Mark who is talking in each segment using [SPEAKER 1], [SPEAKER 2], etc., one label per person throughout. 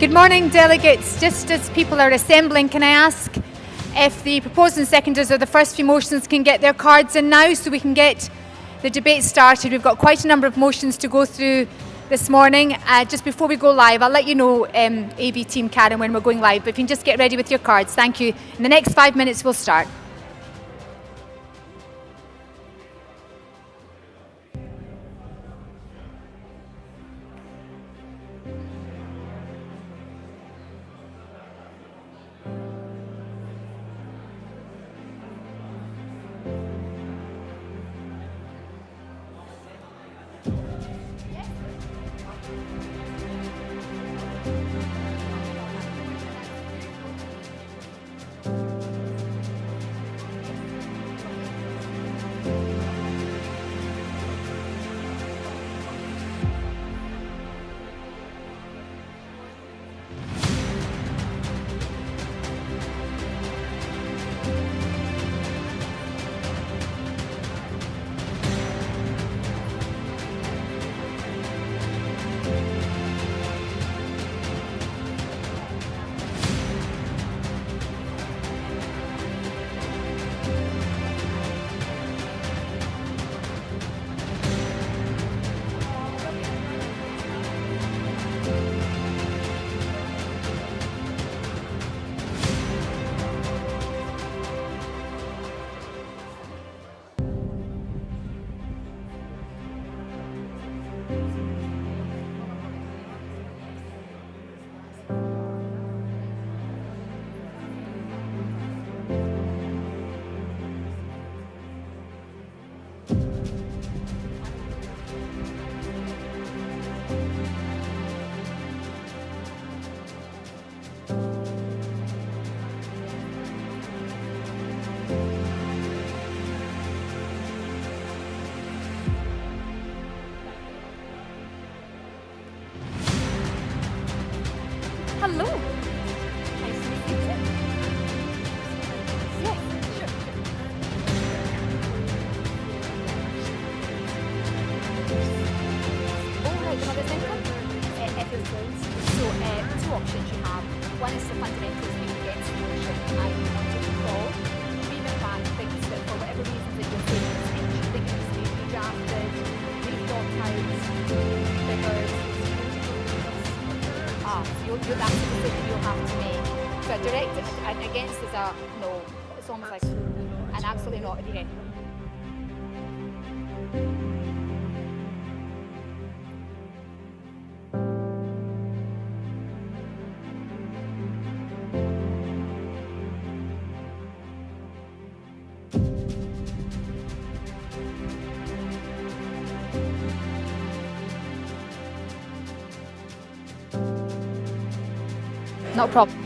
[SPEAKER 1] Good morning, delegates. Just as people are assembling, can I ask if the proposers and seconders of the first few motions can get their cards in now so we can get the debate started. We've got quite a number of motions to go through this morning. Just before we go live, I'll let you know, AB team Karen, when we're going live, but if you can just get ready with your cards. Thank you. In the next 5 minutes, we'll start. Hello. Nice to meet you. Yes, sure. Oh, right, you have this income? Episodes. So, two options you have. One is the fundamentals being against ownership. I want to recall. Remit Bank thinks that for whatever reasons that you're saying in the speech, you think it needs to be redrafted, rethought out, figures. That's the decision you'll have to make. So a direct and against is a no. It's almost like an absolutely not. Yeah. Not a problem.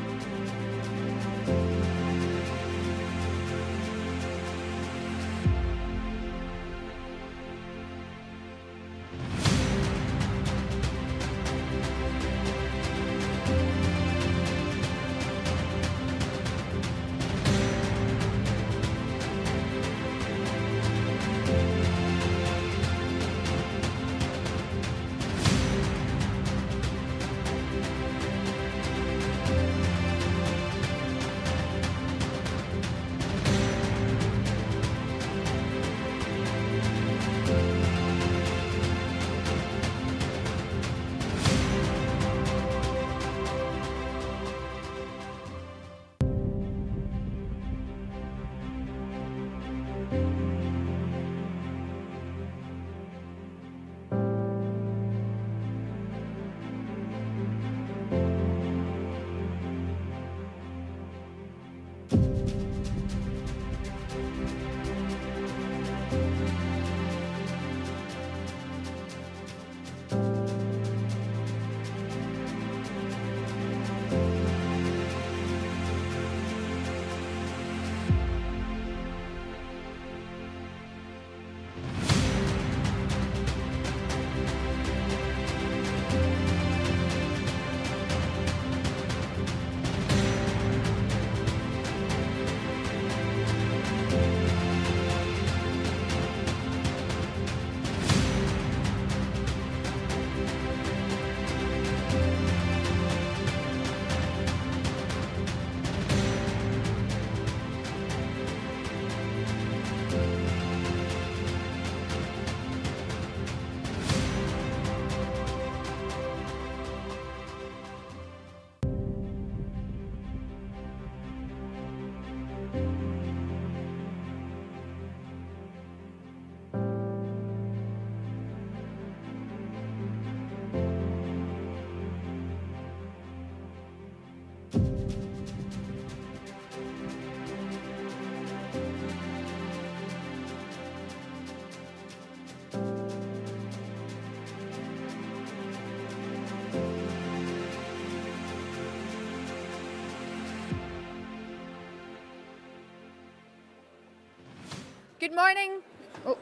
[SPEAKER 1] Good morning. Oh.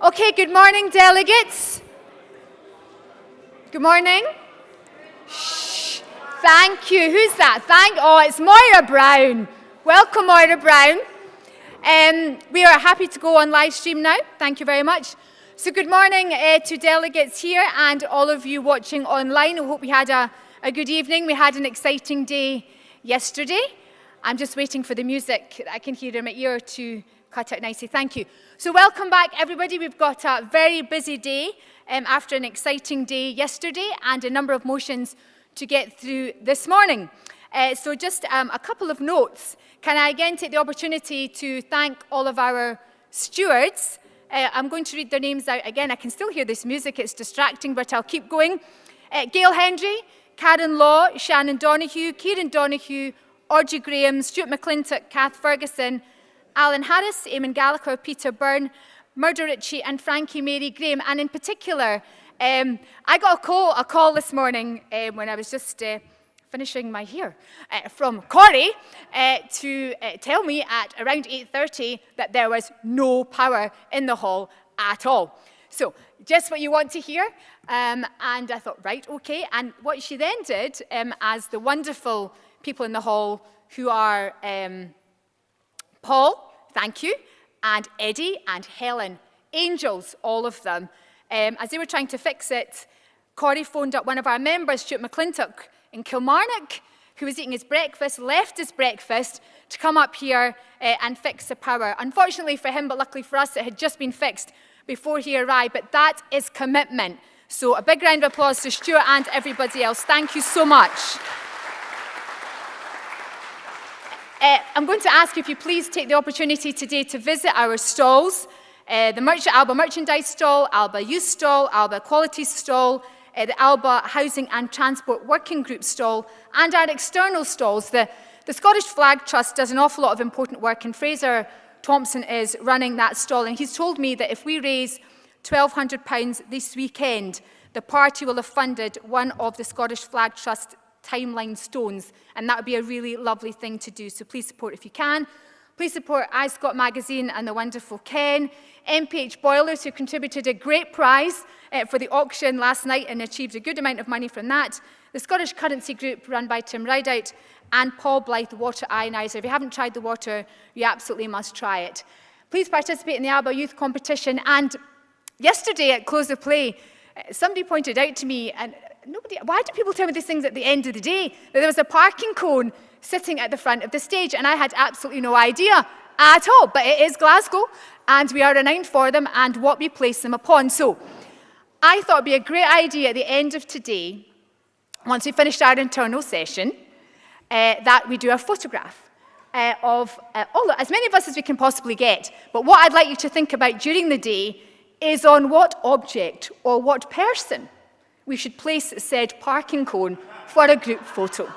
[SPEAKER 1] Okay, good morning, delegates. Good morning. Shh. Thank you. Who's that? Oh, it's Moira Brown. Welcome, Moira Brown. We are happy to go on live stream now. Thank you very much. So good morning to delegates here and all of you watching online. I hope we had a good evening. We had an exciting day yesterday. I'm just waiting for the music. I can hear in my ear to cut out nicely. Thank you. So welcome back, everybody. We've got a very busy day after an exciting day yesterday and a number of motions to get through this morning. So just a couple of notes. Can I again take the opportunity to thank all of our stewards? I'm going to read their names out again. I can still hear this music. It's distracting, but I'll keep going. Gail Hendry, Karen Law, Shannon Donoghue, Kieran Donoghue, Audrey Graham, Stuart McClintock, Kath Ferguson, Alan Harris, Eamon Gallagher, Peter Byrne, Murdo Ritchie and Frankie Mary Graham. And in particular, I got a call this morning when I was just finishing my hair from Corey to tell me at around 8:30 that there was no power in the hall at all. So just what you want to hear. And I thought, right, okay. And what she then did, as the wonderful people in the hall who are Paul, thank you, and Eddie and Helen, angels, all of them. As they were trying to fix it, Corey phoned up one of our members, Stuart McClintock, in Kilmarnock, who was eating his breakfast, left his breakfast to come up here and fix the power. Unfortunately for him, but luckily for us, it had just been fixed before he arrived. But that is commitment. So a big round of applause to Stuart and everybody else. Thank you so much. I'm going to ask if you please take the opportunity today to visit our stalls. The Alba Merchandise Stall, Alba Youth Stall, Alba Quality Stall, the Alba Housing and Transport Working Group stall, and our external stalls. The Scottish Flag Trust does an awful lot of important work, and Fraser Thompson is running that stall, and he's told me that if we raise £1,200 this weekend, the party will have funded one of the Scottish Flag Trust timeline stones, and that would be a really lovely thing to do, so please support if you can. Please support iScot magazine and the wonderful Ken, MPH Boilers, who contributed a great prize for the auction last night and achieved a good amount of money from that, the Scottish Currency Group run by Tim Rideout, and Paul Blythe Water Ioniser. If you haven't tried the water, you absolutely must try it. Please participate in the Alba Youth Competition. And yesterday at close of play, somebody pointed out to me, and why do people tell me these things at the end of the day, that there was a parking cone sitting at the front of the stage, and I had absolutely no idea at all. But it is Glasgow, and we are renowned for them and what we place them upon. So I thought it would be a great idea at the end of today, once we finished our internal session, that we do a photograph of as many of us as we can possibly get. But what I'd like you to think about during the day is on what object or what person we should place said parking cone for a group photo.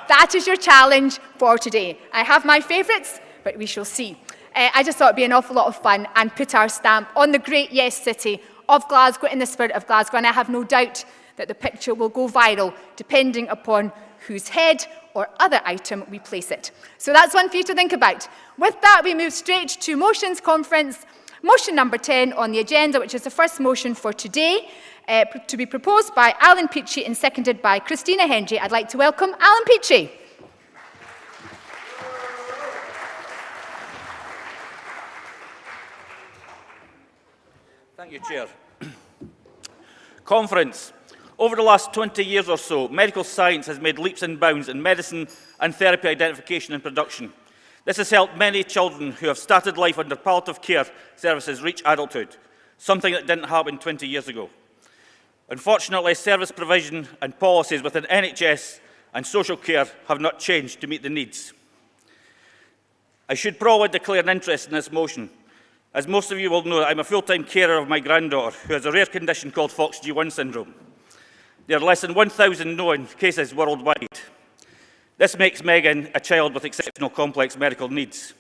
[SPEAKER 1] That is your challenge for today. I have my favourites, but we shall see. I just thought it would be an awful lot of fun and put our stamp on the great yes city of Glasgow in the spirit of Glasgow. And I have no doubt that the picture will go viral depending upon whose head or other item we place it. So that's one for you to think about. With that, we move straight to motions conference. Motion number 10 on the agenda, which is the first motion for today, to be proposed by Alan Peachy and seconded by Christina Hendry. I'd like to welcome Alan Peachy.
[SPEAKER 2] Thank you, Chair. Conference. Over the last 20 years or so, medical science has made leaps and bounds in medicine and therapy identification and production. This has helped many children who have started life under palliative care services reach adulthood, something that didn't happen 20 years ago. Unfortunately, service provision and policies within NHS and social care have not changed to meet the needs. I should probably declare an interest in this motion. As most of you will know, I'm a full-time carer of my granddaughter, who has a rare condition called FOXG1 syndrome. There are less than 1,000 known cases worldwide. This makes Megan a child with exceptional complex medical needs.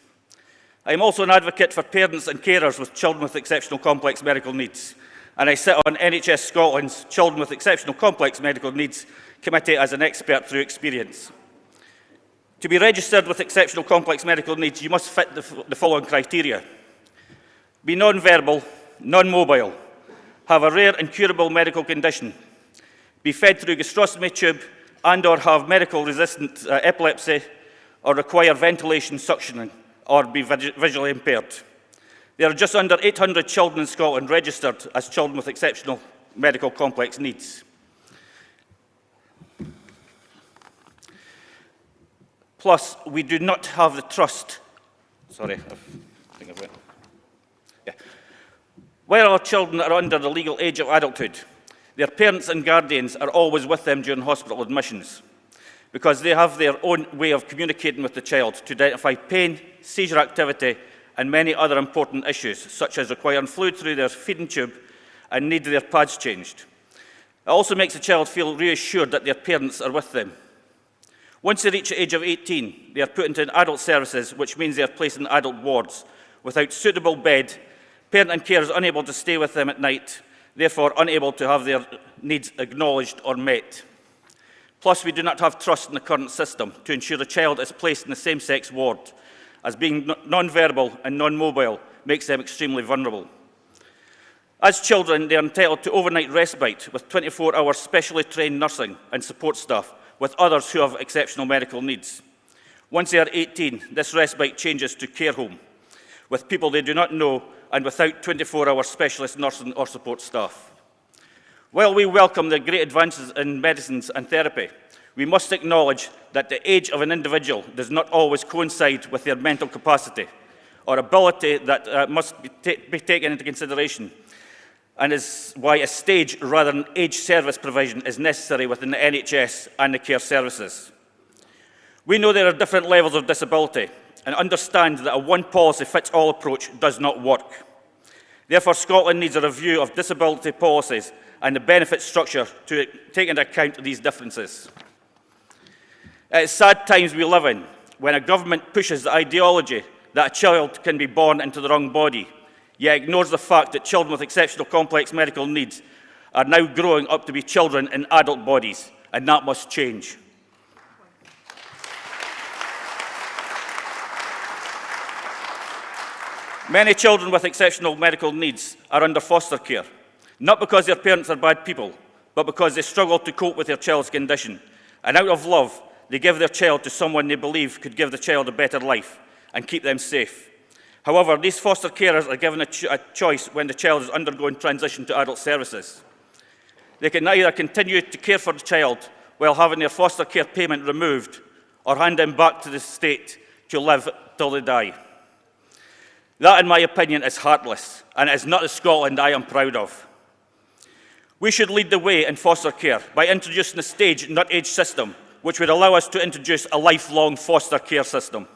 [SPEAKER 2] I am also an advocate for parents and carers with children with exceptional complex medical needs. and I sit on NHS Scotland's Children with Exceptional Complex Medical Needs Committee as an expert through experience. To be registered with exceptional complex medical needs, you must fit the following criteria: be non-verbal, non-mobile, have a rare and curable medical condition, be fed through gastrostomy tube and/or have medical-resistant epilepsy, or require ventilation suctioning, or be visually impaired. There are just under 800 children in Scotland registered as children with exceptional medical complex needs. Plus, we do not have the trust. Sorry, I think I've went. Yeah. While our children are under the legal age of adulthood, their parents and guardians are always with them during hospital admissions, because they have their own way of communicating with the child to identify pain, seizure activity, and many other important issues, such as requiring fluid through their feeding tube and need their pads changed. It also makes the child feel reassured that their parents are with them. Once they reach the age of 18, they are put into adult services, which means they are placed in adult wards without suitable bed, parent and carers unable to stay with them at night, therefore unable to have their needs acknowledged or met. Plus, we do not have trust in the current system to ensure the child is placed in the same-sex ward, as being non-verbal and non-mobile makes them extremely vulnerable. As children, they are entitled to overnight respite with 24-hour specially trained nursing and support staff with others who have exceptional medical needs. Once they are 18, this respite changes to care home, with people they do not know and without 24-hour specialist nursing or support staff. While we welcome the great advances in medicines and therapy, we must acknowledge that the age of an individual does not always coincide with their mental capacity or ability that must be taken into consideration, and is why a stage rather than age service provision is necessary within the NHS and the care services. We know there are different levels of disability and understand that a one-policy-fits-all approach does not work. Therefore, Scotland needs a review of disability policies and the benefit structure to take into account these differences. It is sad times we live in when a government pushes the ideology that a child can be born into the wrong body, yet ignores the fact that children with exceptional complex medical needs are now growing up to be children in adult bodies, and that must change. Many children with exceptional medical needs are under foster care, not because their parents are bad people, but because they struggle to cope with their child's condition, and out of love, they give their child to someone they believe could give the child a better life and keep them safe. However, these foster carers are given a choice when the child is undergoing transition to adult services. They can either continue to care for the child while having their foster care payment removed, or hand them back to the state to live till they die. That, in my opinion, is heartless, and it is not the Scotland I am proud of. We should lead the way in foster care by introducing a stage, not age system, which would allow us to introduce a lifelong foster care system.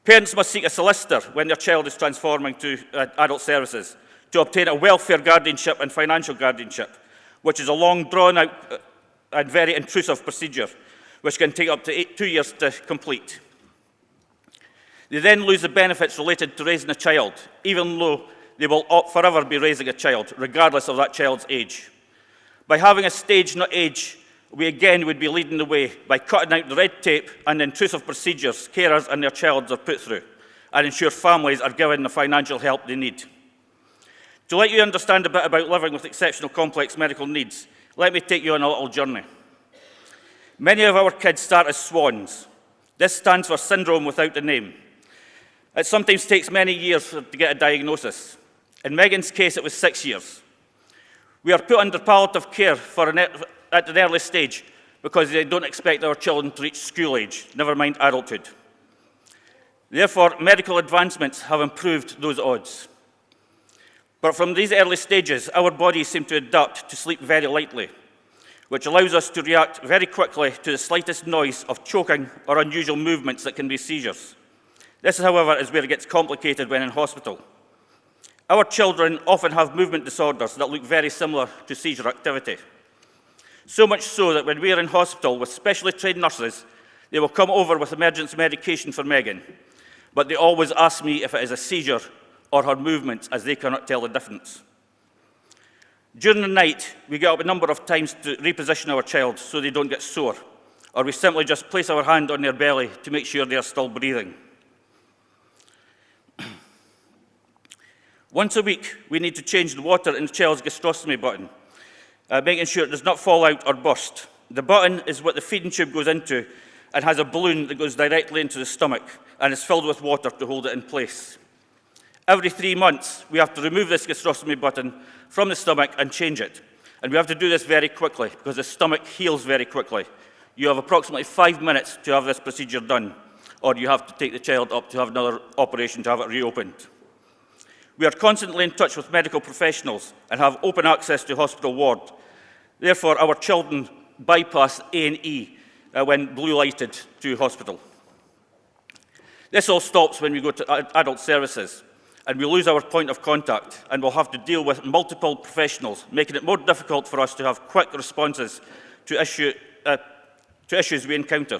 [SPEAKER 2] Parents must seek a solicitor when their child is transforming to adult services to obtain a welfare guardianship and financial guardianship, which is a long, drawn-out and very intrusive procedure, which can take up to 2 years to complete. They then lose the benefits related to raising a child, even though they will forever be raising a child, regardless of that child's age. By having a stage, not age, we again would be leading the way by cutting out the red tape and the intrusive procedures carers and their child are put through, and ensure families are given the financial help they need. To let you understand a bit about living with exceptional complex medical needs, let me take you on a little journey. Many of our kids start as swans. This stands for syndrome without a name. It sometimes takes many years to get a diagnosis. In Megan's case, it was 6 years. We are put under palliative care at an early stage because they don't expect our children to reach school age, never mind adulthood. Therefore, medical advancements have improved those odds. But from these early stages, our bodies seem to adapt to sleep very lightly, which allows us to react very quickly to the slightest noise of choking or unusual movements that can be seizures. This, however, is where it gets complicated when in hospital. Our children often have movement disorders that look very similar to seizure activity. So much so that when we are in hospital with specially trained nurses, they will come over with emergency medication for Megan, but they always ask me if it is a seizure or her movements, as they cannot tell the difference. During the night, we get up a number of times to reposition our child so they don't get sore, or we simply just place our hand on their belly to make sure they are still breathing. Once a week, we need to change the water in the child's gastrostomy button, making sure it does not fall out or burst. The button is what the feeding tube goes into and has a balloon that goes directly into the stomach and is filled with water to hold it in place. Every 3 months, we have to remove this gastrostomy button from the stomach and change it. And we have to do this very quickly because the stomach heals very quickly. You have approximately 5 minutes to have this procedure done, or you have to take the child up to have another operation to have it reopened. We are constantly in touch with medical professionals and have open access to hospital ward. Therefore, our children bypass A&E when blue lighted to hospital. This all stops when we go to adult services, and we lose our point of contact, and we'll have to deal with multiple professionals, making it more difficult for us to have quick responses to issues we encounter.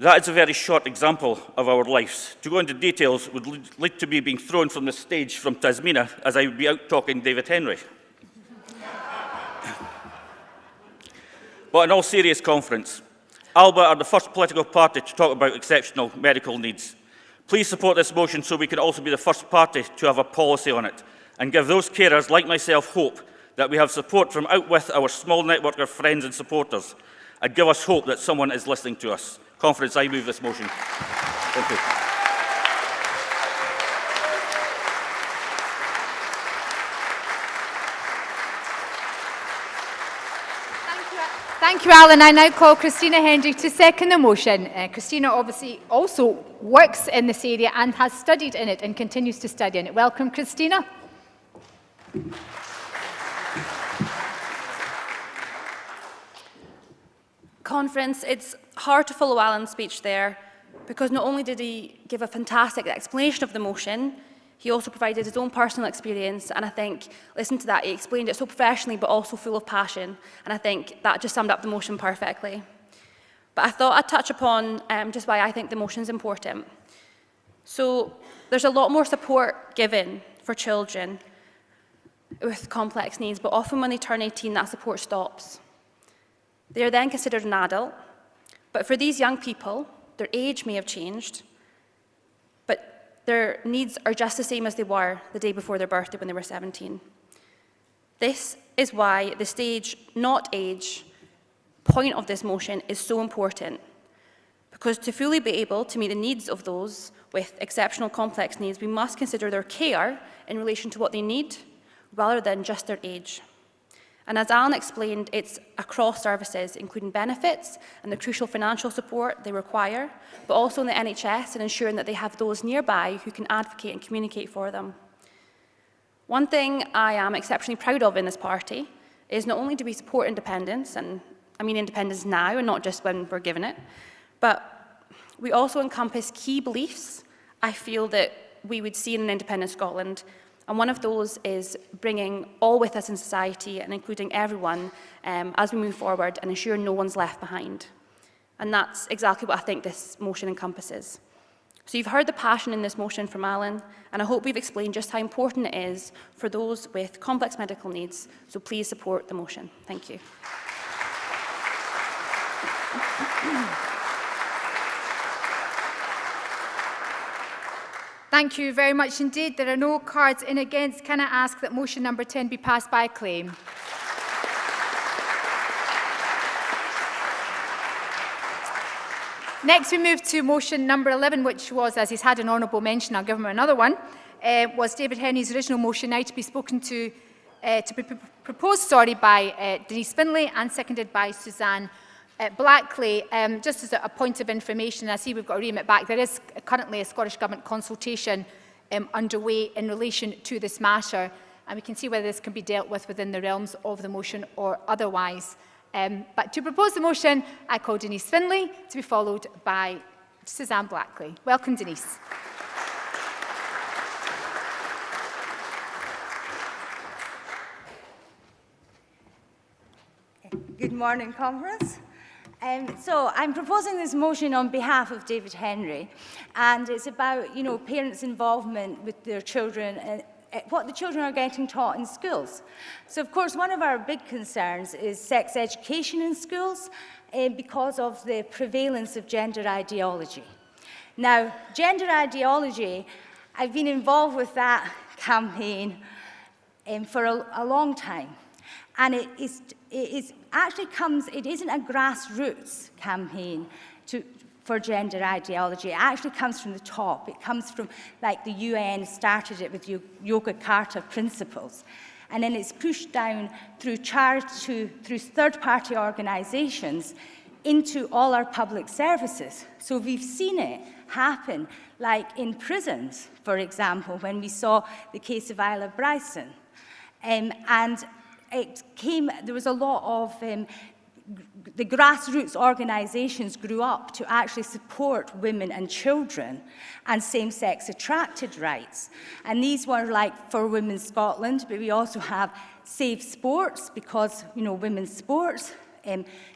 [SPEAKER 2] That is a very short example of our lives. To go into details would lead to me being thrown from the stage from Tasmania, as I would be out talking David Henry. But in all serious conference, Alba are the first political party to talk about exceptional medical needs. Please support this motion so we can also be the first party to have a policy on it and give those carers like myself hope that we have support from out with our small network of friends and supporters, and give us hope that someone is listening to us. Conference, I move this motion. Thank you.
[SPEAKER 1] Thank you, Alan. I now call Christina Hendry to second the motion. Christina obviously also works in this area and has studied in it and continues to study in it. Welcome, Christina.
[SPEAKER 3] Conference, it's hard to follow Alan's speech there because not only did he give a fantastic explanation of the motion, he also provided his own personal experience, and I think, listen to that, he explained it so professionally but also full of passion, and I think that just summed up the motion perfectly. But I thought I'd touch upon just why I think the motion is important. So there's a lot more support given for children with complex needs, but often when they turn 18, that support stops. They are then considered an adult, but for these young people, their age may have changed, but their needs are just the same as they were the day before their birthday when they were 17. This is why the stage, not age, point of this motion is so important, because to fully be able to meet the needs of those with exceptional complex needs, we must consider their care in relation to what they need, rather than just their age. And as Alan explained, it's across services, including benefits and the crucial financial support they require, but also in the NHS and ensuring that they have those nearby who can advocate and communicate for them. One thing I am exceptionally proud of in this party is not only do we support independence, and I mean independence now and not just when we're given it, but we also encompass key beliefs I feel that we would see in an independent Scotland. And one of those is bringing all with us in society and including everyone as we move forward and ensure no one's left behind. And that's exactly what I think this motion encompasses. So you've heard the passion in this motion from Alan, and I hope we've explained just how important it is for those with complex medical needs. So please support the motion. Thank you.
[SPEAKER 1] Thank you very much indeed. There are no cards in against. Can I ask that motion number 10 be passed by acclaim? Next we move to motion number 11, which was, as he's had an honourable mention, I'll give him another one, was David Henry's original motion, now to be spoken to be proposed by Denise Finlay and seconded by Suzanne Blackley. Just as a point of information, I see we've got a remit back. There is currently a Scottish Government consultation underway in relation to this matter, and we can see whether this can be dealt with within the realms of the motion or otherwise. But to propose the motion, I call Denise Finlay, to be followed by Suzanne Blackley. Welcome, Denise.
[SPEAKER 4] Good morning, conference. So I'm proposing this motion on behalf of David Henry, and it's about, parents' involvement with their children what the children are getting taught in schools. So, of course, one of our big concerns is sex education in schools because of the prevalence of gender ideology. Now, gender ideology, I've been involved with that campaign for a long time. And it isn't a grassroots campaign for gender ideology. It actually comes from the top. It comes from, like, the UN started it with Yogyakarta principles. And then it's pushed down through third-party organisations into all our public services. So we've seen it happen, like in prisons, for example, when we saw the case of Isla Bryson. And there was a lot of, the grassroots organisations grew up to actually support women and children and same-sex attracted rights. And these were like for Women's Scotland, but we also have Safe Sports, because, you know, women's sports,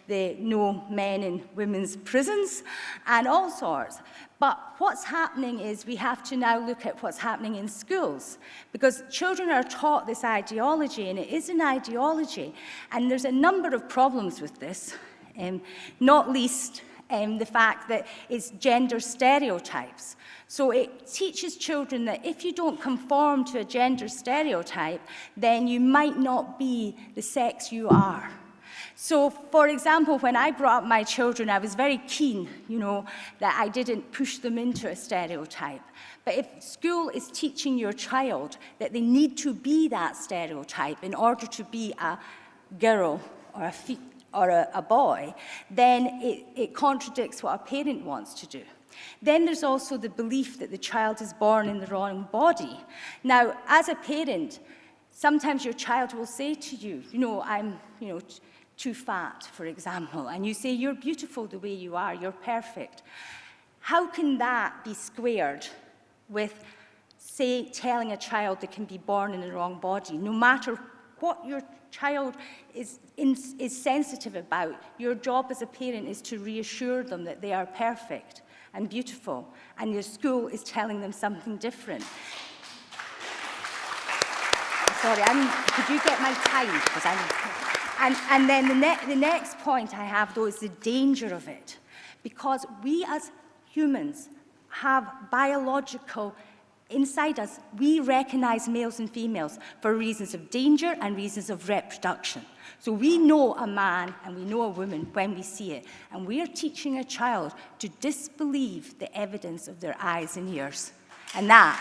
[SPEAKER 4] the no men in women's prisons, and all sorts. But what's happening is we have to now look at what's happening in schools, because children are taught this ideology, and it is an ideology. And there's a number of problems with this, not least the fact that it's gender stereotypes. So it teaches children that if you don't conform to a gender stereotype, then you might not be the sex you are. So, for example, when I brought up my children, I was very keen, you know, that I didn't push them into a stereotype. But if school is teaching your child that they need to be that stereotype in order to be a girl or a boy, then it contradicts what a parent wants to do. Then there's also the belief that the child is born in the wrong body. Now, as a parent, sometimes your child will say to you, you know, I'm, you know, too fat, for example, and you say, you're beautiful the way you are, you're perfect. How can that be squared with, say, telling a child they can be born in the wrong body? No matter what your child is sensitive about, your job as a parent is to reassure them that they are perfect and beautiful, and your school is telling them something different. Sorry, could you get my time? And then the next point I have, though, is the danger of it. Because we as humans have biological, inside us, we recognize males and females for reasons of danger and reasons of reproduction. So we know a man and we know a woman when we see it. And we are teaching a child to disbelieve the evidence of their eyes and ears. And that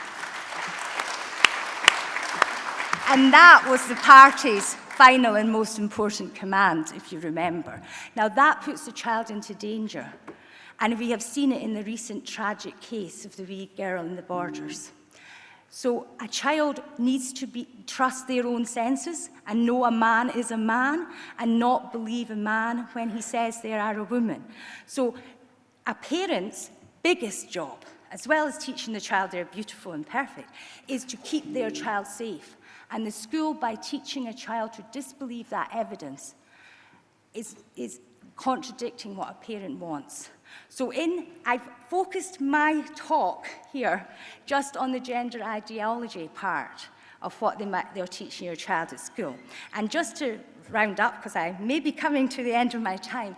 [SPEAKER 4] was the party's final and most important command, if you remember. Now, that puts the child into danger. And we have seen it in the recent tragic case of the wee girl in the Borders. So a child needs to trust their own senses and know a man is a man and not believe a man when he says they are a woman. So a parent's biggest job, as well as teaching the child they're beautiful and perfect, is to keep their child safe. And the school, by teaching a child to disbelieve that evidence, is contradicting what a parent wants. So I've focused my talk here just on the gender ideology part of what they're teaching your child at school. And just to round up, because I may be coming to the end of my time,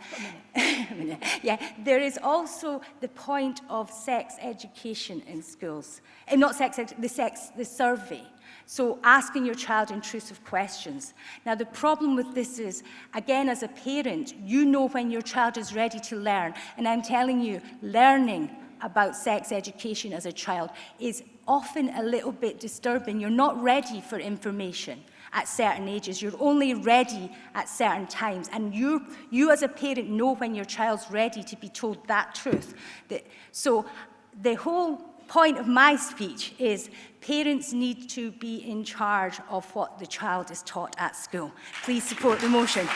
[SPEAKER 4] there is also the point of sex education in schools. And not sex ed, the survey. So asking your child intrusive questions. Now, the problem with this is, again, as a parent, you know when your child is ready to learn. And I'm telling you, learning about sex education as a child is often a little bit disturbing. You're not ready for information at certain ages. You're only ready at certain times. And you as a parent know when your child's ready to be told that truth. So the whole point of my speech is parents need to be in charge of what the child is taught at school. Please support the motion.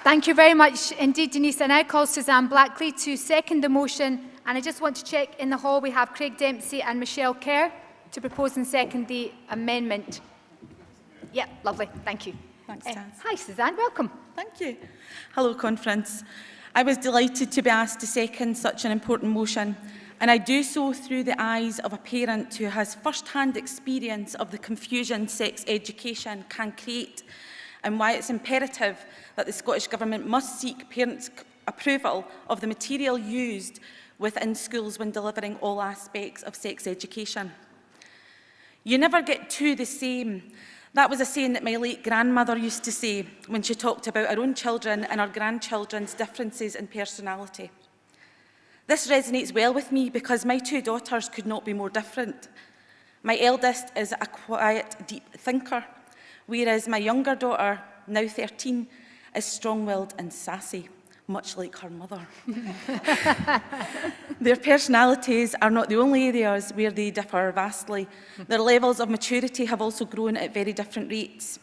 [SPEAKER 1] Thank you very much indeed, Denise. I now call Suzanne Blackley to second the motion. And I just want to check in the hall we have Craig Dempsey and Michelle Kerr to propose and second the amendment. Yeah, lovely. Thank you.
[SPEAKER 5] Thanks, Taz.
[SPEAKER 1] Hi, Suzanne. Welcome.
[SPEAKER 5] Thank you. Hello, conference. I was delighted to be asked to second such an important motion, and I do so through the eyes of a parent who has first-hand experience of the confusion sex education can create, and why it's imperative that the Scottish Government must seek parents' approval of the material used within schools when delivering all aspects of sex education. You never get two the same. That was a saying that my late grandmother used to say when she talked about her own children and her grandchildren's differences in personality. This resonates well with me because my two daughters could not be more different. My eldest is a quiet, deep thinker, whereas my younger daughter, now 13, is strong-willed and sassy, much like her mother. Their personalities are not the only areas where they differ vastly. Their levels of maturity have also grown at very different rates.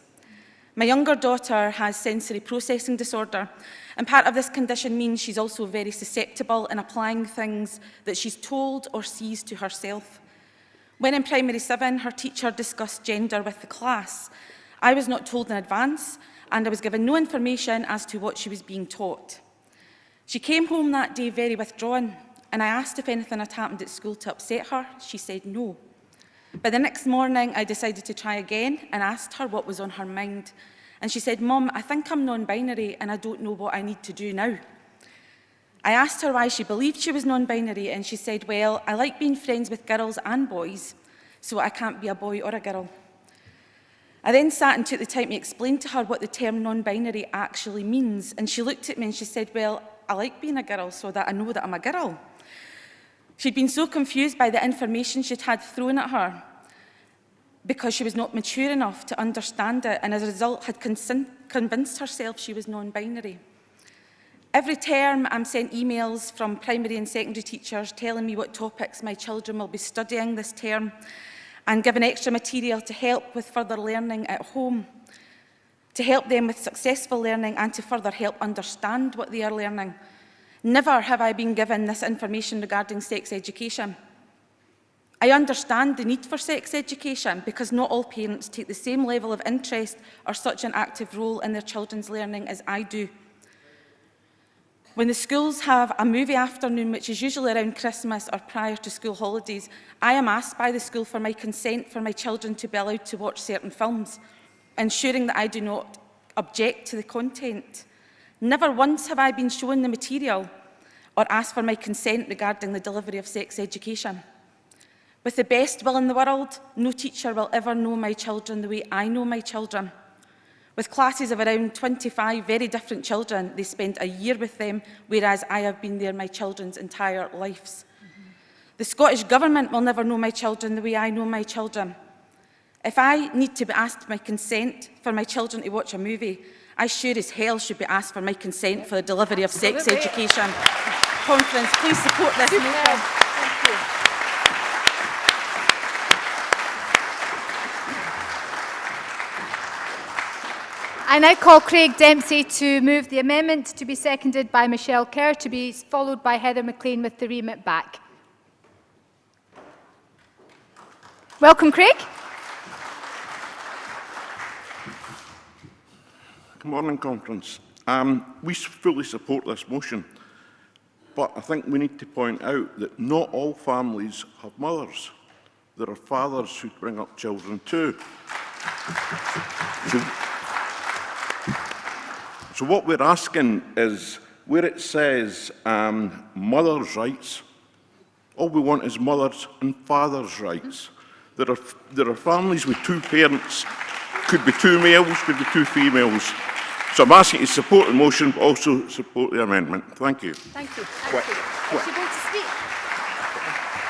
[SPEAKER 5] My younger daughter has sensory processing disorder, and part of this condition means she's also very susceptible in applying things that she's told or sees to herself. When in primary 7, her teacher discussed gender with the class. I was not told in advance, and I was given no information as to what she was being taught. She came home that day very withdrawn, and I asked if anything had happened at school to upset her. She said no. But the next morning, I decided to try again and asked her what was on her mind. And she said, "Mum, I think I'm non-binary and I don't know what I need to do now." I asked her why she believed she was non-binary, and she said, "Well, I like being friends with girls and boys, so I can't be a boy or a girl." I then sat and took the time to explain to her what the term non-binary actually means, and she looked at me and she said, "Well, I like being a girl so that I know that I'm a girl." She'd been so confused by the information she'd had thrown at her because she was not mature enough to understand it, and as a result had convinced herself she was non-binary. Every term I'm sent emails from primary and secondary teachers telling me what topics my children will be studying this term and given extra material to help with further learning at home, to help them with successful learning and to further help understand what they are learning. Never have I been given this information regarding sex education. I understand the need for sex education because not all parents take the same level of interest or such an active role in their children's learning as I do. When the schools have a movie afternoon, which is usually around Christmas or prior to school holidays, I am asked by the school for my consent for my children to be allowed to watch certain films, ensuring that I do not object to the content. Never once have I been shown the material or asked for my consent regarding the delivery of sex education. With the best will in the world, no teacher will ever know my children the way I know my children. With classes of around 25 very different children, they spend a year with them, whereas I have been there my children's entire lives. The Scottish Government will never know my children the way I know my children. If I need to be asked my consent for my children to watch a movie, I sure as hell should be asked for my consent for the delivery of sex education. Conference, please support this motion.
[SPEAKER 1] Thank you. I now call Craig Dempsey to move the amendment, to be seconded by Michelle Kerr, to be followed by Heather McLean with the remit back. Welcome, Craig.
[SPEAKER 6] Good morning, Conference. We fully support this motion, but I think we need to point out that not all families have mothers. There are fathers who bring up children too. So what we're asking is, where it says mothers' rights, all we want is mothers' and fathers' rights. There are families with two parents, could be two males, could be two females. So I'm asking you to support the motion, but also support the amendment. Thank you.
[SPEAKER 1] Thank you. Thank you. Is she going to speak?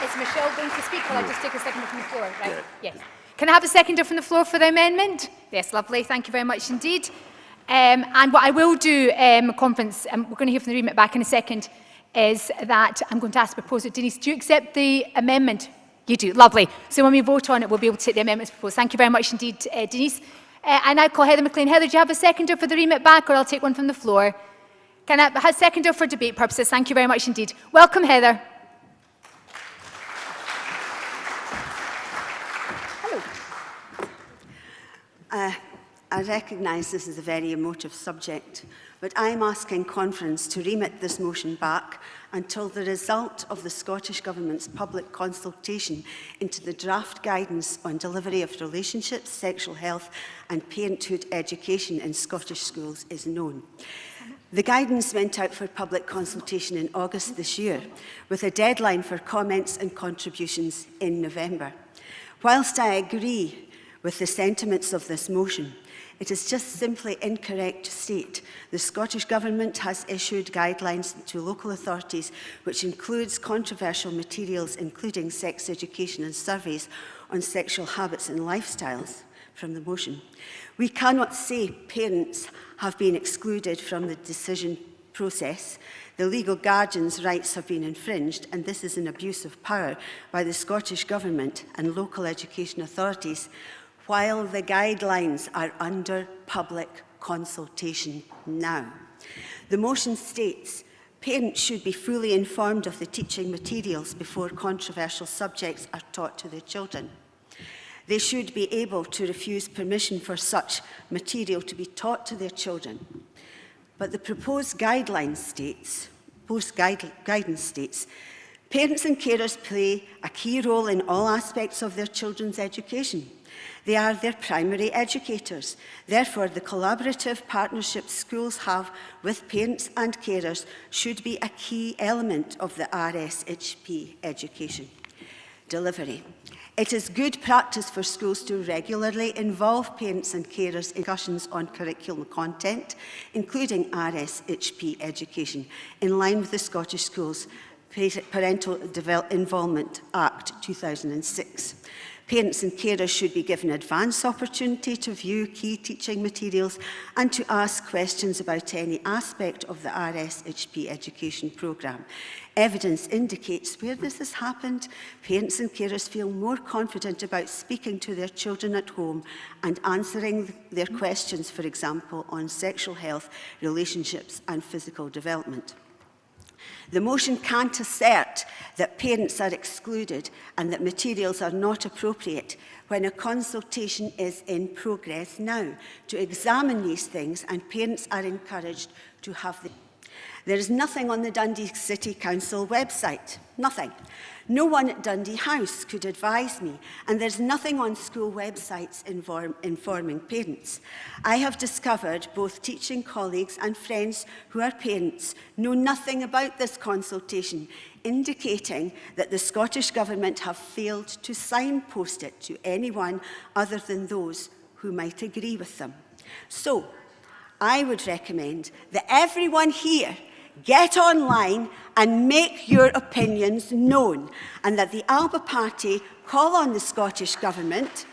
[SPEAKER 1] Is Michelle going to speak? Will I just take a seconder from the floor? Right. Yes. Can I have a seconder from the floor for the amendment? Yes, lovely. Thank you very much indeed. And what I will do, Conference, we're going to hear from the remit back in a second, is that I'm going to ask the proposer, Denise, do you accept the amendment? You do. Lovely. So when we vote on it, we'll be able to take the amendments proposed. Thank you very much indeed, Denise. I now call Heather McLean. Heather, do you have a seconder for the remit back, or I'll take one from the floor? Can I have a seconder for debate purposes? Thank you very much indeed. Welcome, Heather.
[SPEAKER 7] Hello. I recognise this is a very emotive subject, but I'm asking Conference to remit this motion back until the result of the Scottish Government's public consultation into the draft guidance on delivery of relationships, sexual health and parenthood education in Scottish schools is known. The guidance went out for public consultation in August this year, with a deadline for comments and contributions in November. Whilst I agree with the sentiments of this motion, it is just simply incorrect to state the Scottish Government has issued guidelines to local authorities which includes controversial materials including sex education and surveys on sexual habits and lifestyles from the motion. We cannot say parents have been excluded from the decision process. The legal guardian's rights have been infringed, and this is an abuse of power by the Scottish Government and local education authorities, while the guidelines are under public consultation now. The motion states, parents should be fully informed of the teaching materials before controversial subjects are taught to their children. They should be able to refuse permission for such material to be taught to their children. But the proposed guidelines states, guidance states, parents and carers play a key role in all aspects of their children's education. They are their primary educators. Therefore, the collaborative partnerships schools have with parents and carers should be a key element of the RSHP education delivery. It is good practice for schools to regularly involve parents and carers in discussions on curriculum content, including RSHP education, in line with the Scottish Schools Parental Involvement Act 2006. Parents and carers should be given advance opportunity to view key teaching materials and to ask questions about any aspect of the RSHP education programme. Evidence indicates where this has happened, parents and carers feel more confident about speaking to their children at home and answering their questions, for example, on sexual health, relationships and physical development. The motion can't assert that parents are excluded and that materials are not appropriate when a consultation is in progress now to examine these things, and parents are encouraged to have them. There is nothing on the Dundee City Council website, nothing. No one at Dundee House could advise me, and there's nothing on school websites informing parents. I have discovered both teaching colleagues and friends who are parents know nothing about this consultation, indicating that the Scottish Government have failed to signpost it to anyone other than those who might agree with them. So, I would recommend that everyone here get online and make your opinions known, and that the Alba Party call on the Scottish Government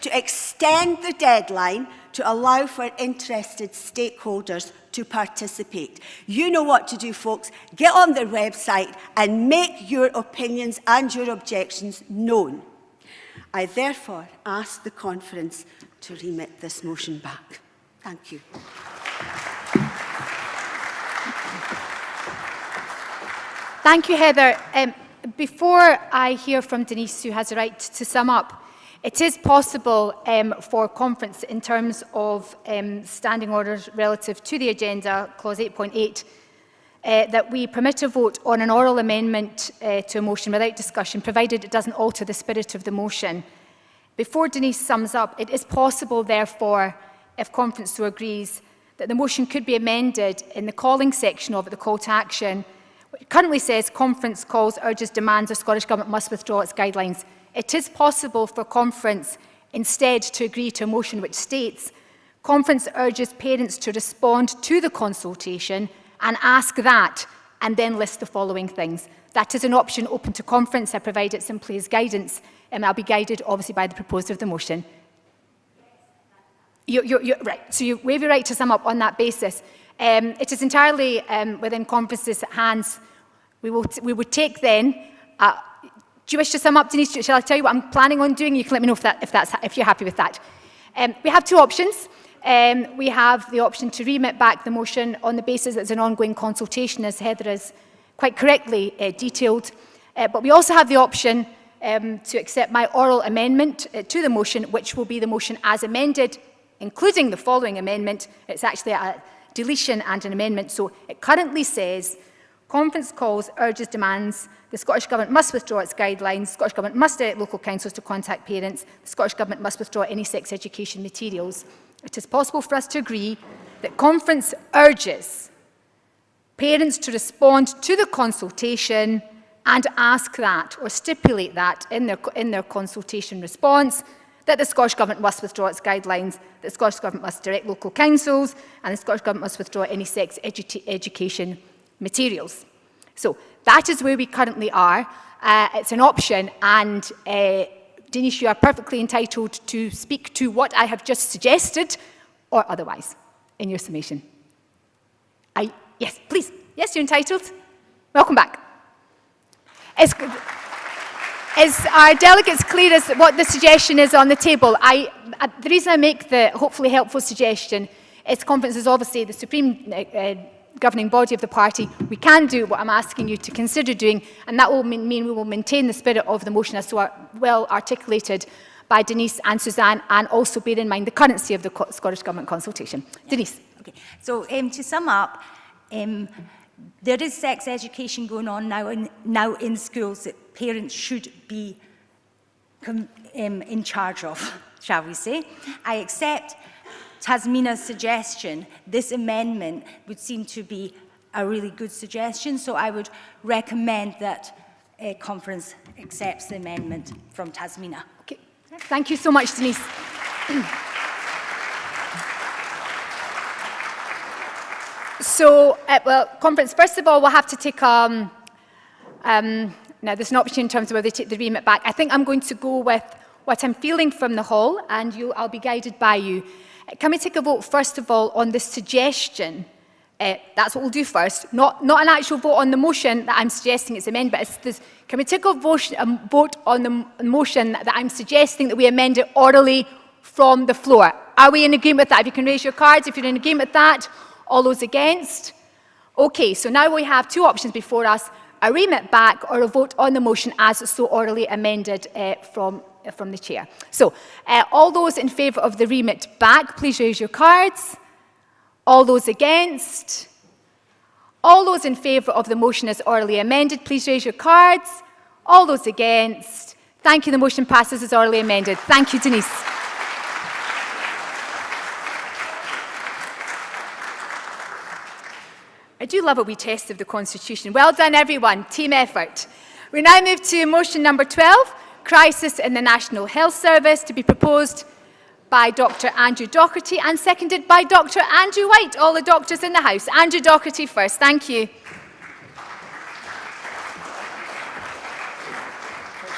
[SPEAKER 7] to extend the deadline to allow for interested stakeholders to participate. You know what to do, folks. Get on their website and make your opinions and your objections known. I therefore ask the Conference to remit this motion back. Thank you.
[SPEAKER 1] Thank you, Heather. Before I hear from Denise, who has a right to sum up, it is possible for Conference, in terms of standing orders relative to the agenda, clause 8.8, that we permit a vote on an oral amendment to a motion without discussion, provided it doesn't alter the spirit of the motion. Before Denise sums up, it is possible, therefore, if Conference so agrees, that the motion could be amended in the calling section of it, the call to action. It currently says Conference calls, urges, demands the Scottish Government must withdraw its guidelines. It is possible for Conference instead to agree to a motion which states Conference urges parents to respond to the consultation and ask that, and then list the following things. That is an option open to Conference. I provide it simply as guidance, and I'll be guided obviously by the proposer of the motion. You're right, so you waive your right to sum up on that basis. It is entirely within Conference's hands. We would take then. Do you wish to sum up, Denise? Shall I tell you what I'm planning on doing? You can let me know if you're happy with that. We have two options. We have the option to remit back the motion on the basis that it's an ongoing consultation, as Heather has quite correctly detailed. But we also have the option to accept my oral amendment to the motion, which will be the motion as amended including the following amendment. It's actually a deletion and an amendment. So it currently says, Conference calls, urges, demands, the Scottish Government must withdraw its guidelines, the Scottish Government must direct local councils to contact parents, the Scottish Government must withdraw any sex education materials. It is possible for us to agree that Conference urges parents to respond to the consultation and ask that, or stipulate that in their consultation response, that the Scottish Government must withdraw its guidelines, that the Scottish Government must direct local councils, and the Scottish Government must withdraw any sex education materials. So that is where we currently are. It's an option, and Denise, you are perfectly entitled to speak to what I have just suggested, or otherwise, in your summation. Yes, please. Yes, you're entitled. Welcome back. Is our delegates clear as what the suggestion is on the table? The reason I make the hopefully helpful suggestion is Conference is obviously the supreme governing body of the party. We can do what I'm asking you to consider doing, and that will mean we will maintain the spirit of the motion as so well articulated by Denise and Suzanne, and also bear in mind the currency of the Scottish Government consultation. Yeah. Denise.
[SPEAKER 4] Okay. So to sum up, there is sex education going on now in schools that parents should be in charge of, shall we say. I accept Tasmina's suggestion. This amendment would seem to be a really good suggestion, so I would recommend that Conference accepts the amendment from Tasmina.
[SPEAKER 1] Okay. Thank you so much, Denise. So, well, Conference, first of all, we'll have to take, now there's an option in terms of whether they take the remit back. I think I'm going to go with what I'm feeling from the hall, and I'll be guided by you. Can we take a vote, first of all, on the suggestion? That's what we'll do first. Not an actual vote on the motion that I'm suggesting it's amended, but it's this, can we take a vote on the motion that I'm suggesting that we amend it orally from the floor? Are we in agreement with that? If you can raise your cards, if you're in agreement with that. All those against? Okay, so now we have two options before us, a remit back or a vote on the motion as so orally amended from the chair. So, all those in favour of the remit back, please raise your cards. All those against? All those in favour of the motion as orally amended, please raise your cards. All those against? Thank you, the motion passes as orally amended. Thank you, Denise. I do love a wee test of the Constitution. Well done, everyone. Team effort. We now move to motion number 12, Crisis in the National Health Service, to be proposed by Dr. Andrew Docherty and seconded by Dr. Andrew White. All the doctors in the house. Andrew Docherty first. Thank you.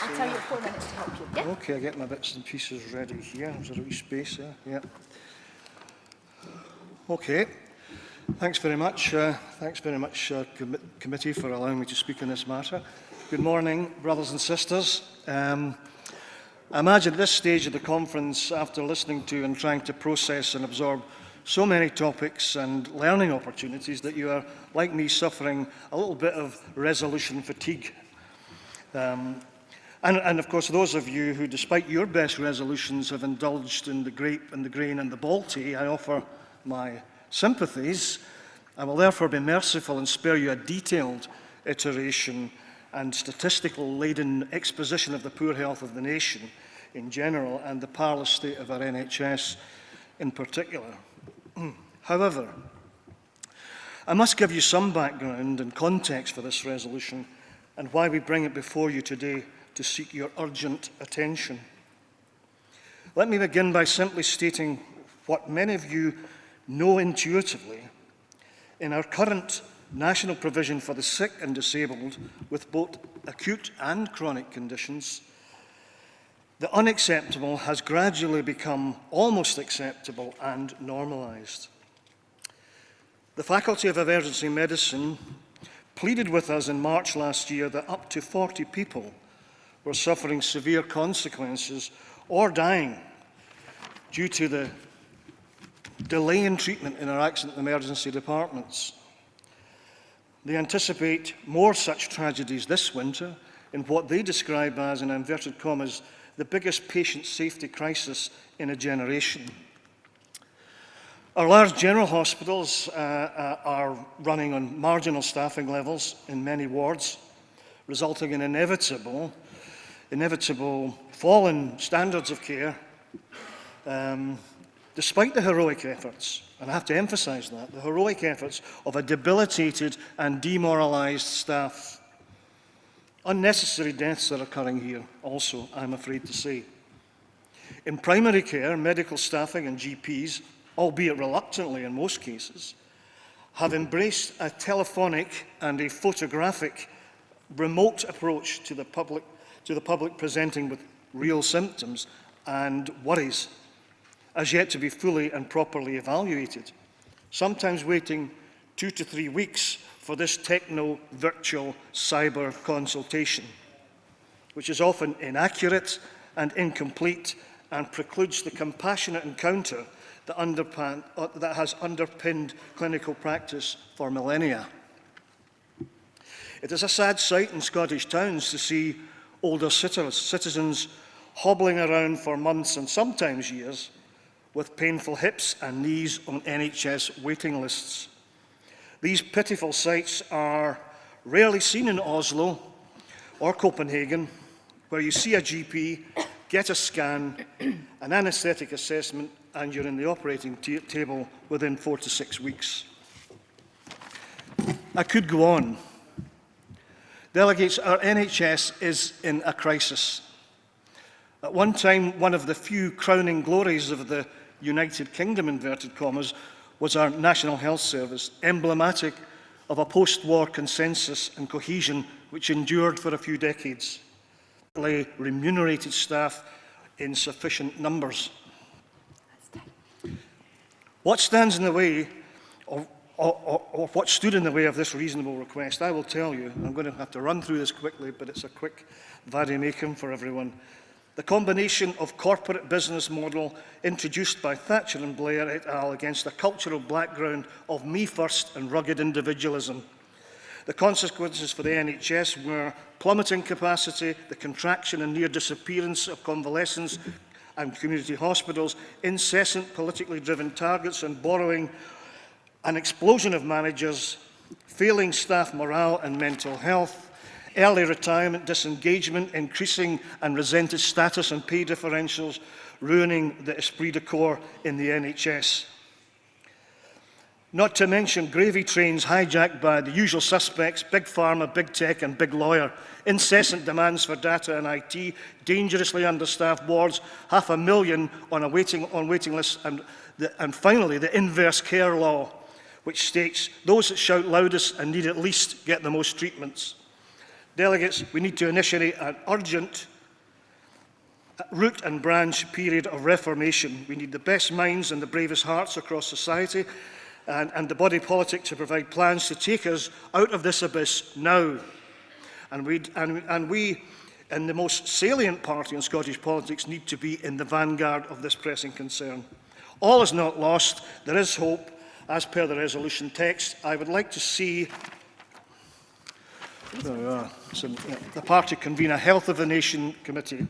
[SPEAKER 1] I'll tell you 4 minutes to help you. Yeah?
[SPEAKER 8] Okay, I get my bits and pieces ready here. There's a wee space there. Yeah. Okay. Thanks very much. Committee, for allowing me to speak on this matter. Good morning, brothers and sisters. I imagine at this stage of the conference, after listening to and trying to process and absorb so many topics and learning opportunities, that you are, like me, suffering a little bit of resolution fatigue. And of course, those of you who, despite your best resolutions, have indulged in the grape and the grain and the Balti, I offer my sympathies. I will therefore be merciful and spare you a detailed iteration and statistical-laden exposition of the poor health of the nation in general and the parlous state of our NHS in particular. However, I must give you some background and context for this resolution and why we bring it before you today to seek your urgent attention. Let me begin by simply stating what many of you know intuitively. In our current national provision for the sick and disabled with both acute and chronic conditions, the unacceptable has gradually become almost acceptable and normalised. The Faculty of Emergency Medicine pleaded with us in March last year that up to 40 people were suffering severe consequences or dying due to the delay in treatment in our accident emergency departments. They anticipate more such tragedies this winter in what they describe as, in inverted commas, the biggest patient safety crisis in a generation. Our large general hospitals are running on marginal staffing levels in many wards, resulting in inevitable fall in standards of care, despite the heroic efforts, and I have to emphasise that, the heroic efforts of a debilitated and demoralised staff. Unnecessary deaths are occurring here also, I'm afraid to say. In primary care, medical staffing and GPs, albeit reluctantly in most cases, have embraced a telephonic and a photographic remote approach to the public presenting with real symptoms and worries, as yet to be fully and properly evaluated, sometimes waiting 2 to 3 weeks for this techno-virtual cyber consultation, which is often inaccurate and incomplete and precludes the compassionate encounter that has underpinned clinical practice for millennia. It is a sad sight in Scottish towns to see older citizens hobbling around for months and sometimes years with painful hips and knees on NHS waiting lists. These pitiful sights are rarely seen in Oslo or Copenhagen, where you see a GP, get a scan, an anaesthetic assessment, and you're in the operating table within 4 to 6 weeks. I could go on. Delegates, our NHS is in a crisis. At one time, one of the few crowning glories of the United Kingdom, inverted commas, was our National Health Service, emblematic of a post-war consensus and cohesion which endured for a few decades. Remunerated staff in sufficient numbers. What stands in the way of what stood in the way of this reasonable request, I will tell you. I'm going to have to run through this quickly, but it's a quick vade-mecum for everyone. The combination of corporate business model introduced by Thatcher and Blair et al. Against a cultural background of me first and rugged individualism. The consequences for the NHS were plummeting capacity, the contraction and near disappearance of convalescents and community hospitals, incessant politically driven targets and borrowing, an explosion of managers, failing staff morale and mental health, early retirement, disengagement, increasing and resented status and pay differentials, ruining the esprit de corps in the NHS. Not to mention gravy trains hijacked by the usual suspects, big pharma, big tech and big lawyer, incessant demands for data and IT, dangerously understaffed wards, 500,000 on waiting lists, and finally the inverse care law, which states those that shout loudest and need it least get the most treatments. Delegates, we need to initiate an urgent root and branch period of reformation. We need the best minds and the bravest hearts across society and the body politic to provide plans to take us out of this abyss now. And we, in the most salient party in Scottish politics, need to be in the vanguard of this pressing concern. All is not lost. There is hope. As per the resolution text, I would like to see the party convene a Health of the Nation committee.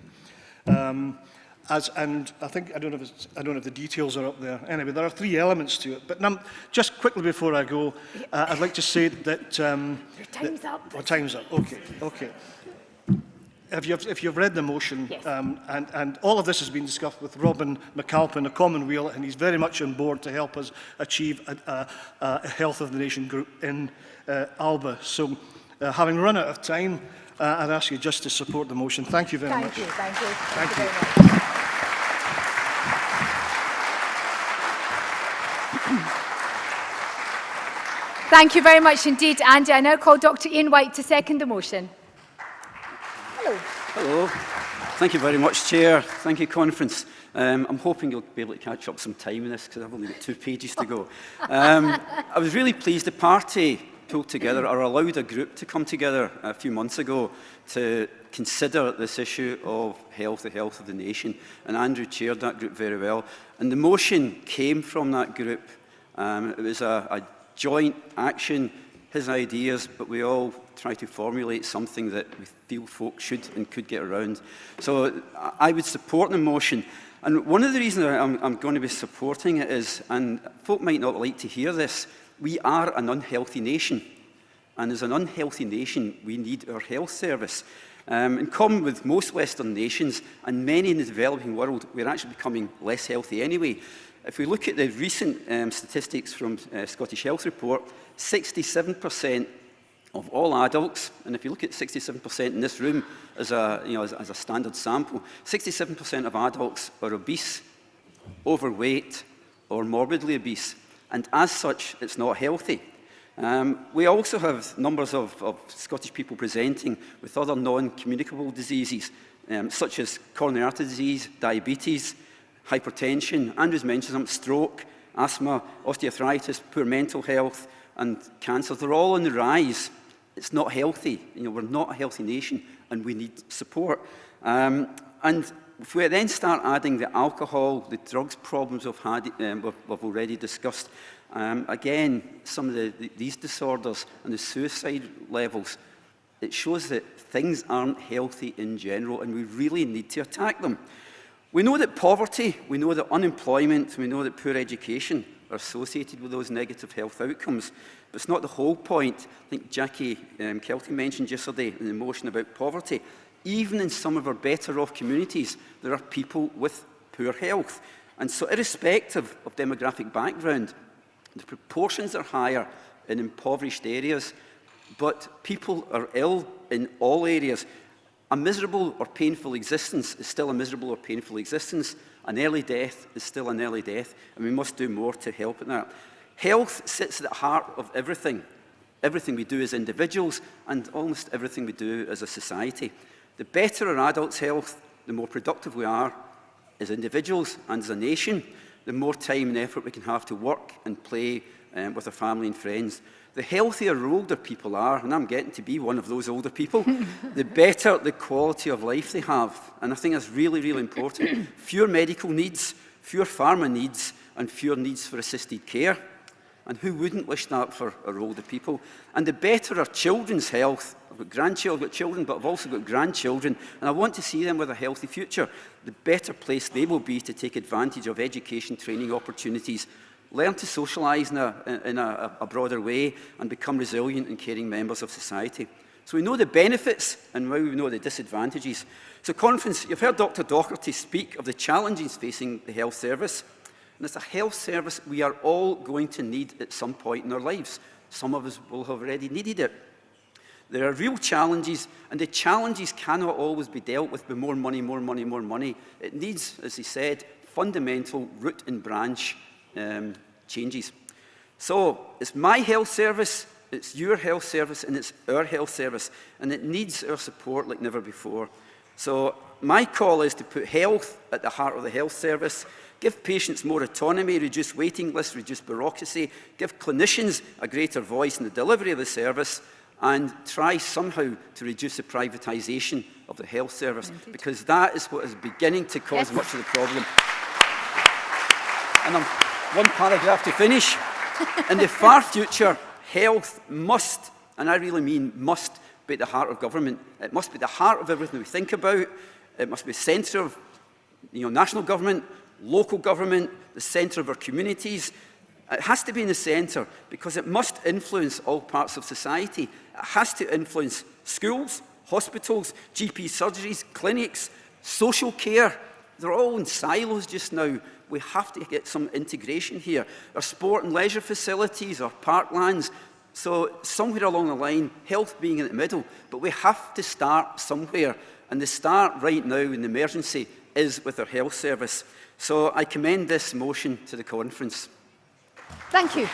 [SPEAKER 8] And I think, I don't know if the details are up there. Anyway, there are 3 elements to it. But just quickly before I go, I'd like to say that... your
[SPEAKER 4] time's up.
[SPEAKER 8] Oh, time's up. Okay. If you've read the motion,
[SPEAKER 4] yes.
[SPEAKER 8] And all of this has been discussed with Robin McAlpin, a Commonweal, and he's very much on board to help us achieve a Health of the Nation group in Alba. So, having run out of time, I'd ask you just to support the motion. Thank you very much.
[SPEAKER 4] Thank you.
[SPEAKER 8] Thank you.
[SPEAKER 4] Very much.
[SPEAKER 1] Thank you very much indeed, Andy. I now call Dr. Ian White to second the motion.
[SPEAKER 9] Hello. Thank you very much, Chair. Thank you, Conference. I'm hoping you'll be able to catch up some time in this because I've only got 2 pages to go. I was really pleased the party pulled together or allowed a group to come together a few months ago to consider this issue of the health of the nation. And Andrew chaired that group very well. And the motion came from that group. It was a joint action, his ideas, but we all try to formulate something that we feel folk should and could get around. So I would support the motion. And one of the reasons I'm going to be supporting it is, and folk might not like to hear this, we are an unhealthy nation. And as an unhealthy nation, we need our health service. In common with most Western nations and many in the developing world, we're actually becoming less healthy anyway. If we look at the recent statistics from Scottish Health Report, 67% of all adults, and if you look at 67% in this room as a standard sample, 67% of adults are obese, overweight, or morbidly obese. And as such, it's not healthy. We also have numbers of Scottish people presenting with other non-communicable diseases, such as coronary artery disease, diabetes, hypertension, Andrew's mentioned them, stroke, asthma, osteoarthritis, poor mental health, and cancer. They're all on the rise. It's not healthy. We're not a healthy nation, and we need support. And if we then start adding the alcohol, the drugs problems we've already discussed, again, some of these disorders and the suicide levels, it shows that things aren't healthy in general, and we really need to attack them. We know that poverty, we know that unemployment, we know that poor education are associated with those negative health outcomes. But it's not the whole point. I think Jackie Kelty mentioned yesterday in the motion about poverty. Even in some of our better off communities, there are people with poor health. And so irrespective of demographic background, the proportions are higher in impoverished areas, but people are ill in all areas. A miserable or painful existence is still a miserable or painful existence. An early death is still an early death, and we must do more to help in that. Health sits at the heart of everything. Everything we do as individuals and almost everything we do as a society. The better our adults' health, the more productive we are as individuals and as a nation, the more time and effort we can have to work and play with our family and friends. The healthier our older people are, and I'm getting to be one of those older people, the better the quality of life they have. And I think that's really, really important. Fewer medical needs, fewer pharma needs, and fewer needs for assisted care. And who wouldn't wish that for our older people? And the better our children's health, I've got grandchildren, I've got children, but I've also got grandchildren, and I want to see them with a healthy future, the better place they will be to take advantage of education, training opportunities, learn to socialise in a broader way, and become resilient and caring members of society. So we know the benefits, and now we know the disadvantages. So conference, you've heard Dr. Docherty speak of the challenges facing the health service. And it's a health service we are all going to need at some point in our lives. Some of us will have already needed it. There are real challenges, and the challenges cannot always be dealt with more money, more money, more money. It needs, as he said, fundamental root and branch changes. So it's my health service, it's your health service, and it's our health service, and it needs our support like never before. So my call is to put health at the heart of the health service, give patients more autonomy, reduce waiting lists, reduce bureaucracy, give clinicians a greater voice in the delivery of the service, and try somehow to reduce the privatisation of the health service, because that is what is beginning to cause much of the problem. And one paragraph to finish. In the far future, health must, and I really mean must, be at the heart of government. It must be at the heart of everything we think about. It must be the centre of national government, local government, the centre of our communities. It has to be in the centre because it must influence all parts of society. It has to influence schools, hospitals, GP surgeries, clinics, social care. They're all in silos just now. We have to get some integration here. Our sport and leisure facilities, our parklands. So somewhere along the line, health being in the middle, but we have to start somewhere. And the start right now in the emergency is with our health service. So I commend this motion to the conference.
[SPEAKER 1] Thank you.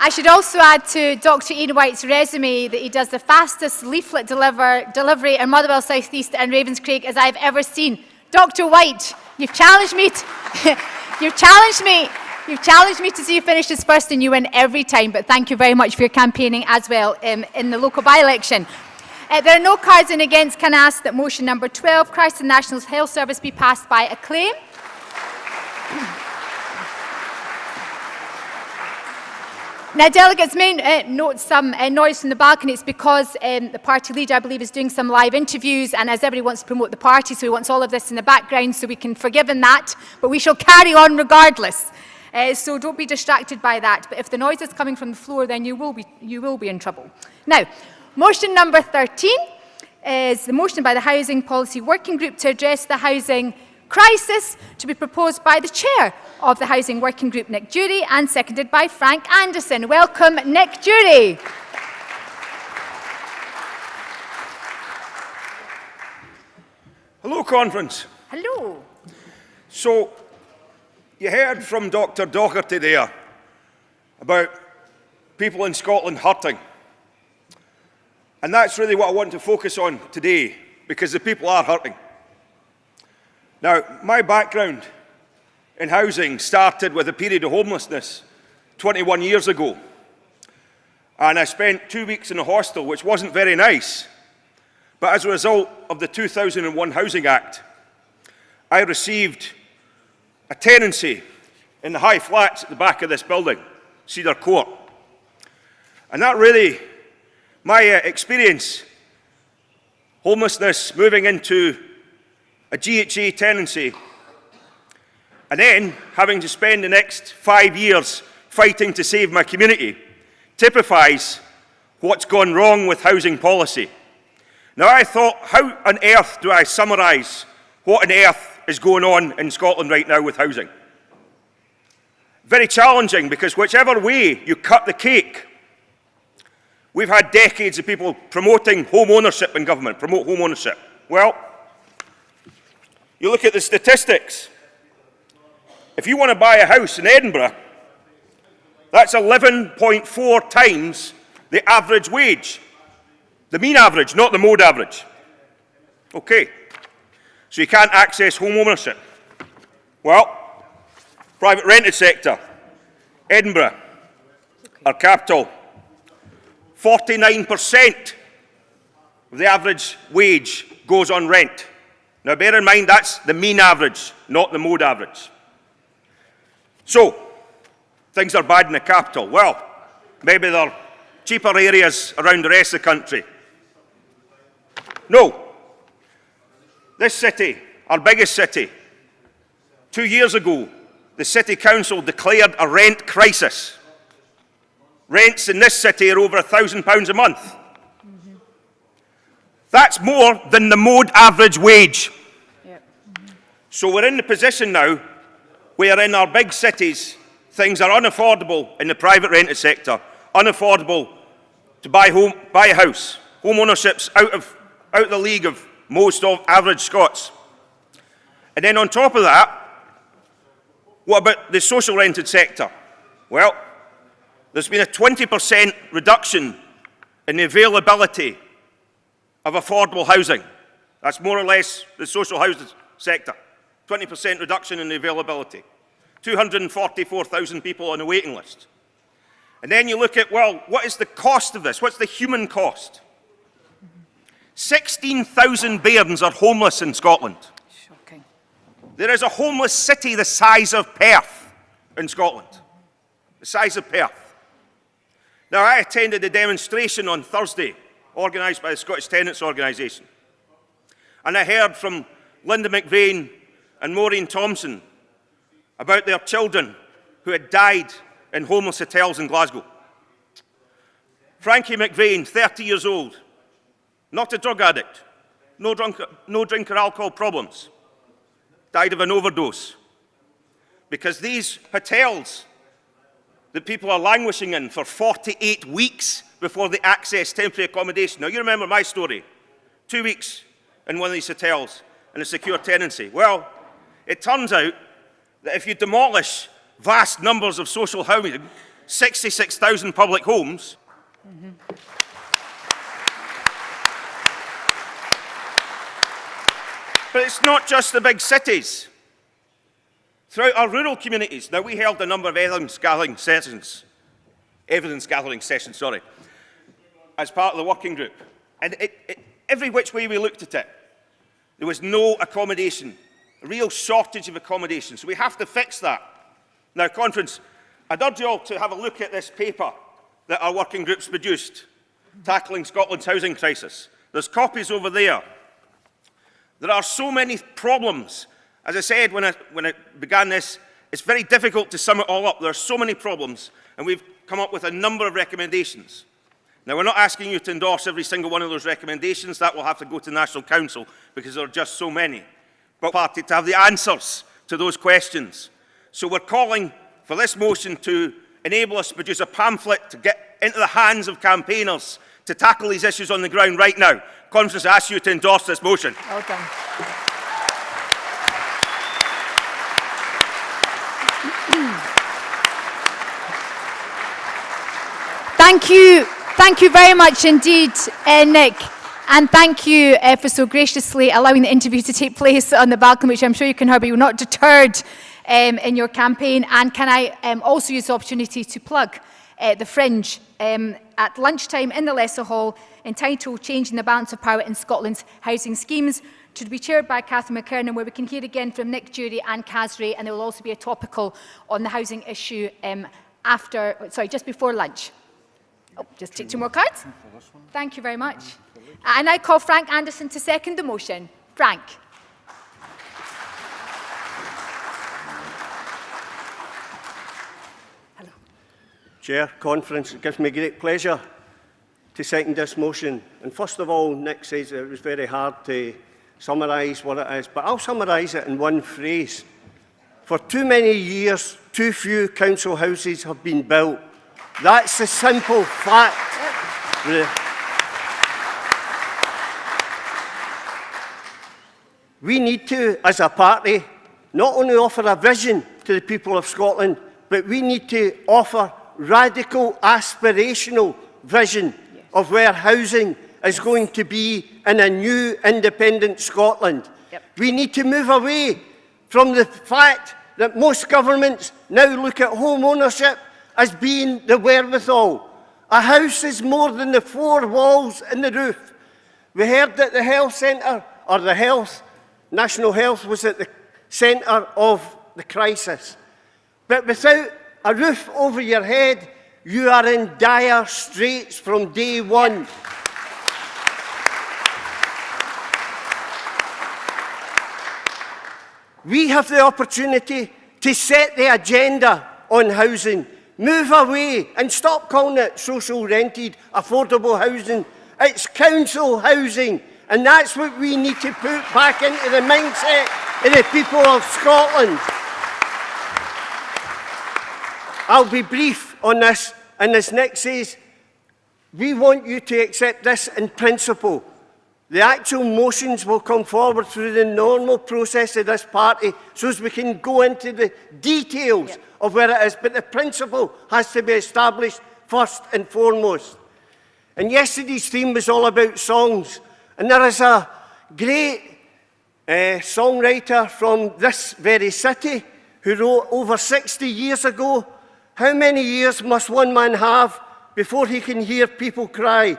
[SPEAKER 1] I should also add to Dr. Ian White's resume that he does the fastest leaflet delivery in Motherwell South East and Ravenscraig as I've ever seen. Dr. White, you've challenged me to see you finish this first, and you win every time, but thank you very much for your campaigning as well in the local by-election. There are no cards in against. Can I ask that motion number 12, Christ and National Health Service, be passed by acclaim? Now, delegates may note some noise from the balcony. It's because the party leader, I believe, is doing some live interviews, and as everybody wants to promote the party, so he wants all of this in the background, so we can forgive him that, but we shall carry on regardless. So don't be distracted by that. But if the noise is coming from the floor, then you will be in trouble. Now, motion number 13 is the motion by the Housing Policy Working Group to address the housing crisis, to be proposed by the chair of the Housing Working Group, Nick Dury, and seconded by Frank Anderson. Welcome, Nick Dury.
[SPEAKER 10] Hello, conference.
[SPEAKER 1] Hello.
[SPEAKER 10] So, you heard from Dr. Doherty there about people in Scotland hurting. And that's really what I want to focus on today, because the people are hurting. Now, my background in housing started with a period of homelessness 21 years ago. And I spent 2 weeks in a hostel, which wasn't very nice. But as a result of the 2001 Housing Act, I received a tenancy in the high flats at the back of this building, Cedar Court. And that really, my experience, homelessness, moving into a GHA tenancy, and then having to spend the next 5 years fighting to save my community, typifies what's gone wrong with housing policy. Now, I thought, how on earth do I summarise what on earth is going on in Scotland right now with housing? Very challenging, because whichever way you cut the cake, we've had decades of people promoting home ownership in government, promote home ownership. Well, you look at the statistics. If you want to buy a house in Edinburgh, that's 11.4 times the average wage. The mean average, not the mode average. Okay. So you can't access home ownership. Well, private rented sector, Edinburgh, our capital, 49% of the average wage goes on rent. Now, bear in mind, that's the mean average, not the mode average. So, things are bad in the capital. Well, maybe there are cheaper areas around the rest of the country. No. This city, our biggest city, 2 years ago, the City Council declared a rent crisis. Rents in this city are over £1,000 a month. That's more than the mode average wage. So we're in the position now where in our big cities, things are unaffordable in the private rented sector, unaffordable to buy a house. Home ownership's out of the league of most of average Scots. And then on top of that, what about the social rented sector? Well, there's been a 20% reduction in the availability of affordable housing. That's more or less the social housing sector. 20% reduction in the availability. 244,000 people on a waiting list. And then you look at, well, what is the cost of this? What's the human cost? 16,000 bairns are homeless in Scotland.
[SPEAKER 1] Shocking.
[SPEAKER 10] There is a homeless city the size of Perth in Scotland. The size of Perth. Now, I attended a demonstration on Thursday, organised by the Scottish Tenants Organisation. And I heard from Linda McVeigh and Maureen Thompson about their children who had died in homeless hotels in Glasgow. Frankie McVeigh, 30 years old, not a drug addict, no drink or alcohol problems, died of an overdose. Because these hotels that people are languishing in for 48 weeks before they access temporary accommodation. Now, you remember my story. 2 weeks in one of these hotels in a secure tenancy. Well, it turns out that if you demolish vast numbers of social housing, 66,000 public homes, but it's not just the big cities. Throughout our rural communities, now we held a number of evidence gathering sessions, as part of the working group. And every which way we looked at it, there was no accommodation, a real shortage of accommodation. So we have to fix that. Now, conference, I'd urge you all to have a look at this paper that our working group's produced, tackling Scotland's housing crisis. There's copies over there. There are so many problems. As I said when I began this, it's very difficult to sum it all up. There are so many problems, and we've come up with a number of recommendations. Now, we're not asking you to endorse every single one of those recommendations. That will have to go to National Council because there are just so many. But party to have the answers to those questions. So we're calling for this motion to enable us to produce a pamphlet to get into the hands of campaigners to tackle these issues on the ground right now. Conference asks you to endorse this motion.
[SPEAKER 1] Well done. Thank you very much indeed, Nick. And thank you for so graciously allowing the interview to take place on the balcony, which I'm sure you can hear, but you're not deterred in your campaign. And can I also use the opportunity to plug the Fringe at lunchtime in the Lesser Hall, entitled Changing the Balance of Power in Scotland's Housing Schemes, to be chaired by Catherine McKernan, where we can hear again from Nick Jury and Kaz Ray, and there will also be a topical on the housing issue just before lunch. Oh, just take 2 more cards. Thank you very much. And I call Frank Anderson to second the motion. Frank.
[SPEAKER 11] Hello. Chair, Conference, it gives me great pleasure to second this motion. And first of all, Nick says it was very hard to summarise what it is, but I'll summarise it in one phrase. For too many years, too few council houses have been built. That's the simple fact. We need to, as a party, not only offer a vision to the people of Scotland, but we need to offer radical, aspirational vision of where housing is going to be in a new, independent Scotland. We need to move away from the fact that most governments now look at home ownership as being the wherewithal. A house is more than the 4 walls and the roof. We heard that the health centre, or National Health was at the centre of the crisis. But without a roof over your head, you are in dire straits from day one. We have the opportunity to set the agenda on housing. Move away and stop calling it social rented, affordable housing. It's council housing. And that's what we need to put back into the mindset of the people of Scotland. I'll be brief on this. And as Nick says, we want you to accept this in principle. The actual motions will come forward through the normal process of this party so as we can go into the details of where it is. But the principle has to be established first and foremost. And yesterday's theme was all about songs. And there is a great songwriter from this very city who wrote over 60 years ago, "How many years must one man have before he can hear people cry?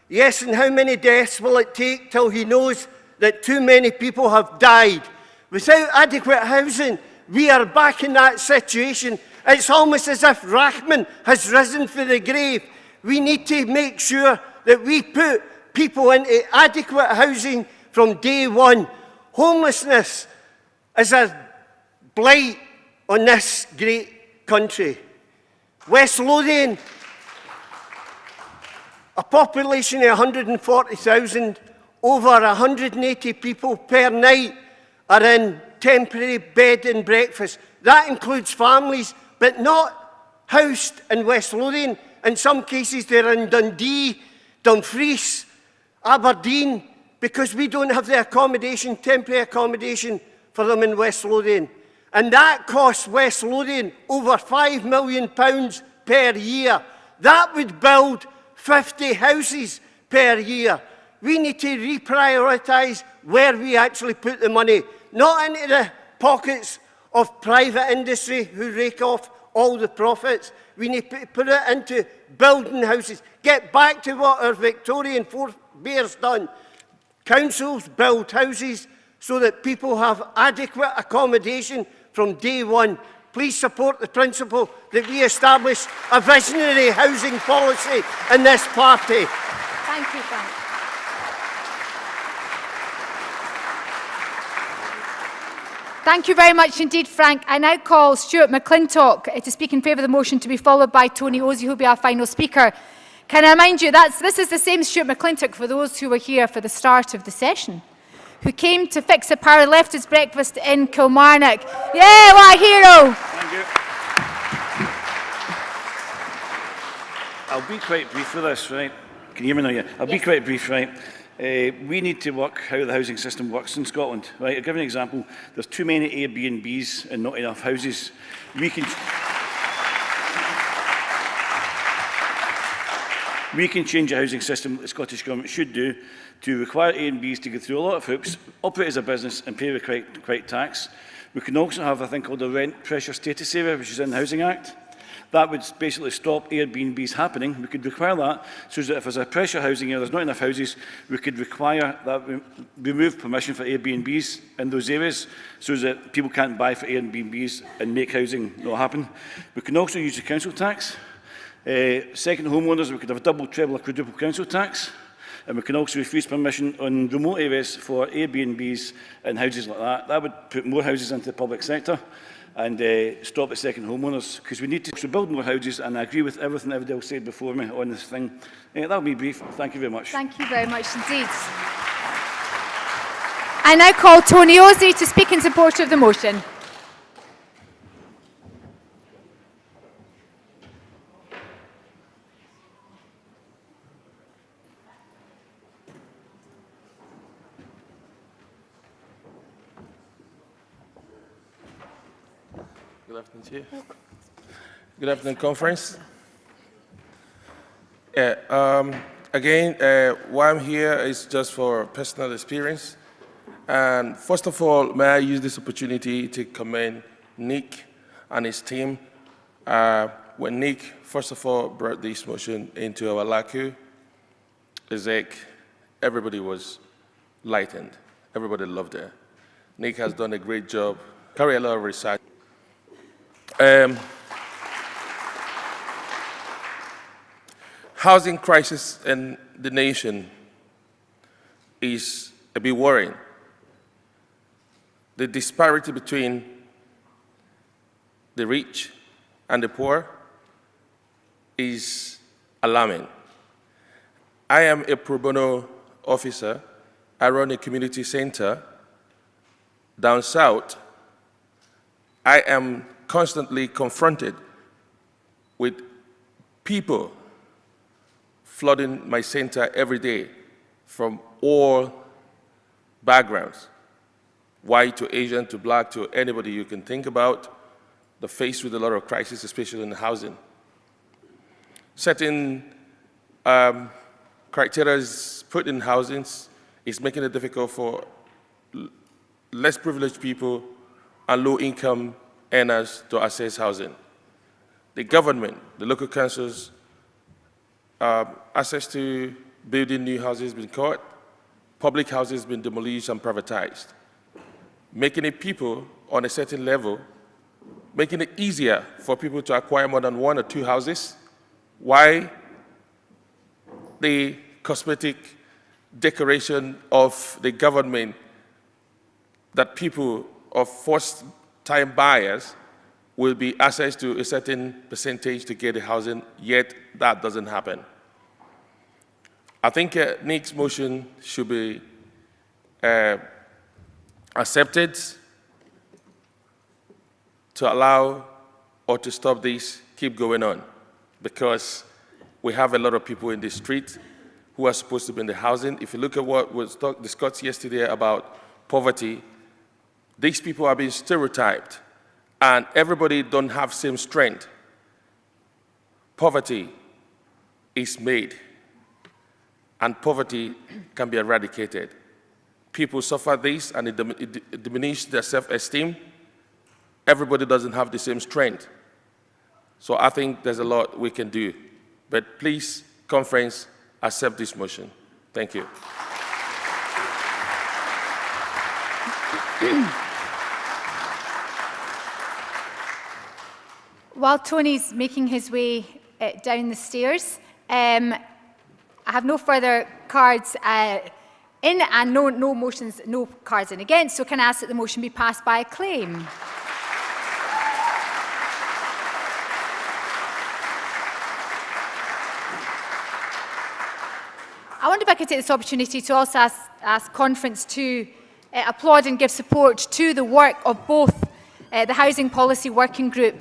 [SPEAKER 11] Yes, and how many deaths will it take till he knows that too many people have died?" Without adequate housing, we are back in that situation. It's almost as if Rachman has risen from the grave. We need to make sure that we put people into adequate housing from day one. Homelessness is a blight on this great country. West Lothian, a population of 140,000, over 180 people per night are in temporary bed and breakfast. That includes families, but not housed in West Lothian. In some cases, they're in Dundee, Dumfries, Aberdeen, because we don't have the accommodation, temporary accommodation for them in West Lothian. And that costs West Lothian over £5 million per year. That would build 50 houses per year. We need to reprioritise where we actually put the money, not into the pockets of private industry who rake off all the profits. We need to put it into building houses. Get back to what our Victorian forebears done. Councils build houses so that people have adequate accommodation from day one. please support the principle that we establish a visionary housing policy in this party.
[SPEAKER 1] Thank you, Frank. Thank you very much indeed, Frank. I now call Stuart McClintock to speak in favour of the motion, to be followed by Tony Ozzie, who will be our final speaker. Can I remind you, this is the same Stuart McClintock, for those who were here for the start of the session, who came to fix a power, left his breakfast in Kilmarnock. Yeah, what a hero!
[SPEAKER 12] Thank you. I'll be quite brief with this, right? Can you hear me now? Yeah. I'll be quite brief, right? We need to work how the housing system works in Scotland, right? I'll give you an example. There's too many Airbnbs and not enough houses. We can change the housing system, the Scottish Government should do, to require A&Bs to go through a lot of hoops, operate as a business and pay the correct tax. We can also have a thing called the Rent Pressure Status Area, which is in the Housing Act. That would basically stop Airbnbs happening. We could require that, so that if there's a pressure housing area, there's not enough houses, we could require that we remove permission for Airbnbs in those areas, so that people can't buy for Airbnbs and make housing not happen. We can also use the council tax. Second homeowners, we could have a double, treble or quadruple council tax, and we can also refuse permission on remote areas for Airbnbs and houses like that. That would put more houses into the public sector and stop the second homeowners, because we need to build more houses, and I agree with everything everybody else said before me on this thing. That'll be brief. Thank you very much.
[SPEAKER 1] Thank you very much indeed. I now call Tony Ozzie to speak in support of the motion.
[SPEAKER 13] Good afternoon, Chair. Good afternoon, conference. Again, why I'm here is just for personal experience. And first of all, may I use this opportunity to commend Nick and his team. When Nick, first of all, brought this motion into our LACU, it's like everybody was lightened. Everybody loved it. Nick has done a great job, carry a lot of research. Housing crisis in the nation is a bit worrying. The disparity between the rich and the poor is alarming. I am a pro bono officer. I run a community center down south. I am constantly confronted with people flooding my center every day from all backgrounds, white to Asian to black to anybody you can think about. They're faced with a lot of crisis, especially in housing. Certain criteria is put in housing is making it difficult for less privileged people and low-income earners to access housing. The government, the local councils, access to building new houses has been cut, public houses have been demolished and privatized, making it people on a certain level, making it easier for people to acquire more than 1 or 2 houses. Why the cosmetic decoration of the government that people of first-time buyers will be access to a certain percentage to get a housing, yet that doesn't happen. I think Nick's motion should be accepted to allow or to stop this keep going on, because we have a lot of people in the street who are supposed to be in the housing. If you look at what was discussed yesterday about poverty, these people are being stereotyped, and everybody don't have same strength. Poverty is made, and poverty can be eradicated. People suffer this, and it diminishes their self-esteem. Everybody doesn't have the same strength. So I think there's a lot we can do. But please, conference, accept this motion. Thank you.
[SPEAKER 1] while Tony's making his way down the stairs, I have no further cards in and no motions, no cards in against, so can I ask that the motion be passed by acclaim? I wonder if I could take this opportunity to also ask Conference to applaud and give support to the work of both the Housing Policy Working Group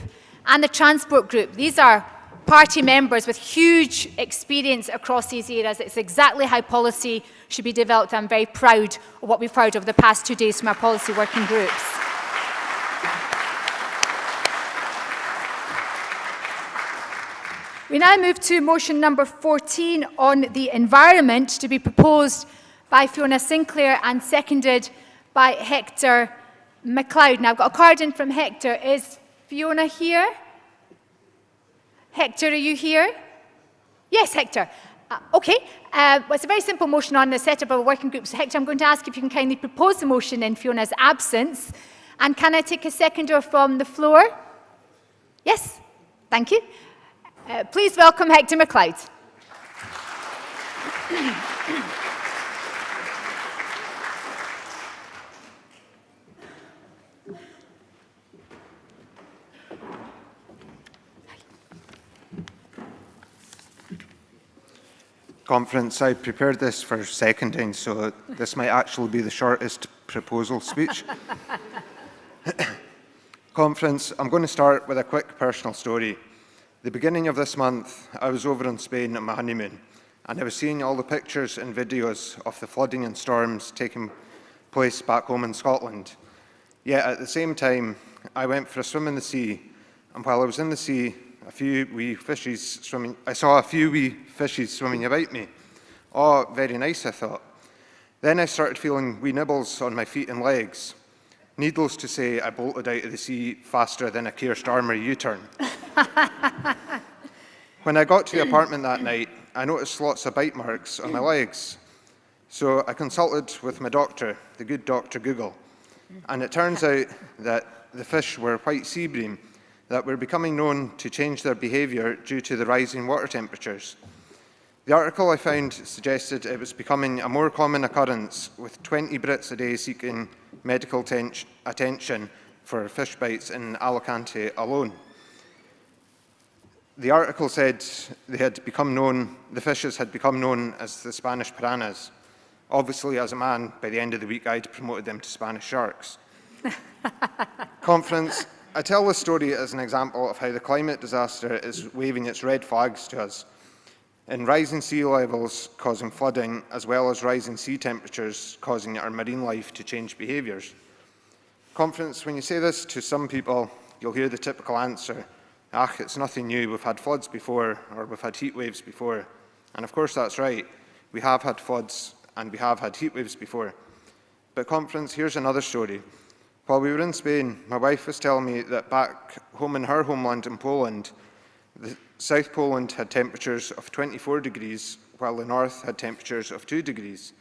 [SPEAKER 1] and the Transport Group. These are party members with huge experience across these areas. It's exactly how policy should be developed. I'm very proud of what we've heard over the past 2 days from our policy working groups. We now move to motion number 14 on the environment, to be proposed by Fiona Sinclair and seconded by Hector MacLeod. Now, I've got a card in from Hector. Is Fiona here? Hector, are you here? Yes, Hector. Okay. Well, it's a very simple motion on the setup of a working group. So, Hector, I'm going to ask if you can kindly propose the motion in Fiona's absence. And can I take a seconder from the floor? Yes? Thank you. Please welcome Hector MacLeod.
[SPEAKER 14] Conference, I prepared this for seconding, so this might actually be the shortest proposal speech. Conference, I'm going to start with a quick personal story. The beginning of this month, I was over in Spain on my honeymoon, and I was seeing all the pictures and videos of the flooding and storms taking place back home in Scotland. Yet at the same time, I went for a swim in the sea, and while I was in the sea, I saw a few wee fishes swimming about me. Oh, very nice, I thought. Then I started feeling wee nibbles on my feet and legs. Needless to say, I bolted out of the sea faster than a Keir Starmer U-turn. When I got to the apartment that night, I noticed lots of bite marks on my legs. So I consulted with my doctor, the good Dr. Google, and it turns out that the fish were white sea bream that were becoming known to change their behaviour due to the rising water temperatures. The article I found suggested it was becoming a more common occurrence, with 20 Brits a day seeking medical attention for fish bites in Alicante alone. The article said the fishes had become known as the Spanish piranhas. Obviously, as a man, by the end of the week, I'd promoted them to Spanish sharks. Conference, I tell this story as an example of how the climate disaster is waving its red flags to us, in rising sea levels causing flooding, as well as rising sea temperatures causing our marine life to change behaviours. Conference, when you say this to some people, you'll hear the typical answer, it's nothing new, we've had floods before, or we've had heat waves before. And of course that's right, we have had floods and we have had heat waves before. But Conference, here's another story. While we were in Spain, my wife was telling me that back home in her homeland in Poland, the South Poland had temperatures of 24 degrees, while the North had temperatures of 2 degrees.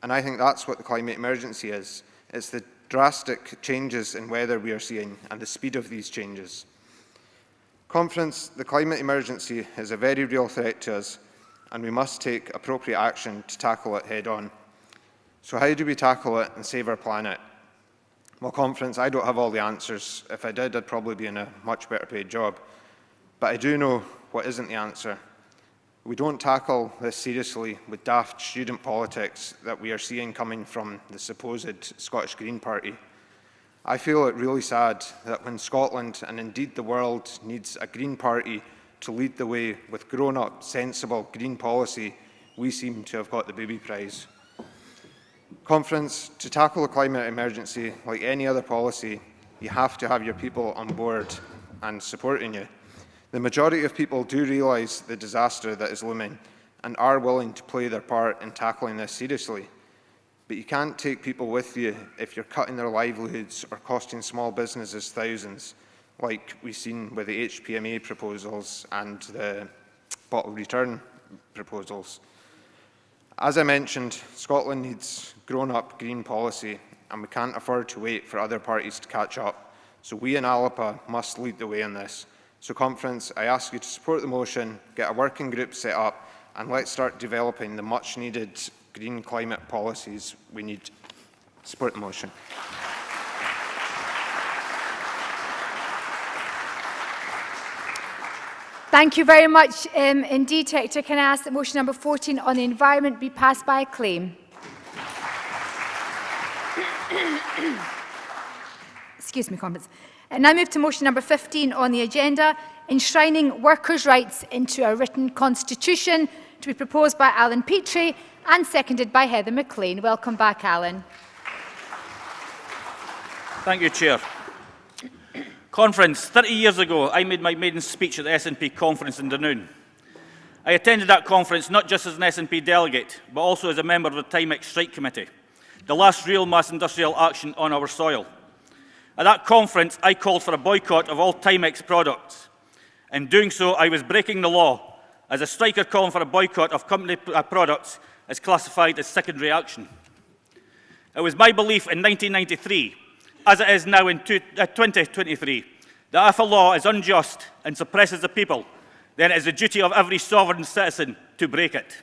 [SPEAKER 14] And I think that's what the climate emergency is. It's the drastic changes in weather we are seeing and the speed of these changes. Conference, the climate emergency is a very real threat to us, and we must take appropriate action to tackle it head on. So how do we tackle it and save our planet? Well, Conference, I don't have all the answers. If I did, I'd probably be in a much better paid job. But I do know what isn't the answer. We don't tackle this seriously with daft student politics that we are seeing coming from the supposed Scottish Green Party. I feel it really sad that when Scotland, and indeed the world, needs a Green Party to lead the way with grown-up, sensible green policy, we seem to have got the booby prize. Conference, to tackle the climate emergency, like any other policy, you have to have your people on board and supporting you. The majority of people do realise the disaster that is looming and are willing to play their part in tackling this seriously. But you can't take people with you if you're cutting their livelihoods or costing small businesses thousands, like we've seen with the HPMA proposals and the bottle return proposals. As I mentioned, Scotland needs grown-up green policy, and we can't afford to wait for other parties to catch up. So we in Alba must lead the way on this, So, Conference, I ask you to support the motion, get a working group set up, and let's start developing the much-needed green climate policies we need. Support the motion.
[SPEAKER 1] Thank you very much indeed, Hector. Can I ask that motion number 14 on the environment be passed by acclaim? Excuse me, Conference. Now move to motion number 15 on the agenda, enshrining workers' rights into a written constitution, to be proposed by Alan Petrie and seconded by Heather McLean. Welcome back, Alan.
[SPEAKER 2] Thank you, Chair. Conference, 30 years ago, I made my maiden speech at the SNP conference in Dunoon. I attended that conference not just as an SNP delegate, but also as a member of the Timex Strike Committee, the last real mass industrial action on our soil. At that conference, I called for a boycott of all Timex products. In doing so, I was breaking the law, as a striker calling for a boycott of company products is classified as secondary action. It was my belief in 1993, as it is now in 2023, that if a law is unjust and suppresses the people, then it is the duty of every sovereign citizen to break it.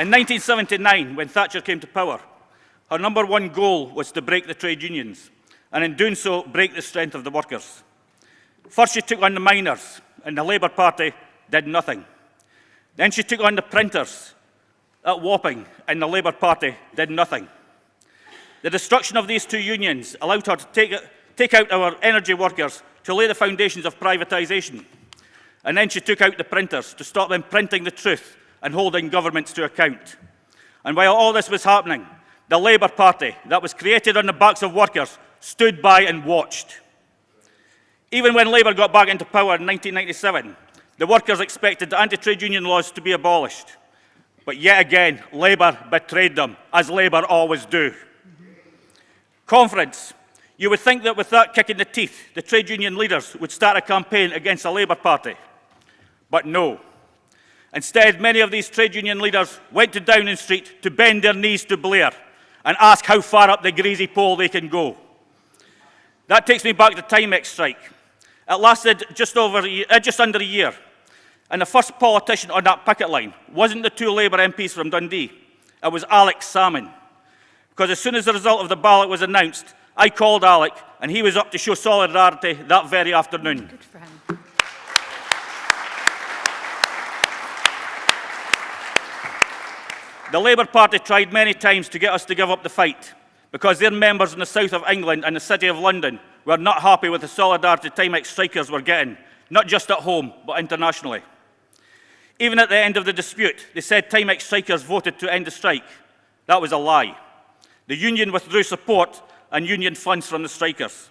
[SPEAKER 2] In 1979, when Thatcher came to power, her number one goal was to break the trade unions, and in doing so, break the strength of the workers. First, she took on the miners, and the Labour Party did nothing. Then she took on the printers at Wapping, and the Labour Party did nothing. The destruction of these two unions allowed her to take out our energy workers to lay the foundations of privatisation. And then she took out the printers to stop them printing the truth and holding governments to account. And while all this was happening, the Labour Party, that was created on the backs of workers, stood by and watched. Even when Labour got back into power in 1997, the workers expected the anti-trade union laws to be abolished. But yet again, Labour betrayed them, as Labour always do. Conference, you would think that with that kick in the teeth, the trade union leaders would start a campaign against the Labour Party. But no. Instead, many of these trade union leaders went to Downing Street to bend their knees to Blair and ask how far up the greasy pole they can go. That takes me back to Timex strike. It lasted just under a year. And the first politician on that picket line wasn't the two Labour MPs from Dundee. It was Alex Salmon. Because as soon as the result of the ballot was announced, I called Alec, and he was up to show solidarity that very afternoon.
[SPEAKER 1] Good for him.
[SPEAKER 2] The Labour Party tried many times to get us to give up the fight, because their members in the south of England and the City of London were not happy with the solidarity Timex strikers were getting, not just at home, but internationally. Even at the end of the dispute, they said Timex strikers voted to end the strike. That was a lie. The union withdrew support and union funds from the strikers.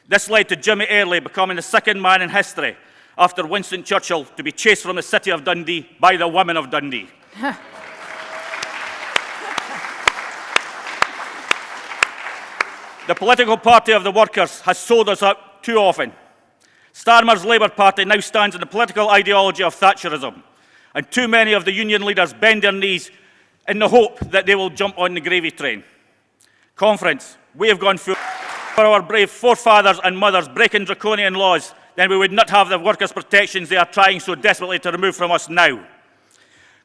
[SPEAKER 2] This led to Jimmy Airlie becoming the second man in history after Winston Churchill to be chased from the city of Dundee by the women of Dundee. The political party of the workers has sold us out too often. Starmer's Labour Party now stands in the political ideology of Thatcherism, and too many of the union leaders bend their knees in the hope that they will jump on the gravy train. Conference, we have gone for our brave forefathers and mothers breaking draconian laws, then we would not have the workers' protections they are trying so desperately to remove from us now.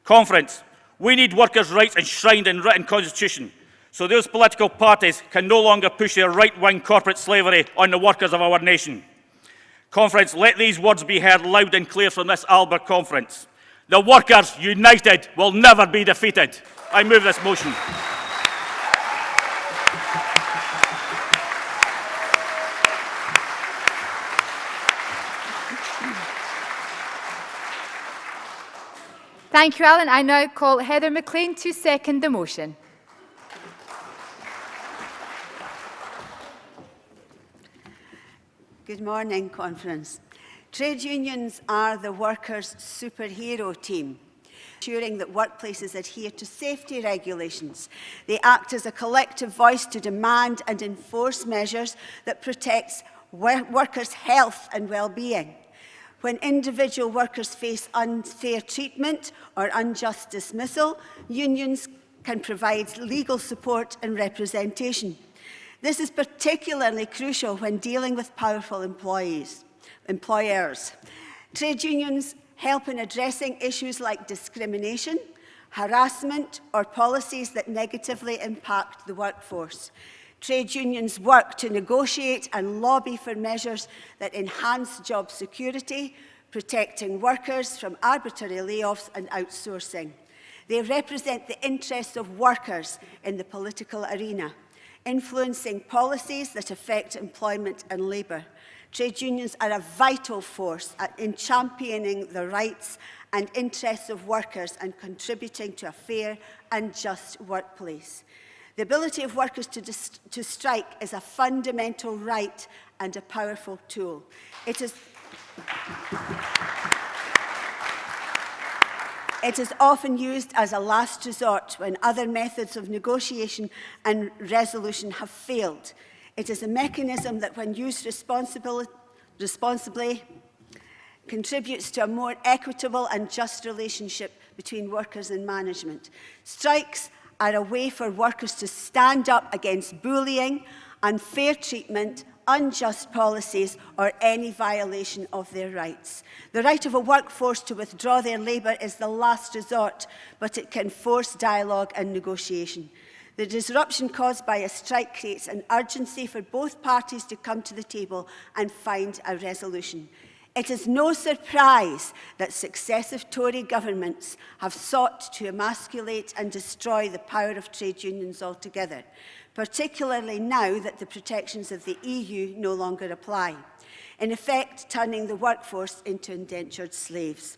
[SPEAKER 2] Conference, we need workers' rights enshrined in written constitution, so those political parties can no longer push their right-wing corporate slavery on the workers of our nation. Conference, let these words be heard loud and clear from this Alba conference. The workers united will never be defeated. I move this motion.
[SPEAKER 1] Thank you, Alan. I now call Heather McLean to second the motion.
[SPEAKER 7] Good morning, Conference. Trade unions are the workers' superhero team, ensuring that workplaces adhere to safety regulations. They act as a collective voice to demand and enforce measures that protect workers' health and well-being. When individual workers face unfair treatment or unjust dismissal, unions can provide legal support and representation. This is particularly crucial when dealing with powerful employers. Trade unions help in addressing issues like discrimination, harassment, or policies that negatively impact the workforce. Trade unions work to negotiate and lobby for measures that enhance job security, protecting workers from arbitrary layoffs and outsourcing. They represent the interests of workers in the political arena, influencing policies that affect employment and labour. Trade unions are a vital force in championing the rights and interests of workers and contributing to a fair and just workplace. The ability of workers to strike is a fundamental right and a powerful tool. It is often used as a last resort when other methods of negotiation and resolution have failed. It is a mechanism that, when used responsibly, contributes to a more equitable and just relationship between workers and management. Strikes are a way for workers to stand up against bullying, unfair treatment, unjust policies, or any violation of their rights. The right of a workforce to withdraw their labour is the last resort, but it can force dialogue and negotiation. The disruption caused by a strike creates an urgency for both parties to come to the table and find a resolution. It is no surprise that successive Tory governments have sought to emasculate and destroy the power of trade unions altogether, particularly now that the protections of the EU no longer apply, in effect turning the workforce into indentured slaves.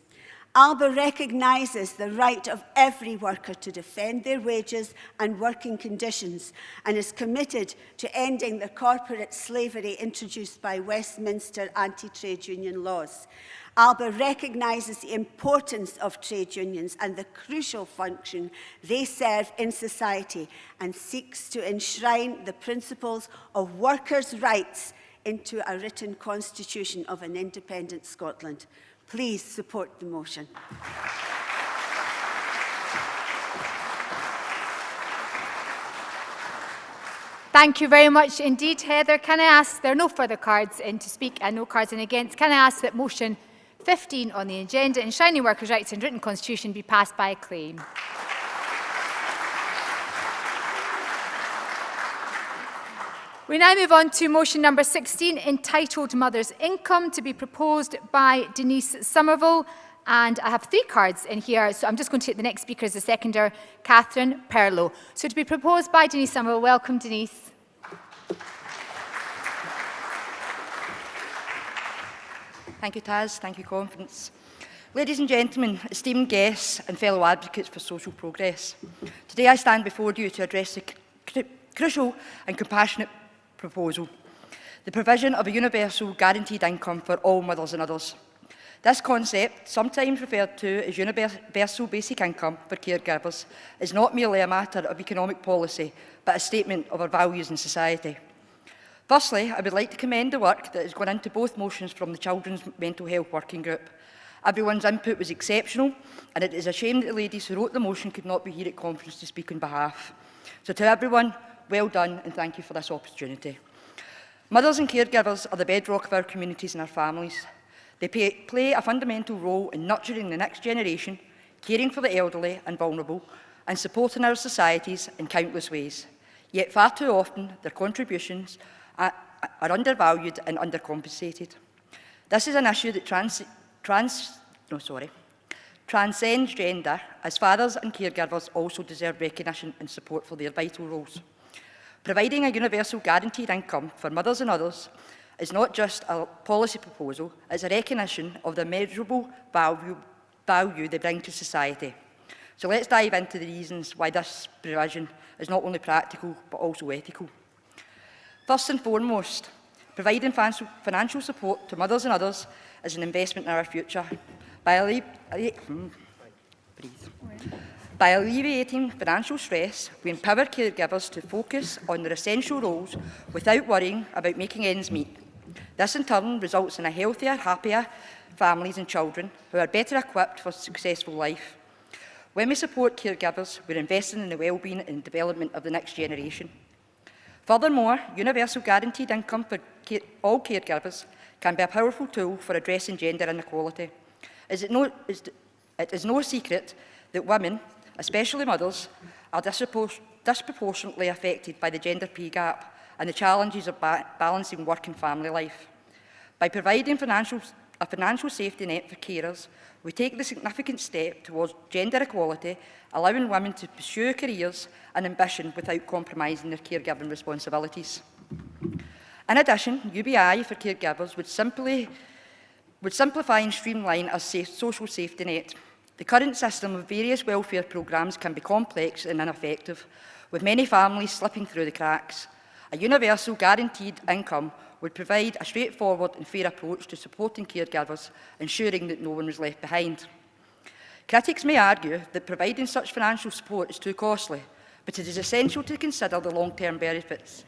[SPEAKER 7] Alba recognises the right of every worker to defend their wages and working conditions and is committed to ending the corporate slavery introduced by Westminster anti-trade union laws. Alba recognises the importance of trade unions and the crucial function they serve in society and seeks to enshrine the principles of workers' rights into a written constitution of an independent Scotland. Please support the motion.
[SPEAKER 1] Thank you very much indeed, Heather. Can I ask, there are no further cards in to speak and no cards in against. Can I ask that motion 15 on the agenda, enshrining workers' rights and written constitution, be passed by acclaim? We now move on to motion number 16, entitled Mother's Income, to be proposed by Denise Somerville. And I have 3 cards in here, so I'm just going to take the next speaker as a seconder, Catherine Perlow. So to be proposed by Denise Somerville. Welcome, Denise.
[SPEAKER 15] Thank you, Taz. Thank you, Conference. Ladies and gentlemen, esteemed guests and fellow advocates for social progress, today I stand before you to address the crucial and compassionate proposal, the provision of a universal guaranteed income for all mothers and others. This concept, sometimes referred to as universal basic income for caregivers, is not merely a matter of economic policy, but a statement of our values in society. Firstly, I would like to commend the work that has gone into both motions from the Children's Mental Health Working Group. Everyone's input was exceptional, and it is a shame that the ladies who wrote the motion could not be here at conference to speak on behalf. So to everyone, well done, and thank you for this opportunity. Mothers and caregivers are the bedrock of our communities and our families. They play a fundamental role in nurturing the next generation, caring for the elderly and vulnerable, and supporting our societies in countless ways. Yet far too often, their contributions are undervalued and undercompensated. This is an issue that transcends gender, as fathers and caregivers also deserve recognition and support for their vital roles. Providing a universal guaranteed income for mothers and others is not just a policy proposal, it's a recognition of the immeasurable value they bring to society. So let's dive into the reasons why this provision is not only practical, but also ethical. First and foremost, providing financial support to mothers and others is an investment in our future. By alleviating financial stress, we empower caregivers to focus on their essential roles without worrying about making ends meet. This in turn results in a healthier, happier families and children who are better equipped for a successful life. When we support caregivers, we're investing in the well-being and development of the next generation. Furthermore, universal guaranteed income for all caregivers can be a powerful tool for addressing gender inequality. It is no secret that women, especially mothers, are disproportionately affected by the gender pay gap and the challenges of balancing work and family life. By providing a financial safety net for carers, we take the significant step towards gender equality, allowing women to pursue careers and ambition without compromising their caregiving responsibilities. In addition, UBI for caregivers would simplify and streamline our social safety net. The current system of various welfare programmes can be complex and ineffective, with many families slipping through the cracks. A universal guaranteed income would provide a straightforward and fair approach to supporting caregivers, ensuring that no one was left behind. Critics may argue that providing such financial support is too costly, but it is essential to consider the long-term benefits.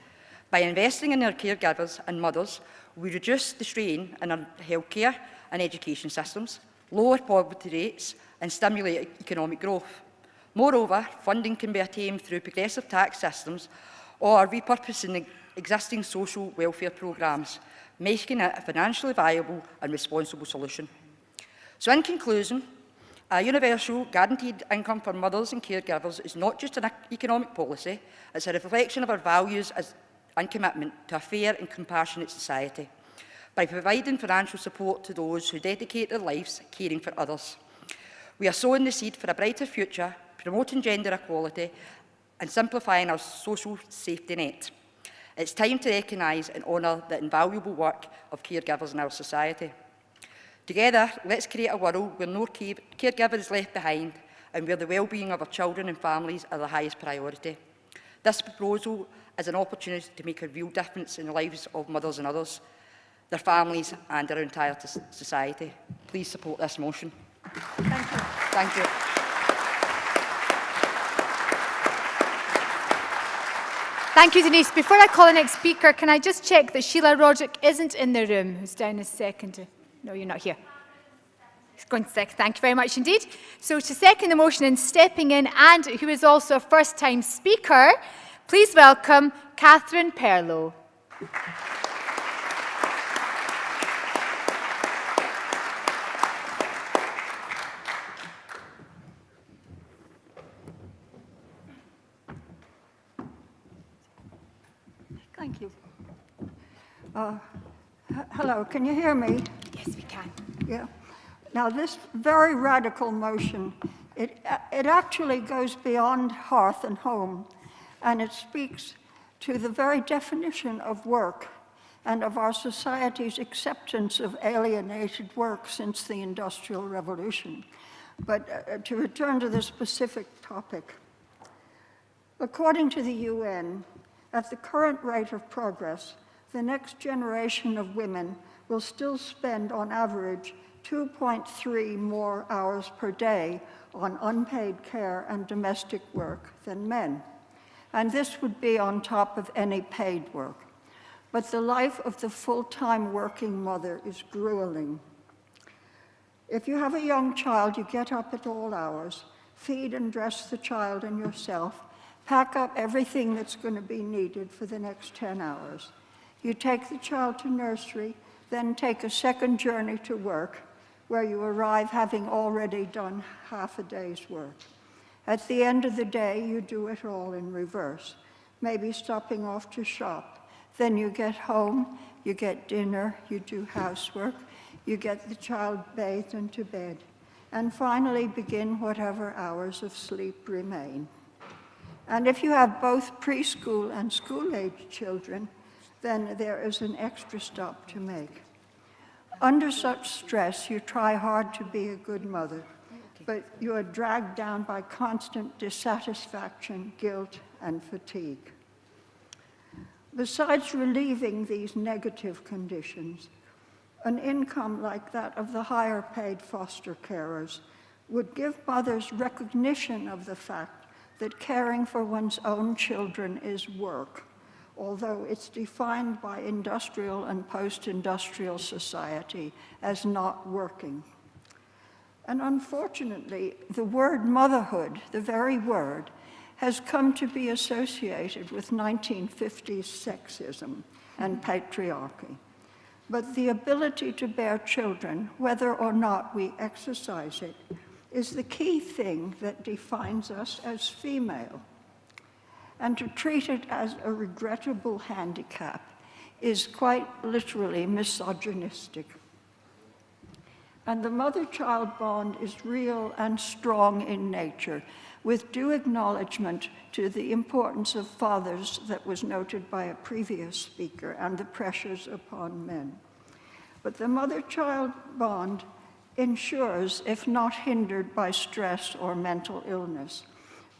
[SPEAKER 15] By investing in our caregivers and mothers, we reduce the strain in our healthcare and education systems, lower poverty rates, and stimulate economic growth. Moreover, funding can be attained through progressive tax systems or repurposing existing social welfare programmes, making it a financially viable and responsible solution. So in conclusion, a universal guaranteed income for mothers and caregivers is not just an economic policy, it's a reflection of our values and commitment to a fair and compassionate society, by providing financial support to those who dedicate their lives caring for others. We are sowing the seed for a brighter future, promoting gender equality and simplifying our social safety net. It's time to recognise and honour the invaluable work of caregivers in our society. Together, let's create a world where no caregiver is left behind and where the well-being of our children and families are the highest priority. This proposal is an opportunity to make a real difference in the lives of mothers and others, their families and our entire society. Please support this motion.
[SPEAKER 16] Thank you.
[SPEAKER 15] Thank you.
[SPEAKER 1] Thank you, Denise. Before I call the next speaker, can I just check that Sheila Roderick isn't in the room, who's down as second? No, you're not here. He's going second. Thank you very much indeed. So to second the motion and stepping in, and who is also a first-time speaker, please welcome Catherine Perlow.
[SPEAKER 16] Thank you. Hello, can you hear me?
[SPEAKER 1] Yes, we can.
[SPEAKER 16] Yeah. Now, this very radical motion, it actually goes beyond hearth and home, and it speaks to the very definition of work and of our society's acceptance of alienated work since the Industrial Revolution. But to return to the specific topic, according to the UN, at the current rate of progress, the next generation of women will still spend on average 2.3 more hours per day on unpaid care and domestic work than men. And this would be on top of any paid work. But the life of the full-time working mother is grueling. If you have a young child, you get up at all hours, feed and dress the child and yourself, pack up everything that's going to be needed for the next 10 hours. You take the child to nursery, then take a second journey to work, where you arrive having already done half a day's work. At the end of the day, you do it all in reverse, maybe stopping off to shop. Then you get home, you get dinner, you do housework, you get the child bathed and to bed, and finally begin whatever hours of sleep remain. And if you have both preschool and school-age children, then there is an extra stop to make. Under such stress, you try hard to be a good mother, but you are dragged down by constant dissatisfaction, guilt, and fatigue. Besides relieving these negative conditions, an income like that of the higher-paid foster carers would give mothers recognition of the fact that caring for one's own children is work, although it's defined by industrial and post-industrial society as not working. And unfortunately, the word motherhood, the very word, has come to be associated with 1950s sexism and patriarchy. But the ability to bear children, whether or not we exercise it, is the key thing that defines us as female. And to treat it as a regrettable handicap is quite literally misogynistic. And the mother-child bond is real and strong in nature, with due acknowledgement to the importance of fathers that was noted by a previous speaker and the pressures upon men. But the mother-child bond ensures, if not hindered by stress or mental illness,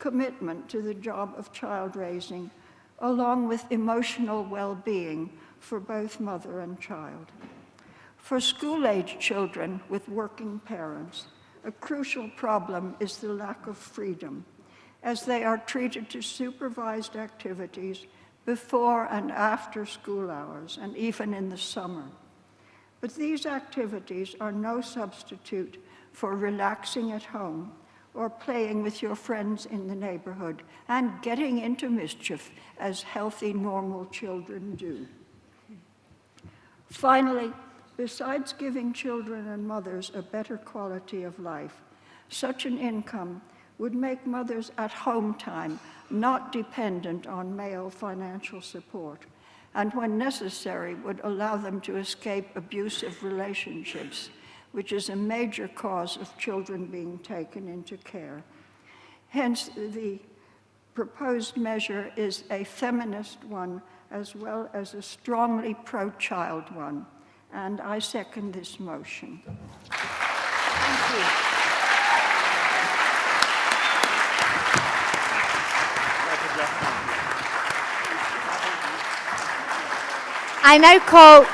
[SPEAKER 16] commitment to the job of child raising, along with emotional well-being for both mother and child. For school-age children with working parents, a crucial problem is the lack of freedom, as they are treated to supervised activities before and after school hours, and even in the summer. But these activities are no substitute for relaxing at home or playing with your friends in the neighborhood and getting into mischief as healthy, normal children do. Finally, besides giving children and mothers a better quality of life, such an income would make mothers at home time not dependent on male financial support, and when necessary would allow them to escape abusive relationships, which is a major cause of children being taken into care. Hence, the proposed measure is a feminist one as well as a strongly pro-child one. And I second this motion. Thank you.
[SPEAKER 1] I now call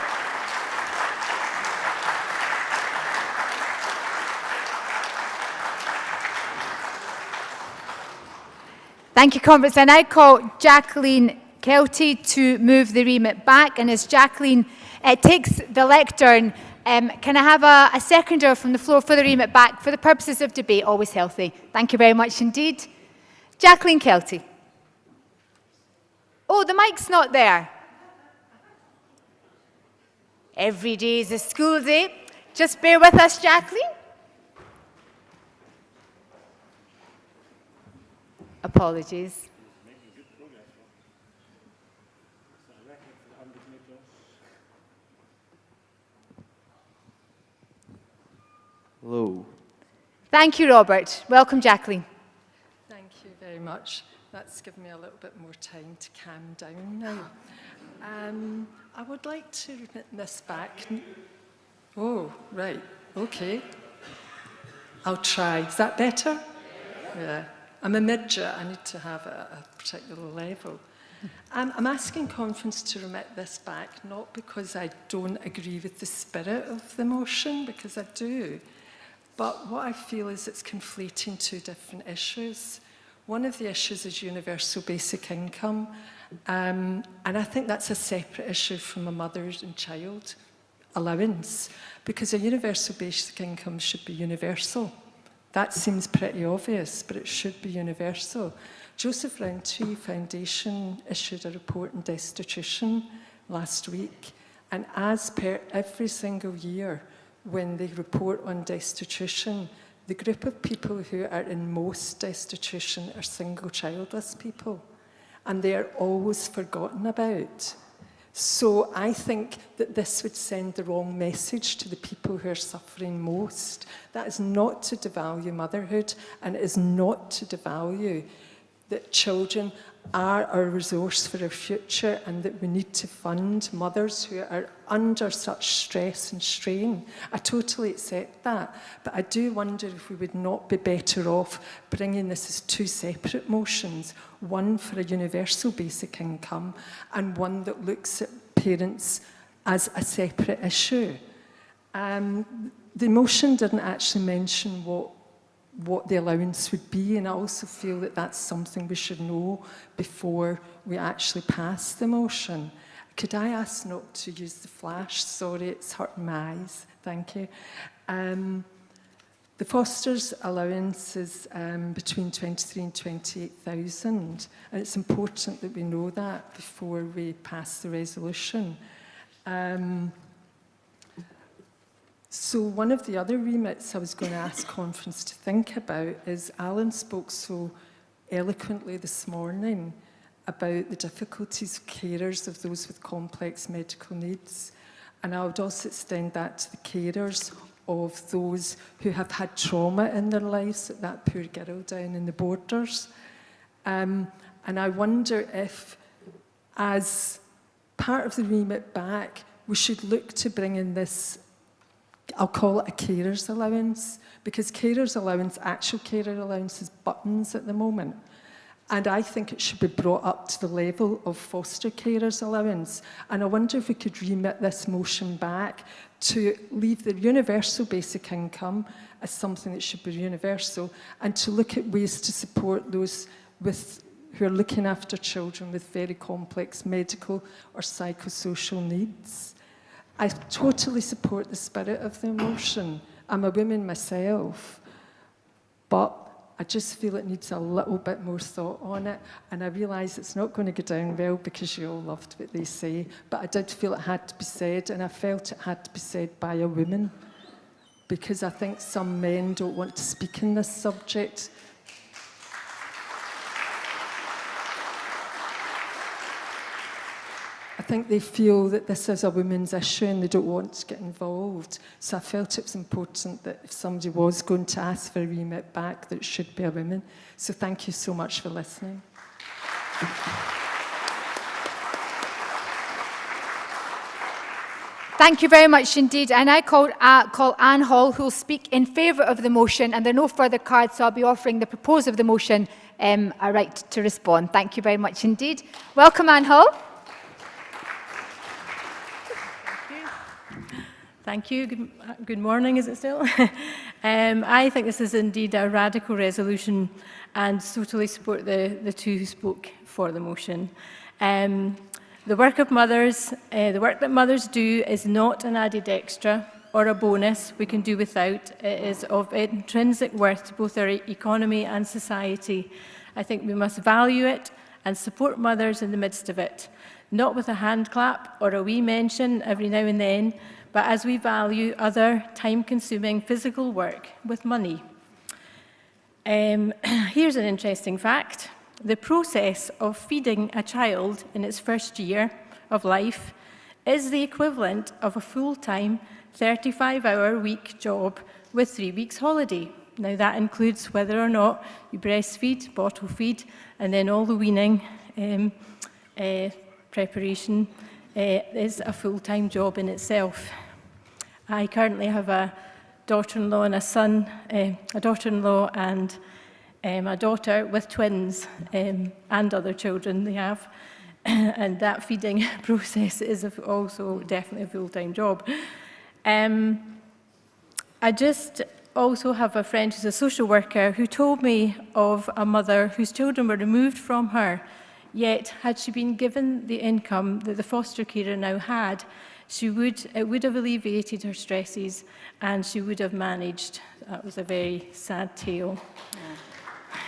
[SPEAKER 1] Thank you, Conference. I now call Jacqueline Kelty to move the remit back. And as Jacqueline takes the lectern, can I have a seconder from the floor for the remit back for the purposes of debate? Always healthy. Thank you very much indeed. Jacqueline Kelty. Oh, the mic's not there. Every day is a school day. Just bear with us, Jacqueline. Apologies.
[SPEAKER 17] Hello.
[SPEAKER 1] Thank you, Robert. Welcome, Jacqueline.
[SPEAKER 18] Thank you very much. That's given me a little bit more time to calm down now. I would like to remit this back. Oh, right. Okay. I'll try. Is that better? Yeah. I'm a midget. I need to have a particular level. I'm asking Conference to remit this back, not because I don't agree with the spirit of the motion, because I do. But what I feel is it's conflating two different issues. One of the issues is universal basic income, and I think that's a separate issue from a mother and child allowance, because a universal basic income should be universal. That seems pretty obvious, but it should be universal. Joseph Rowntree Foundation issued a report on destitution last week, and as per every single year, when they report on destitution, the group of people who are in most destitution are single childless people, and they are always forgotten about. So I think that this would send the wrong message to the people who are suffering most. That is not to devalue motherhood, and it is not to devalue that children are our resource for our future, and that we need to fund mothers who are under such stress and strain. I totally accept that, but I do wonder if we would not be better off bringing this as two separate motions, one for a universal basic income and one that looks at parents as a separate issue. The motion didn't actually mention what the allowance would be, and I also feel that that's something we should know before we actually pass the motion. Could I ask not to use the flash? Sorry, it's hurting my eyes. Thank you. The fosters allowance is between 23 and 28,000, and it's important that we know that before we pass the resolution. So one of the other remits I was going to ask conference to think about is Alan spoke so eloquently this morning about the difficulties of carers of those with complex medical needs. And I would also extend that to the carers of those who have had trauma in their lives, like that poor girl down in the Borders. And I wonder if, as part of the remit back, we should look to bring in this, I'll call it a carer's allowance, because carer's allowance, actual carer allowance, is buttons at the moment. And I think it should be brought up to the level of foster carers allowance. And I wonder if we could remit this motion back to leave the universal basic income as something that should be universal, and to look at ways to support those who are looking after children with very complex medical or psychosocial needs. I totally support the spirit of the motion. I'm a woman myself, but I just feel it needs a little bit more thought on it, and I realise it's not going to go down well because you all loved what they say, but I did feel it had to be said, and I felt it had to be said by a woman, because I think some men don't want to speak in this subject. I think they feel that this is a women's issue and they don't want to get involved. So I felt it was important that if somebody was going to ask for a remit back, that it should be a woman. So thank you so much for listening.
[SPEAKER 1] Thank you very much indeed. And I call Anne Hall, who will speak in favour of the motion. And there are no further cards, so I'll be offering the proposer of the motion a right to respond. Thank you very much indeed. Welcome, Anne Hall.
[SPEAKER 19] Thank you. Good morning, is it still? I think this is indeed a radical resolution and totally support the two who spoke for the motion. The work that mothers do is not an added extra or a bonus we can do without. It is of intrinsic worth to both our economy and society. I think we must value it and support mothers in the midst of it, not with a hand clap or a wee mention every now and then, but as we value other time-consuming physical work with money. Here's an interesting fact. The process of feeding a child in its first year of life is the equivalent of a full-time 35-hour-week job with 3 weeks holiday. Now that includes whether or not you breastfeed, bottle feed, and then all the weaning preparation is a full-time job in itself. I currently have a daughter-in-law and a son, a daughter-in-law and a daughter with twins and other children they have. And that feeding process is also definitely a full-time job. I just also have a friend who's a social worker who told me of a mother whose children were removed from her, yet had she been given the income that the foster carer now had, it would have alleviated her stresses and she would have managed. That was a very sad tale.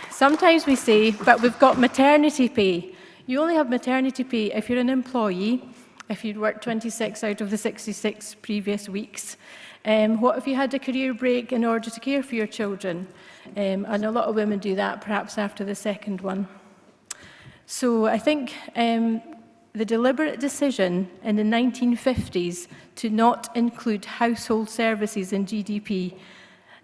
[SPEAKER 19] Sometimes we say, but we've got maternity pay. You only have maternity pay if you're an employee, if you'd worked 26 out of the 66 previous weeks. What if you had a career break in order to care for your children? And a lot of women do that, perhaps after the second one. So I think the deliberate decision in the 1950s to not include household services in GDP,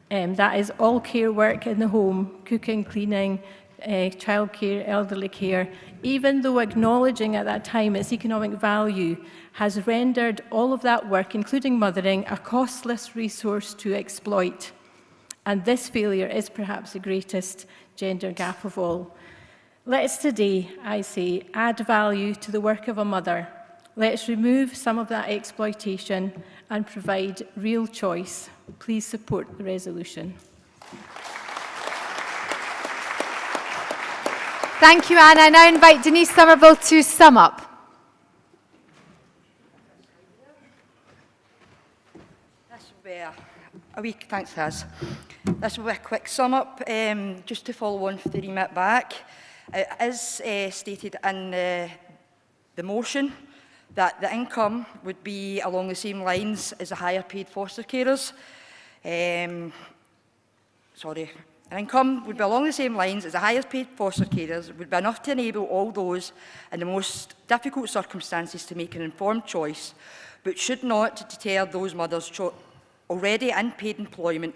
[SPEAKER 19] that is all care work in the home, cooking, cleaning, childcare, elderly care, even though acknowledging at that time its economic value, has rendered all of that work, including mothering, a costless resource to exploit. And this failure is perhaps the greatest gender gap of all. Let's today, I say, add value to the work of a mother. Let's remove some of that exploitation and provide real choice. Please support the resolution.
[SPEAKER 1] Thank you, Anne. I now invite Denise Somerville to sum up.
[SPEAKER 15] This will be Thanks, Kaz. This will be a quick sum up, just to follow on for the remit back. It is stated in the motion that the income would be along the same lines as the higher paid foster carers. The income would be along the same lines as the highest paid foster carers, would be enough to enable all those in the most difficult circumstances to make an informed choice, but should not deter those mothers already in paid employment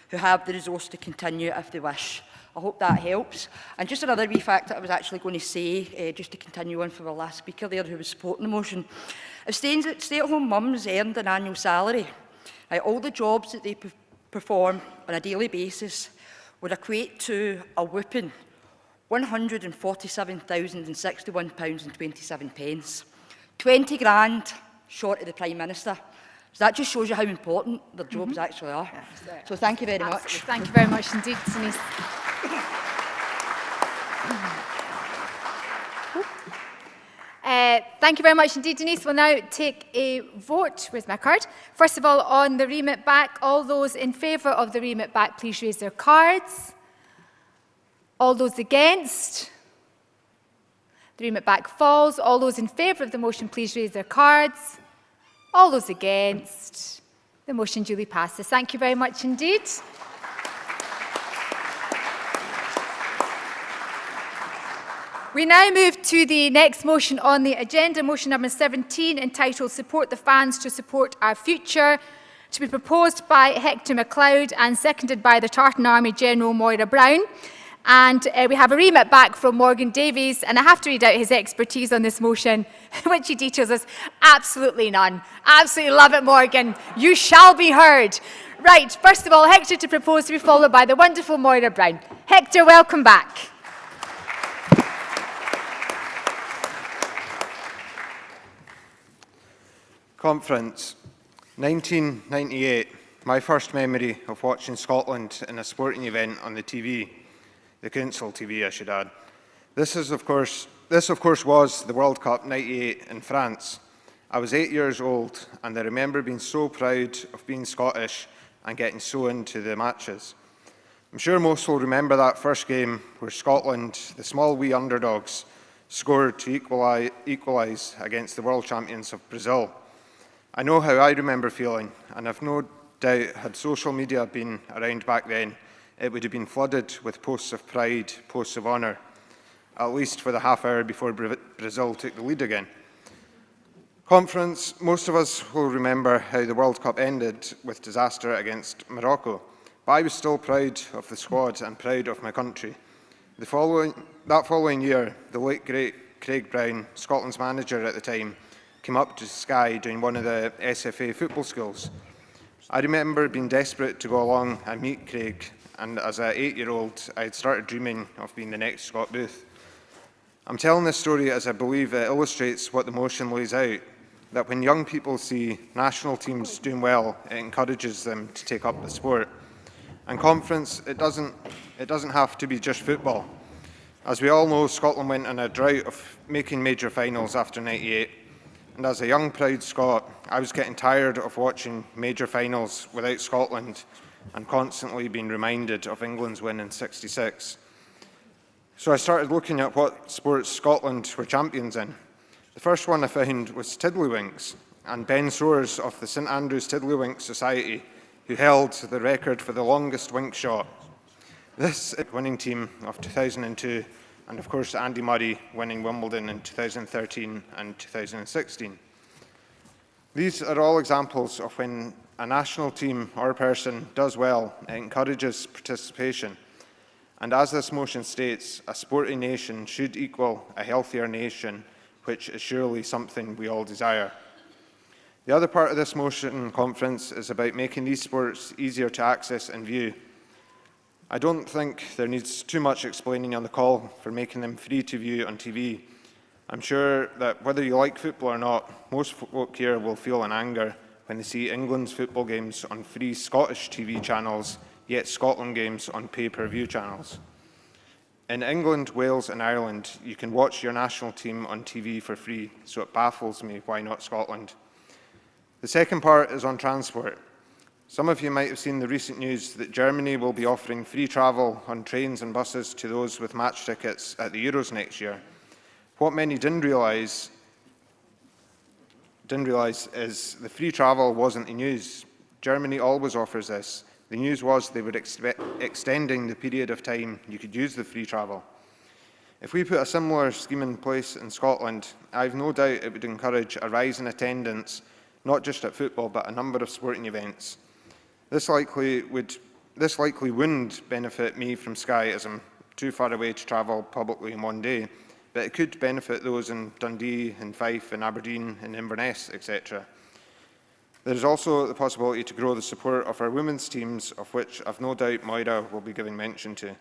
[SPEAKER 15] who have the resource to continue if they wish. I hope that helps. And just another wee fact that I was actually going to say, just to continue on for the last speaker there who was supporting the motion. If stay-at-home mums earned an annual salary, all the jobs that they perform on a daily basis would equate to a whooping £147,061.27. 20 grand short of the Prime Minister. So that just shows you how important their jobs actually are. So thank you very much.
[SPEAKER 1] Thank you very much indeed, Denise. Thank you very much indeed, Denise. We'll now take a vote. Where's my card? First of all, on the remit back, all those in favour of the remit back, please raise their cards. All those against? The remit back falls. All those in favour of the motion, please raise their cards. All those against? The motion duly passes. Thank you very much indeed. We now move to the next motion on the agenda, motion number 17, entitled Support the Fans to Support Our Future, to be proposed by Hector MacLeod and seconded by the Tartan Army General Moira Brown. And we have a remit back from Morgan Davies, and I have to read out his expertise on this motion, which he details as absolutely none. Absolutely love it, Morgan. You shall be heard. Right, first of all, Hector to propose, to be followed by the wonderful Moira Brown. Hector, welcome back.
[SPEAKER 14] Conference. 1998, my first memory of watching Scotland in a sporting event on the TV, the council TV I should add. This of course was the World Cup 98 in France. I was 8 years old and I remember being so proud of being Scottish and getting so into the matches. I'm sure most will remember that first game where Scotland, the small wee underdogs, scored to equalise against the world champions of Brazil. I know how I remember feeling, and I've no doubt had social media been around back then, it would have been flooded with posts of pride, posts of honour, at least for the half hour before Brazil took the lead again. Conference, most of us will remember how the World Cup ended with disaster against Morocco, but I was still proud of the squad and proud of my country. That following year, the late great Craig Brown, Scotland's manager at the time, came up to Skye doing one of the SFA football schools. I remember being desperate to go along and meet Craig, and as an 8-year-old, I had started dreaming of being the next Scott Booth. I'm telling this story as I believe it illustrates what the motion lays out, that when young people see national teams doing well, it encourages them to take up the sport. And conference, it doesn't have to be just football. As we all know, Scotland went on a drought of making major finals after '98. And as a young, proud Scot, I was getting tired of watching major finals without Scotland and constantly being reminded of England's win in '66. So I started looking at what sports Scotland were champions in. The first one I found was Tiddlywinks, and Ben Soares of the St Andrews Tiddlywink Society, who held the record for the longest wink shot. This winning team of 2002, and of course Andy Murray winning Wimbledon in 2013 and 2016. These are all examples of when a national team or person does well, it encourages participation. And as this motion states, a sporting nation should equal a healthier nation, which is surely something we all desire. The other part of this motion conference is about making these sports easier to access and view. I don't think there needs too much explaining on the call for making them free to view on TV. I'm sure that whether you like football or not, most folk here will feel an anger when they see England's football games on free Scottish TV channels, yet Scotland games on pay-per-view channels. In England, Wales and Ireland, you can watch your national team on TV for free, so it baffles me why not Scotland. The second part is on transport. Some of you might have seen the recent news that Germany will be offering free travel on trains and buses to those with match tickets at the Euros next year. What many didn't realise is the free travel wasn't the news. Germany always offers this. The news was they were extending the period of time you could use the free travel. If we put a similar scheme in place in Scotland, I've no doubt it would encourage a rise in attendance, not just at football, but a number of sporting events. This likely wouldn't benefit me from Skye, as I'm too far away to travel publicly in one day, but it could benefit those in Dundee, in Fife, in Aberdeen, in Inverness, etc. There is also the possibility to grow the support of our women's teams, of which I've no doubt Moira will be giving mention to.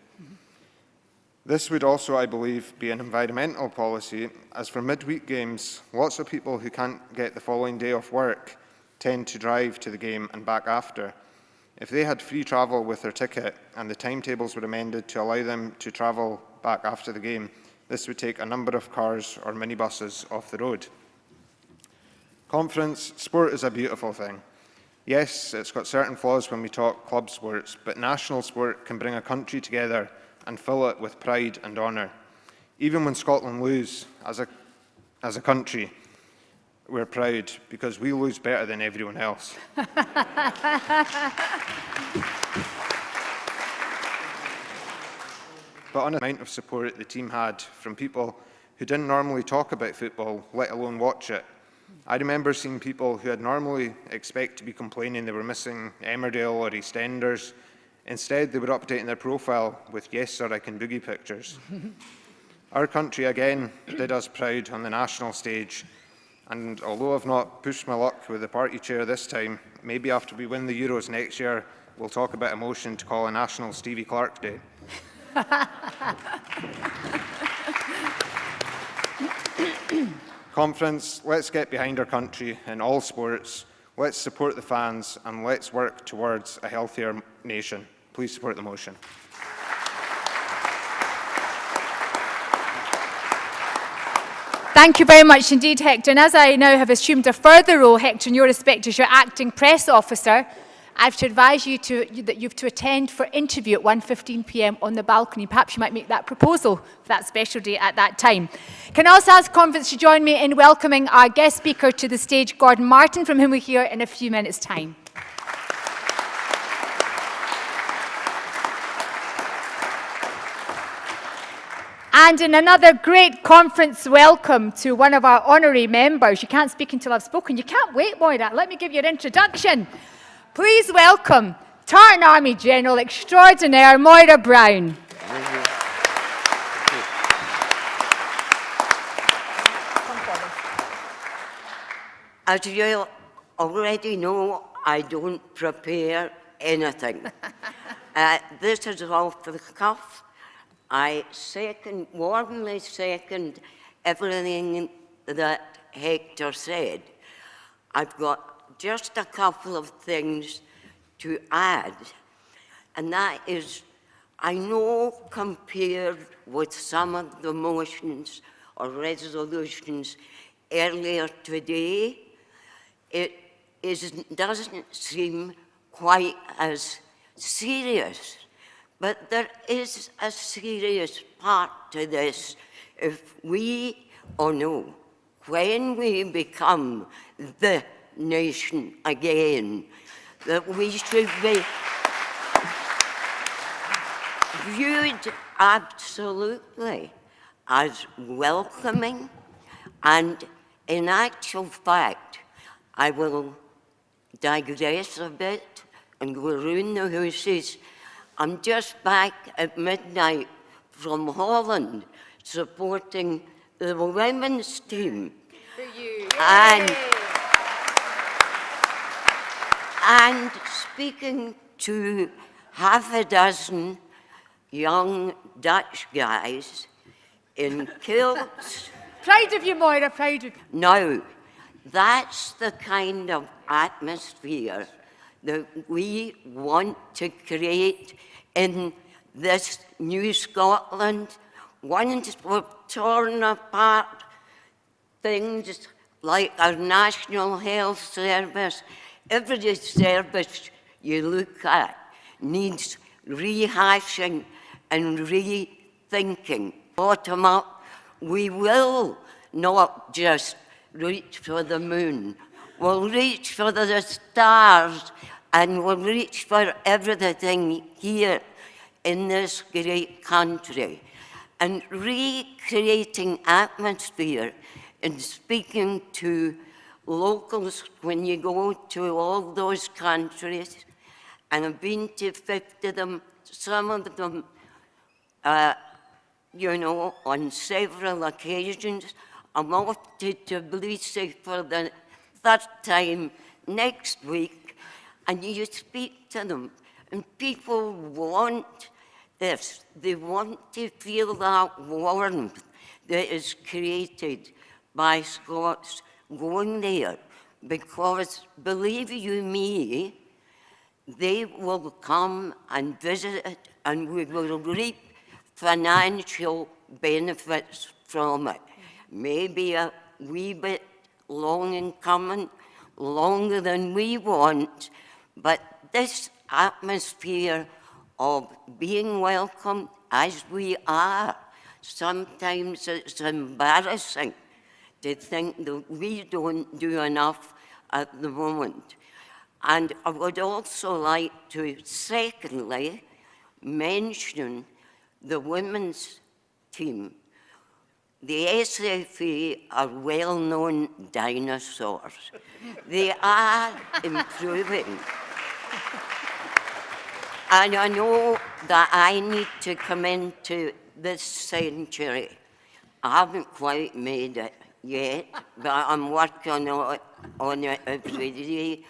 [SPEAKER 14] This would also, I believe, be an environmental policy, as for midweek games, lots of people who can't get the following day off work tend to drive to the game and back after. If they had free travel with their ticket and the timetables were amended to allow them to travel back after the game, this would take a number of cars or minibuses off the road. Conference, sport is a beautiful thing. Yes, it's got certain flaws when we talk club sports, but national sport can bring a country together and fill it with pride and honour. Even when Scotland lose, as a country, we're proud because we lose better than everyone else. But on the amount of support the team had from people who didn't normally talk about football, let alone watch it. I remember seeing people who I'd normally expect to be complaining they were missing Emmerdale or EastEnders. Instead, they were updating their profile with "Yes, sir, I can boogie" pictures. Our country, again, did us proud on the national stage. And although I've not pushed my luck with the party chair this time, maybe after we win the Euros next year, we'll talk about a motion to call a National Stevie Clark Day. Conference, let's get behind our country in all sports, let's support the fans, and let's work towards a healthier nation. Please support the motion.
[SPEAKER 1] Thank you very much indeed, Hector. And as I now have assumed a further role, Hector, in your respect as your acting press officer, I have to advise you that you have to attend for interview at 1:15 p.m. on the balcony. Perhaps you might make that proposal for that special day at that time. Can I also ask Conference to join me in welcoming our guest speaker to the stage, Gordon Martin, from whom we'll hear in a few minutes' time. And in another great Conference welcome to one of our honorary members. You can't speak until I've spoken. You can't wait, Moira. Let me give you an introduction. Please welcome Tartan Army General Extraordinaire Moira Brown.
[SPEAKER 20] As you already know, I don't prepare anything. This is off the cuff. I warmly second everything that Hector said. I've got just a couple of things to add, and that is, I know compared with some of the motions or resolutions earlier today, it doesn't seem quite as serious. But there is a serious part to this if we, or no, when we become the nation again, that we should be viewed absolutely as welcoming. And in actual fact, I will digress a bit and go around the houses. I'm just back at midnight from Holland supporting the women's team.
[SPEAKER 1] For you.
[SPEAKER 20] And speaking to half a dozen young Dutch guys in kilts.
[SPEAKER 1] Proud of you, Moira, proud of you.
[SPEAKER 20] Now, that's the kind of atmosphere that we want to create in this new Scotland. Once we've torn apart things like our National Health Service, every service you look at needs rehashing and rethinking. Bottom up, we will not just reach for the moon. We'll reach for the stars, and we'll reach for everything here in this great country. And recreating atmosphere and speaking to locals when you go to all those countries, and I've been to 50 of them, some of them, you know, on several occasions. I'm off to Tbilisi for the 3rd time next week, and you speak to them, and people want this. They want to feel that warmth that is created by Scots going there, because believe you me, they will come and visit it, and we will reap financial benefits from it. Maybe a wee bit long in coming, longer than we want, but this atmosphere of being welcome as we are, sometimes it's embarrassing to think that we don't do enough at the moment. And I would also like to, secondly, mention the women's team. The SFA are well-known dinosaurs. They are improving. And I know that I need to come into this century. I haven't quite made it yet, but I'm working on it every day.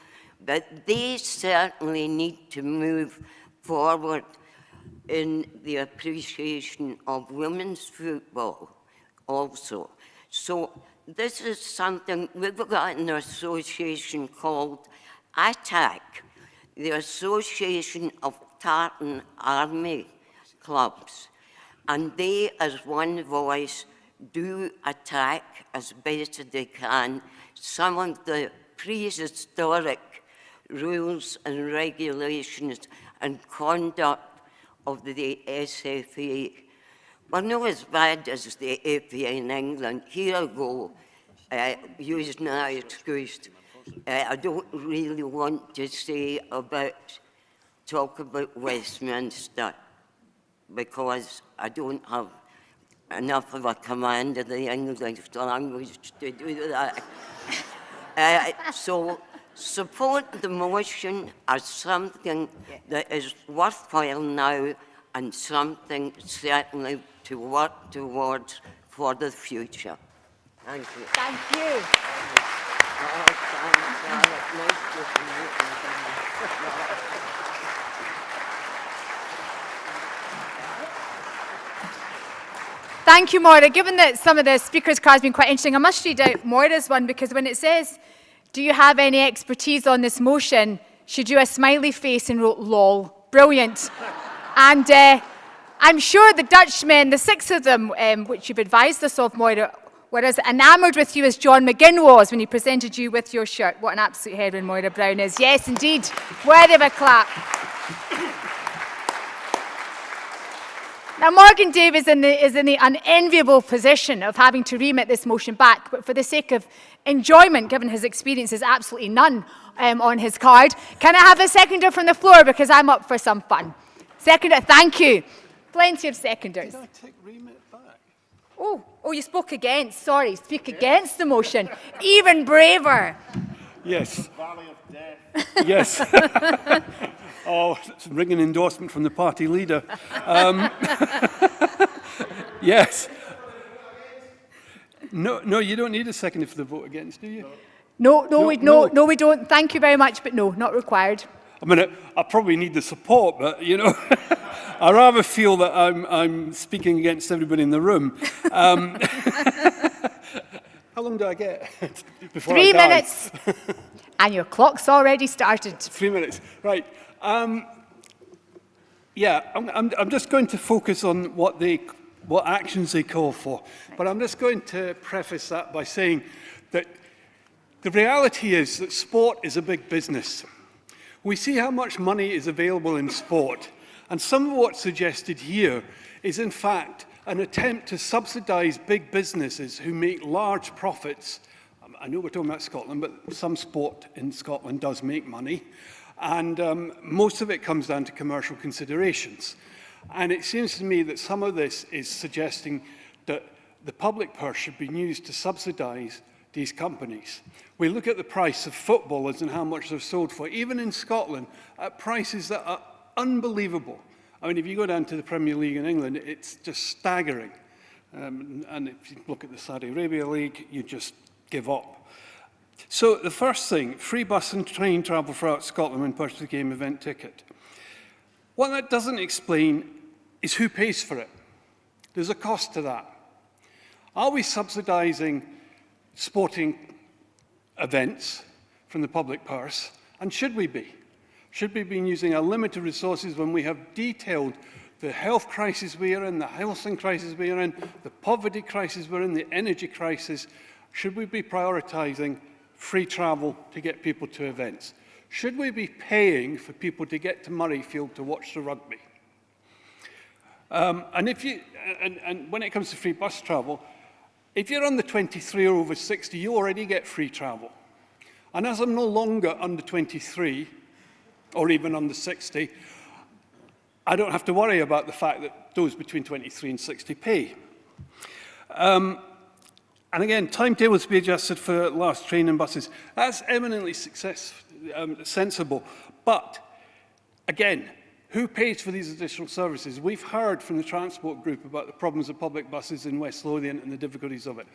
[SPEAKER 20] But they certainly need to move forward in the appreciation of women's football also. So this is something, we've got an association called ATTAC, the Association of Tartan Army Clubs. And they, as one voice, do attack as best as they can some of the prehistoric rules and regulations and conduct of the SFA. We're not as bad as the FA in England. Here I go, using that excuse. I don't really want to talk about Westminster, because I don't have enough of a command of the English language to do that. So support the motion as something that is worthwhile now and something certainly to work towards for the future. Thank you.
[SPEAKER 1] Thank you. Thank you, Maura. Given that some of the speakers' cards have been quite interesting, I must read out Maura's one, because when it says, do you have any expertise on this motion, she drew a smiley face and wrote, lol. Brilliant. And I'm sure the Dutchmen, the 6 of them, which you've advised us of, Maura, were as enamoured with you as John McGinn was when he presented you with your shirt. What an absolute heroine Maura Brown is. Yes, indeed. Worthy of a clap. Now, Morgan Davies is in the unenviable position of having to remit this motion back, but for the sake of enjoyment, given his experience is absolutely none on his card, can I have a seconder from the floor, because I'm up for some fun. Seconder, thank you. Plenty of seconders.
[SPEAKER 21] Did I take remit back?
[SPEAKER 1] Oh, you spoke against. Sorry, speak against the motion. Even braver.
[SPEAKER 21] Yes. Valley of Death. Yes. Oh, it's a ringing endorsement from the party leader. Yes. No, you don't need a second for the vote against, do you?
[SPEAKER 1] No, we don't. Thank you very much, but no, not required.
[SPEAKER 21] I mean, I probably need the support, but, you know, I rather feel that I'm speaking against everybody in the room. How long do I get before
[SPEAKER 1] 3
[SPEAKER 21] I die?
[SPEAKER 1] minutes. And your clock's already started.
[SPEAKER 21] 3 minutes, right. Yeah, I'm just going to focus on what actions they call for. But I'm just going to preface that by saying that the reality is that sport is a big business. We see how much money is available in sport, and some of what's suggested here is in fact an attempt to subsidise big businesses who make large profits. I know we're talking about Scotland, but some sport in Scotland does make money, and most of it comes down to commercial considerations. And it seems to me that some of this is suggesting that the public purse should be used to subsidise these companies. We look at the price of footballers and how much they're sold for, even in Scotland, at prices that are unbelievable. I mean, if you go down to the Premier League in England, it's just staggering. And if you look at the Saudi Arabia League, you just give up. So the first thing, free bus and train travel throughout Scotland when purchased a game event ticket. What that doesn't explain is who pays for it. There's a cost to that. Are we subsidising sporting events from the public purse? And should we be? Should we be using our limited resources when we have detailed the health crisis we are in, the housing crisis we are in, the poverty crisis we're in, the energy crisis? Should we be prioritising free travel to get people to events? Should we be paying for people to get to Murrayfield to watch the rugby? And when it comes to free bus travel, if you're under 23 or over 60, you already get free travel. And as I'm no longer under 23, or even under 60, I don't have to worry about the fact that those between 23 and 60 pay. And again, timetables to be adjusted for last train and buses. That's eminently sensible. But again, who pays for these additional services? We've heard from the Transport Group about the problems of public buses in West Lothian and the difficulties of it.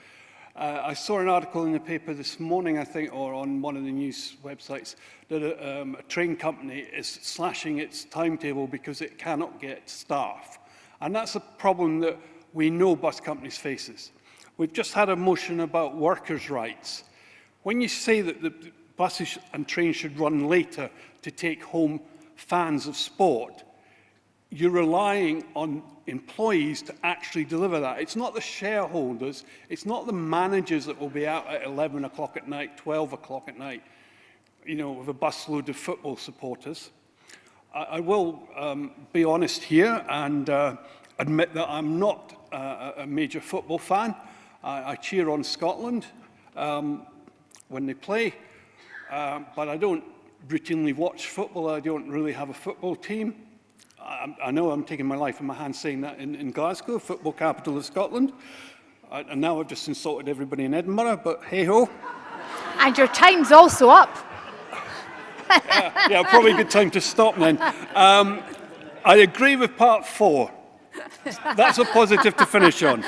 [SPEAKER 21] I saw an article in the paper this morning, I think, or on one of the news websites, that a train company is slashing its timetable because it cannot get staff. And that's a problem that we know bus companies faces. We've just had a motion about workers' rights. When you say that the buses and trains should run later to take home fans of sport, you're relying on employees to actually deliver that. It's not the shareholders, it's not the managers that will be out at 11 o'clock at night, 12 o'clock at night, you know, with a busload of football supporters. I will be honest here and admit that I'm not a major football fan. I cheer on Scotland when they play, but I don't routinely watch football. I don't really have a football team. I know I'm taking my life in my hands saying that in Glasgow, football capital of Scotland. And now I've just insulted everybody in Edinburgh, but hey-ho.
[SPEAKER 1] And your time's also up.
[SPEAKER 21] Yeah, probably a good time to stop then. I agree with part 4. That's a positive to finish on.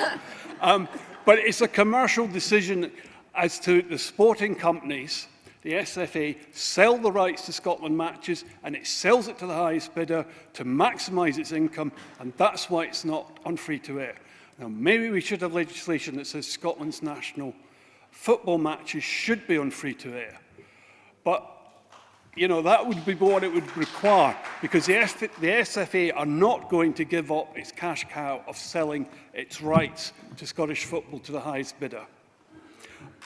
[SPEAKER 21] But it's a commercial decision as to the sporting companies. The SFA sell the rights to Scotland matches and it sells it to the highest bidder to maximise its income, and that's why it's not on free-to-air. Now, maybe we should have legislation that says Scotland's national football matches should be on free-to-air. But, you know, that would be what it would require, because the SFA are not going to give up its cash cow of selling its rights to Scottish football to the highest bidder.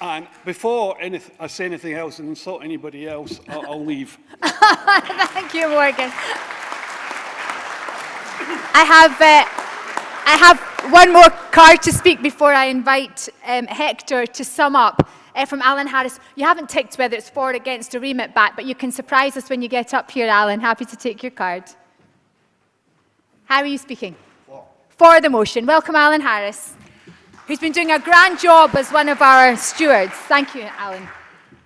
[SPEAKER 21] And before I say anything else and insult anybody else, I'll leave.
[SPEAKER 1] Thank you, Morgan. I have one more card to speak before I invite Hector to sum up. From Alan Harris. You haven't ticked whether it's for or against a remit back, but you can surprise us when you get up here, Alan. Happy to take your card. How are you speaking? For the motion. Welcome, Alan Harris, who's been doing a grand job as one of our stewards. Thank you, Alan.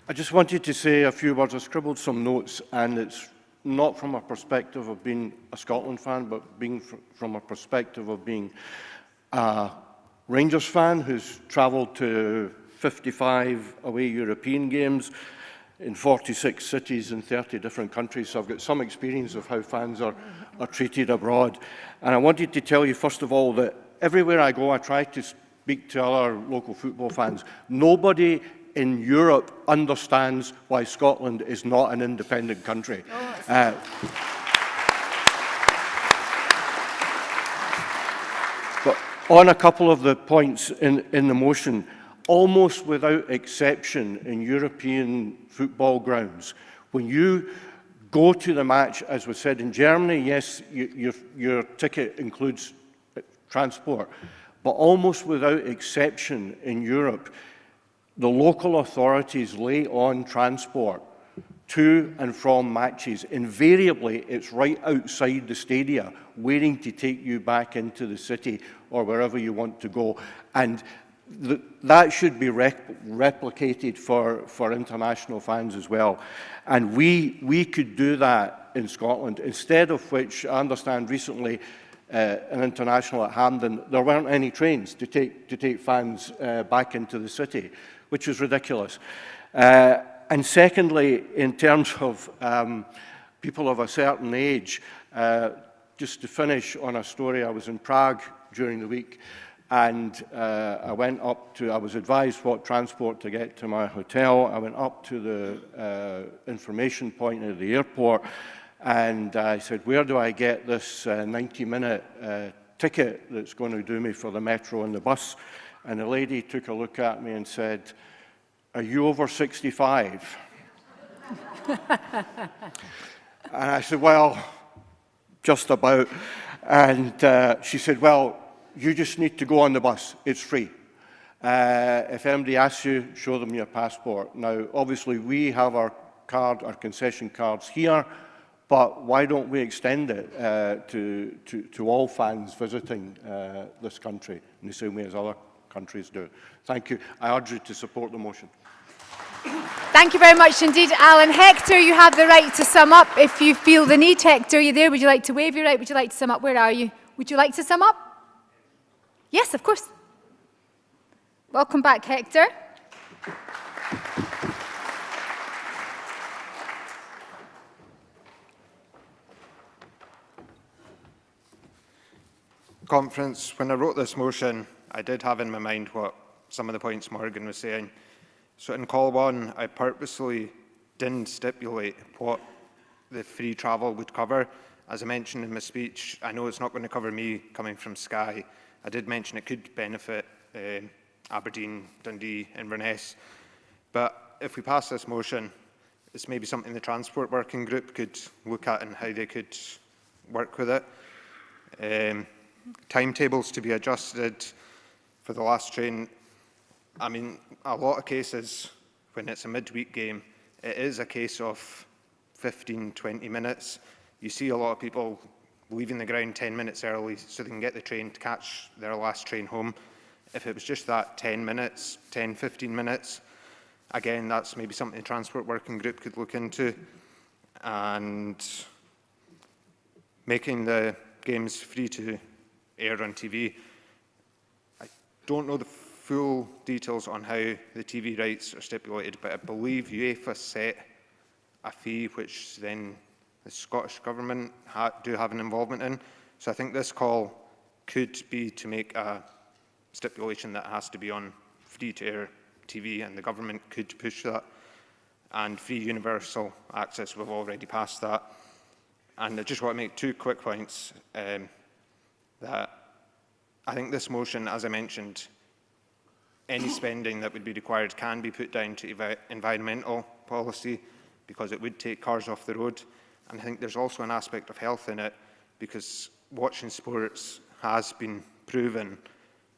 [SPEAKER 11] I just wanted to say a few words. I scribbled some notes, and it's not from a perspective of being a Scotland fan, but being from a perspective of being a Rangers fan who's travelled to 55 away European games in 46 cities in 30 different countries. So I've got some experience of how fans are treated abroad. And I wanted to tell you, first of all, that everywhere I go, I try to speak to other local football fans. Nobody in Europe understands why Scotland is not an independent country. But on a couple of the points in the motion, almost without exception in European football grounds, when you
[SPEAKER 3] go to the match, as was said in Germany. Yes, your ticket includes transport, but almost without exception in Europe, the local authorities lay on transport to and from matches. Invariably, it's right outside the stadia, waiting to take you back into the city or wherever you want to go. And that should be replicated for international fans as well. And we could do that in Scotland, instead of which, I understand recently, an international at Hampden, there weren't any trains to take fans back into the city, which was ridiculous. And secondly, in terms of people of a certain age, just to finish on a story, I was in Prague during the week, and I was advised what transport to get to my hotel. I went up to the information point at the airport, and I said, where do I get this 90-minute ticket that's going to do me for the metro and the bus? And the lady took a look at me and said, are you over 65? And I said, well, just about. And she said, well, you just need to go on the bus. It's free. If anybody asks you, show them your passport. Now, obviously, we have our concession cards here, but why don't we extend it to all fans visiting this country in the same way as other countries do? Thank you. I urge you to support the motion.
[SPEAKER 1] Thank you very much indeed, Alan. Hector, you have the right to sum up if you feel the need. Hector, are you there? Would you like to waive your right? Would you like to sum up? Where are you? Would you like to sum up? Yes, of course. Welcome back, Hector.
[SPEAKER 14] Conference, when I wrote this motion, I did have in my mind what some of the points Morgan was saying. So in call one, I purposely didn't stipulate what the free travel would cover. As I mentioned in my speech, I know it's not going to cover me coming from Skye. I did mention it could benefit Aberdeen, Dundee, Inverness. But if we pass this motion, it's maybe something the Transport Working Group could look at and how they could work with it. Timetables to be adjusted for the last train. I mean, a lot of cases, when it's a midweek game, it is a case of 15, 20 minutes. You see a lot of people leaving the ground 10 minutes early so they can get the train to catch their last train home. If it was just that 10 minutes, 10, 15 minutes, again, that's maybe something the Transport Working Group could look into. And making the games free to air on TV. I don't know the full details on how the TV rights are stipulated, but I believe UEFA set a fee which then the Scottish Government do have an involvement in. So I think this call could be to make a stipulation that has to be on free-to-air TV, and the Government could push that. And free universal access, we've already passed that. And I just want to make two quick points. That I think this motion, as I mentioned, any spending that would be required can be put down to environmental policy, because it would take cars off the road. And I think there's also an aspect of health in it, because watching sports has been proven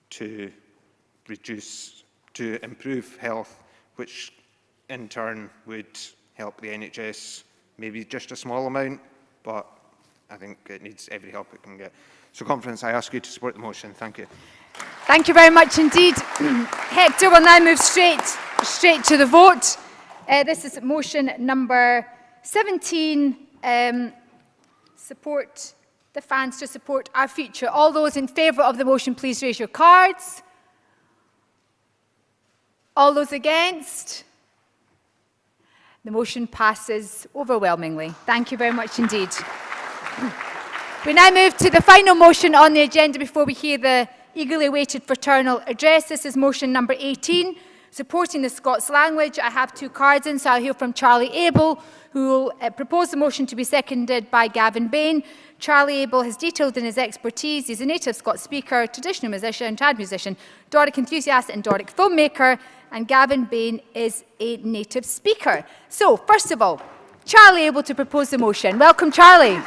[SPEAKER 14] to improve health, which in turn would help the NHS, maybe just a small amount, but I think it needs every help it can get. So, Conference, I ask you to support the motion. Thank you.
[SPEAKER 1] Thank you very much indeed. Hector will now move straight to the vote. This is motion number 17, support the fans to support our future. All those in favour of the motion, please raise your cards. All those against? The motion passes overwhelmingly. Thank you very much indeed. We now move to the final motion on the agenda before we hear the eagerly awaited Fraternal address. This is motion number 18, supporting the Scots language. I have two cards in, so I'll hear from Charlie Abel, who will propose the motion to be seconded by Gavin Bain. Charlie Abel has detailed in his expertise. He's a native Scots speaker, traditional musician, trad musician, Doric enthusiast and Doric filmmaker, and Gavin Bain is a native speaker. So, first of all, Charlie able to propose the motion? Welcome, Charlie.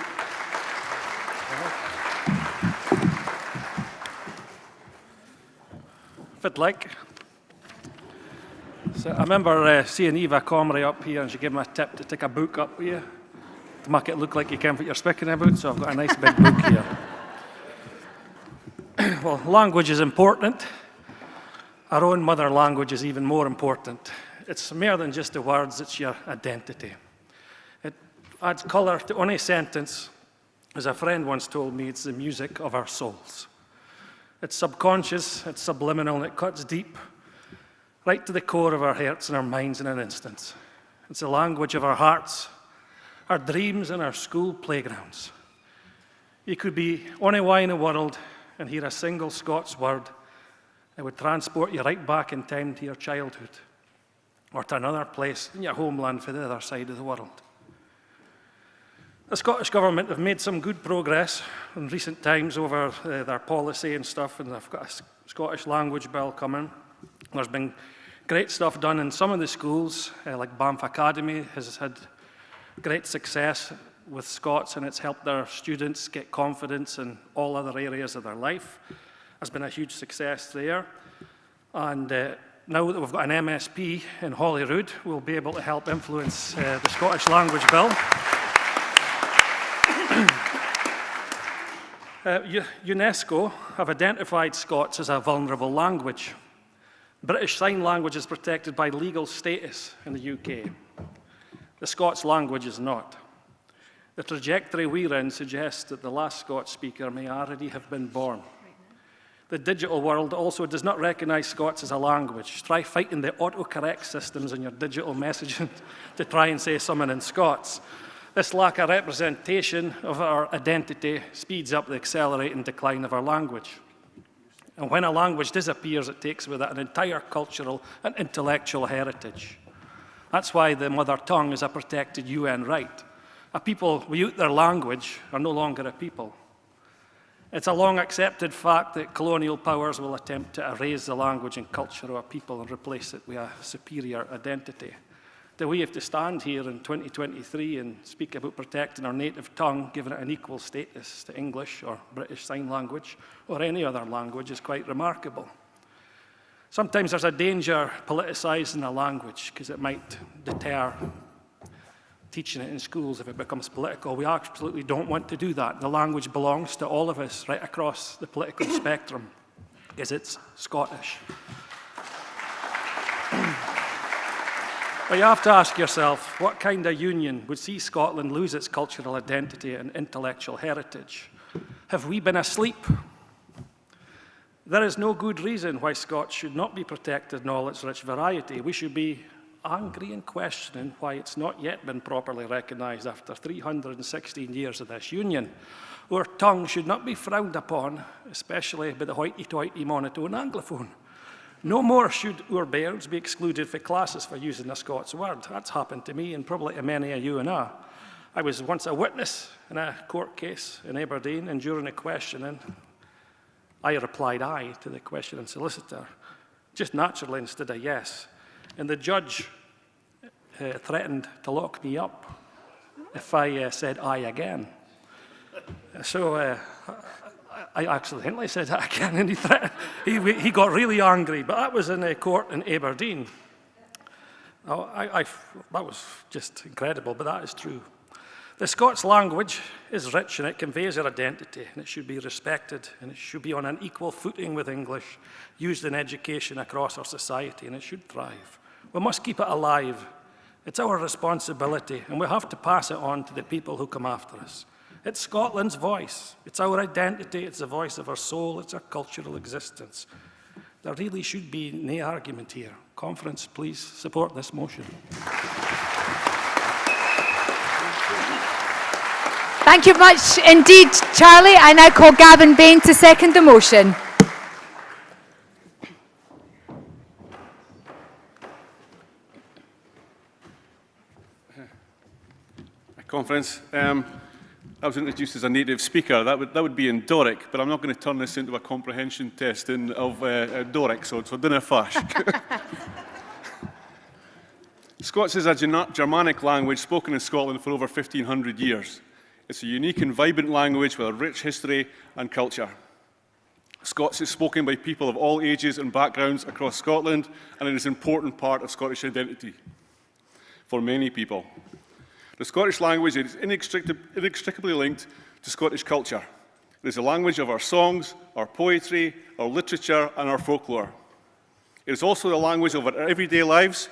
[SPEAKER 5] If I'd like. So I remember seeing Eva Comrie up here, and she gave me a tip to take a book up here to make it look like you can what you're speaking about, so I've got a nice big book here. Well, language is important. Our own mother language is even more important. It's more than just the words, it's your identity. It adds colour to any sentence. As a friend once told me, it's the music of our souls. It's subconscious, it's subliminal, and it cuts deep, right to the core of our hearts and our minds in an instant. It's the language of our hearts, our dreams, and our school playgrounds. You could be anywhere in the world and hear a single Scots word. It would transport you right back in time to your childhood, or to another place in your homeland for the other side of the world. The Scottish Government have made some good progress in recent times over their policy and stuff, and they've got a Scottish language bill coming. There's been great stuff done in some of the schools, like Banff Academy has had great success with Scots, and it's helped their students get confidence in all other areas of their life. There's been a huge success there. And now that we've got an MSP in Holyrood, we'll be able to help influence the Scottish language bill. UNESCO have identified Scots as a vulnerable language. British Sign Language is protected by legal status in the UK. The Scots language is not. The trajectory we're in suggests that the last Scots speaker may already have been born. The digital world also does not recognise Scots as a language. Try fighting the autocorrect systems in your digital messaging to try and say something in Scots. This lack of representation of our identity speeds up the accelerating decline of our language. And when a language disappears, it takes with it an entire cultural and intellectual heritage. That's why the mother tongue is a protected UN right. A people without their language are no longer a people. It's a long accepted fact that colonial powers will attempt to erase the language and culture of a people and replace it with a superior identity. Do we have to stand here in 2023 and speak about protecting our native tongue, giving it an equal status to English or British Sign Language or any other language is quite remarkable. Sometimes there's a danger politicising a language because it might deter teaching it in schools if it becomes political. We absolutely don't want to do that. The language belongs to all of us right across the political spectrum because it's Scottish. But you have to ask yourself, what kind of union would see Scotland lose its cultural identity and intellectual heritage? Have we been asleep? There is no good reason why Scots should not be protected in all its rich variety. We should be angry and questioning why it's not yet been properly recognised after 316 years of this union. Our tongue should not be frowned upon, especially by the hoity-toity monotone anglophone. No more should our bairns be excluded from classes for using a Scots word. That's happened to me and probably to many of you and I. I was once a witness in a court case in Aberdeen, and during the questioning, I replied aye to the questioning solicitor, just naturally instead of yes. And the judge threatened to lock me up if I said aye again. So I accidentally said that again, and he got really angry. But that was in a court in Aberdeen. Now, that was just incredible, but that is true. The Scots language is rich and it conveys our identity, and it should be respected, and it should be on an equal footing with English, used in education across our society, and it should thrive. We must keep it alive. It's our responsibility, and we have to pass it on to the people who come after us. It's Scotland's voice. It's our identity. It's the voice of our soul. It's our cultural existence. There really should be no argument here. Conference, please support this motion.
[SPEAKER 1] Thank you much indeed, Charlie. I now call Gavin Bain to second the motion.
[SPEAKER 22] Conference. I was introduced as a native speaker. That would be in Doric, but I'm not going to turn this into a comprehension test of Doric, so it's for dinner fash. Scots is a Germanic language spoken in Scotland for over 1,500 years. It's a unique and vibrant language with a rich history and culture. Scots is spoken by people of all ages and backgrounds across Scotland, and it is an important part of Scottish identity for many people. The Scottish language is inextricably linked to Scottish culture. It is the language of our songs, our poetry, our literature, and our folklore. It is also the language of our everyday lives,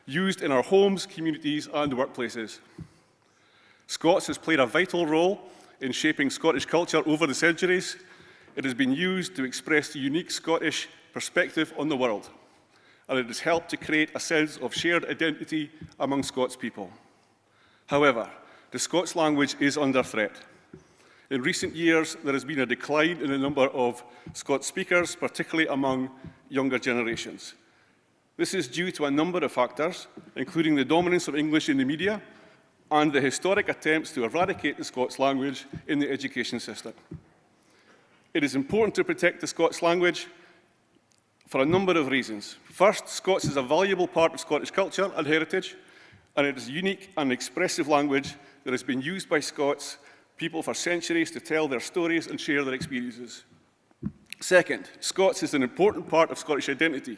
[SPEAKER 22] used in our homes, communities, and workplaces. Scots has played a vital role in shaping Scottish culture over the centuries. It has been used to express the unique Scottish perspective on the world, and it has helped to create a sense of shared identity among Scots people. However, the Scots language is under threat. In recent years, there has been a decline in the number of Scots speakers, particularly among younger generations. This is due to a number of factors, including the dominance of English in the media and the historic attempts to eradicate the Scots language in the education system. It is important to protect the Scots language for a number of reasons. First, Scots is a valuable part of Scottish culture and heritage, and it is a unique and expressive language that has been used by Scots people for centuries to tell their stories and share their experiences. Second, Scots is an important part of Scottish identity.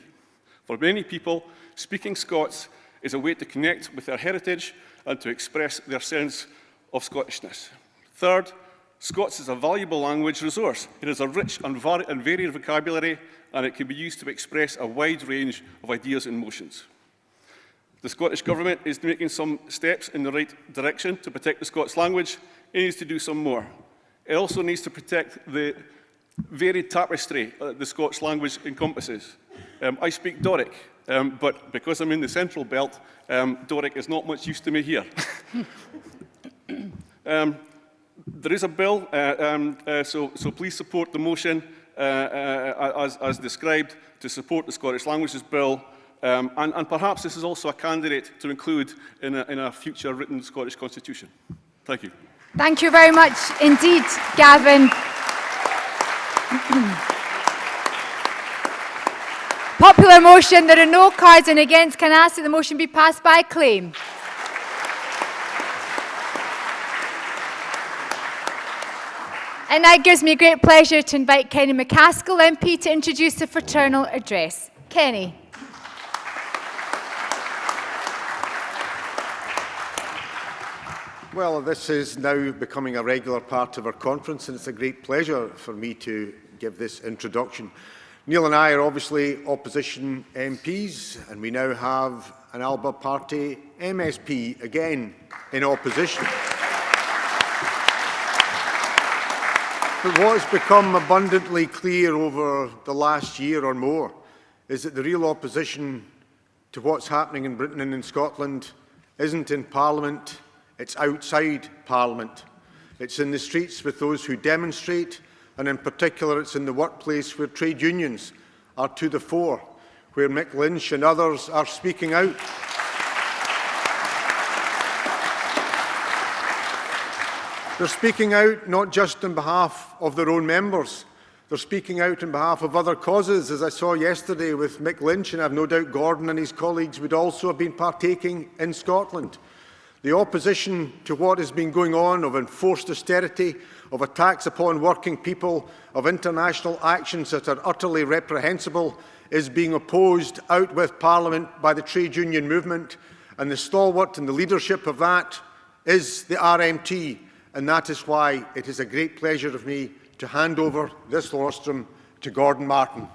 [SPEAKER 22] For many people, speaking Scots is a way to connect with their heritage and to express their sense of Scottishness. Third, Scots is a valuable language resource. It has a rich and varied vocabulary, and it can be used to express a wide range of ideas and emotions. The Scottish Government is making some steps in the right direction to protect the Scots language. It needs to do some more. It also needs to protect the varied tapestry the Scots language encompasses. I speak Doric, but because I'm in the Central Belt, Doric is not much use to me here. There is a bill, so please support the motion as described to support the Scottish Languages Bill, and perhaps this is also a candidate to include in a future written Scottish Constitution. Thank you.
[SPEAKER 1] Thank you very much indeed, Gavin. Popular motion. There are no cards in against. Can I ask that the motion be passed by acclaim? And now it gives me great pleasure to invite Kenny McCaskill, MP, to introduce the Fraternal address. Kenny.
[SPEAKER 6] Well, this is now becoming a regular part of our conference, and it's a great pleasure for me to give this introduction. Neil and I are obviously opposition MPs, and we now have an Alba Party MSP again in opposition. But what has become abundantly clear over the last year or more is that the real opposition to what's happening in Britain and in Scotland isn't in Parliament, it's outside Parliament. It's in the streets with those who demonstrate, and in particular it's in the workplace where trade unions are to the fore, where Mick Lynch and others are speaking out. They're speaking out not just on behalf of their own members, they're speaking out on behalf of other causes, as I saw yesterday with Mick Lynch, and I have no doubt Gordon and his colleagues would also have been partaking in Scotland. The opposition to what has been going on of enforced austerity, of attacks upon working people, of international actions that are utterly reprehensible, is being opposed out with Parliament by the trade union movement, and the stalwart and the leadership of that is the RMT, and that is why it is a great pleasure of me to hand over this rostrum to Gordon Martin.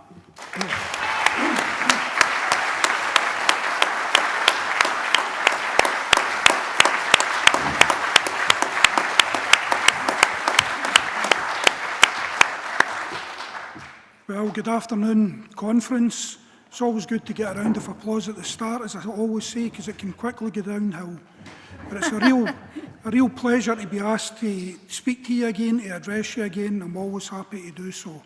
[SPEAKER 8] Well, good afternoon, conference. It's always good to get a round of applause at the start, as I always say, because it can quickly go downhill. But it's a real pleasure to be asked to speak to you again, to address you again. I'm always happy to do so.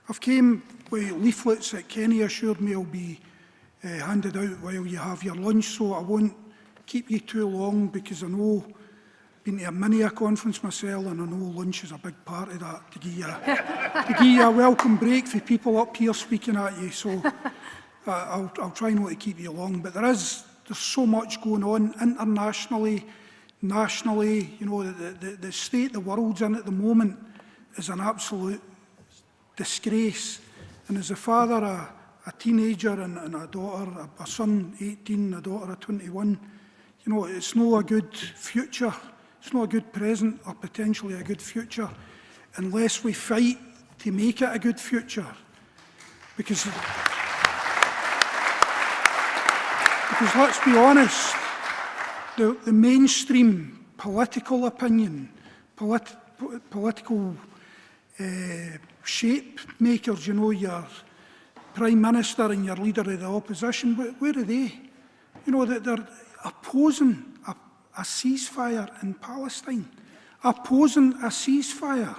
[SPEAKER 8] I've came with leaflets that Kenny assured me will be handed out while you have your lunch, so I won't keep you too long, because I know I've been to a many a conference myself, and I know lunch is a big part of that, to give you a welcome break for people up here speaking at you. So I'll try not to keep you long, but there is There's so much going on internationally, nationally. You know, the state the world's in at the moment is an absolute disgrace. And as a father, a teenager and a daughter, a son 18, a daughter 21, you know, it's not a good future. It's not a good present or potentially a good future unless we fight to make it a good future. Because let's be honest, the mainstream political opinion, political shape makers, you know, your Prime Minister and your Leader of the Opposition, where are they? You know, that they're opposing a ceasefire in Palestine. Opposing a ceasefire.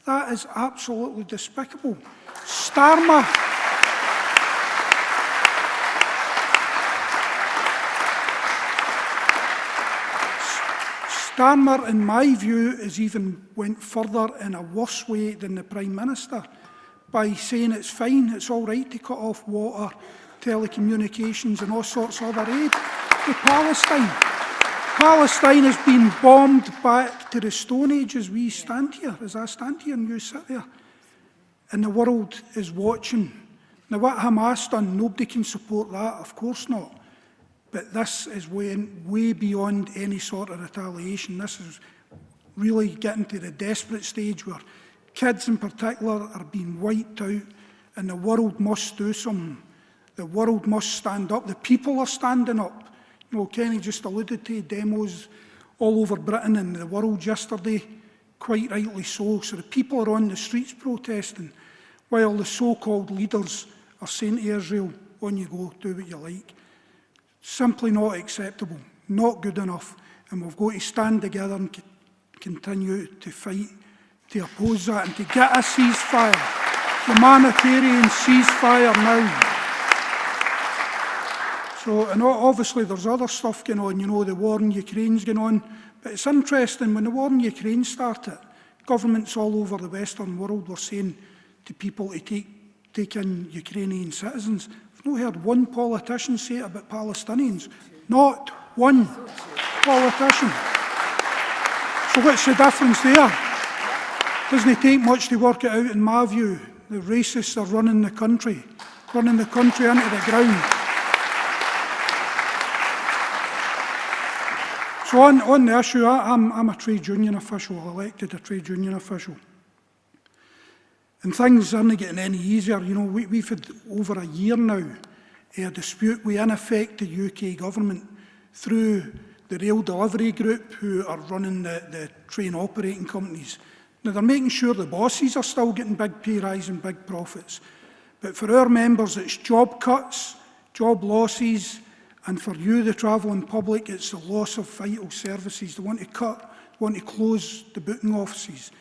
[SPEAKER 8] That is absolutely despicable. Starmer, in my view, has even went further in a worse way than the Prime Minister by saying it's fine, it's all right to cut off water, telecommunications and all sorts of other aid to Palestine. Palestine has been bombed back to the Stone Age as we stand here, as I stand here and you sit there. And the world is watching. Now what Hamas done, nobody can support that, of course not. But this is way beyond any sort of retaliation. This is really getting to the desperate stage where kids in particular are being wiped out and the world must do something. The world must stand up. The people are standing up. You know, Kenny just alluded to demos all over Britain and the world yesterday, quite rightly so. So the people are on the streets protesting, while the so-called leaders are saying to Israel, on you go, do what you like. Simply not acceptable, not good enough, and we've got to stand together and continue to fight to oppose that and to get a ceasefire, humanitarian ceasefire now. So, and obviously there's other stuff going on, you know, the war in Ukraine's going on, but it's interesting, when the war in Ukraine started, governments all over the Western world were saying to people to take in Ukrainian citizens. I've not heard one politician say it about Palestinians. Not one politician. So what's the difference there? Doesn't take much to work it out in my view. The racists are running the country into the ground. So on the issue, I'm a trade union official, elected a trade union official. And things aren't getting any easier. You know, we've had over a year now a dispute with, in effect, the UK government through the rail delivery group who are running the train operating companies. Now, they're making sure the bosses are still getting big pay rise and big profits. But for our members, it's job cuts, job losses, and for you, the travelling public, it's the loss of vital services. They want to cut, they want to close the booking offices.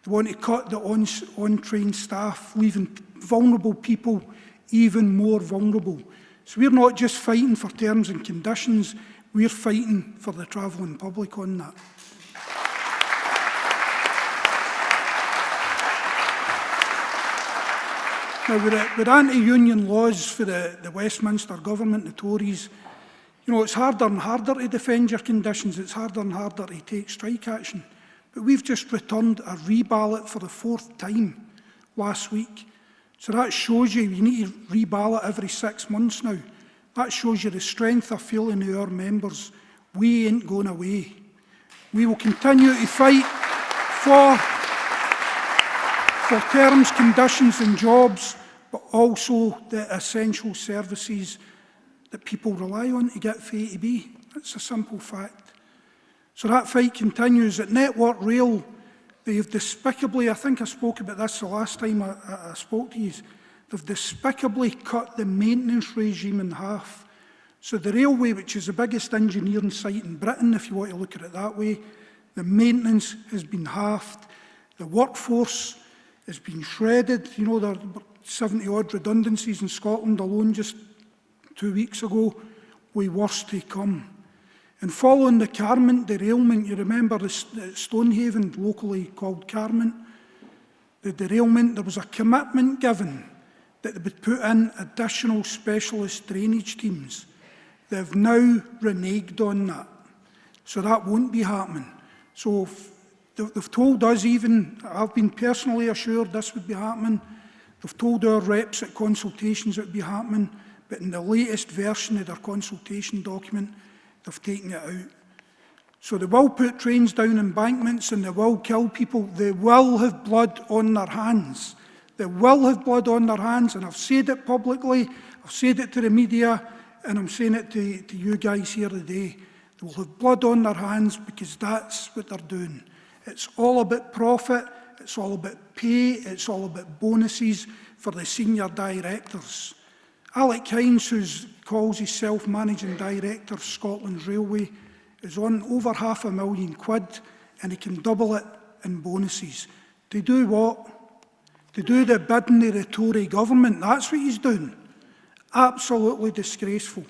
[SPEAKER 8] They want to cut the on-train staff, leaving vulnerable people even more vulnerable. So we're not just fighting for terms and conditions, we're fighting for the travelling public on that. Now, with anti-union laws for the Westminster government, the Tories, you know, it's harder and harder to defend your conditions, it's harder and harder to take strike action. But we've just returned a reballot for the 4th time last week. So that shows you need to reballot every 6 months now. That shows you the strength of feeling of our members. We ain't going away. We will continue to fight for terms, conditions and jobs, but also the essential services that people rely on to get from A to B. That's a simple fact. So that fight continues. At Network Rail, they have despicably, I think I spoke about this the last time I spoke to you, they've despicably cut the maintenance regime in half. So the railway, which is the biggest engineering site in Britain, if you want to look at it that way, the maintenance has been halved. The workforce has been shredded. You know, there are 70-odd redundancies in Scotland alone just 2 weeks ago, with worse to come. And following the Carmont derailment, you remember the Stonehaven, locally called Carmont, the derailment, there was a commitment given that they would put in additional specialist drainage teams. They've now reneged on that. So that won't be happening. So they've told us even, I've been personally assured this would be happening. They've told our reps at consultations it would be happening, but in the latest version of their consultation document, they've taken it out. So they will put trains down embankments and they will kill people. They will have blood on their hands. They will have blood on their hands, and I've said it publicly, I've said it to the media, and I'm saying it to you guys here today. They will have blood on their hands because that's what they're doing. It's all about profit, it's all about pay, it's all about bonuses for the senior directors. Alec Hines, who calls himself Managing Director of Scotland's Railway, is on over £500,000 and he can double it in bonuses. To do what? To do the bidding of the Tory government. That's what he's doing. Absolutely disgraceful.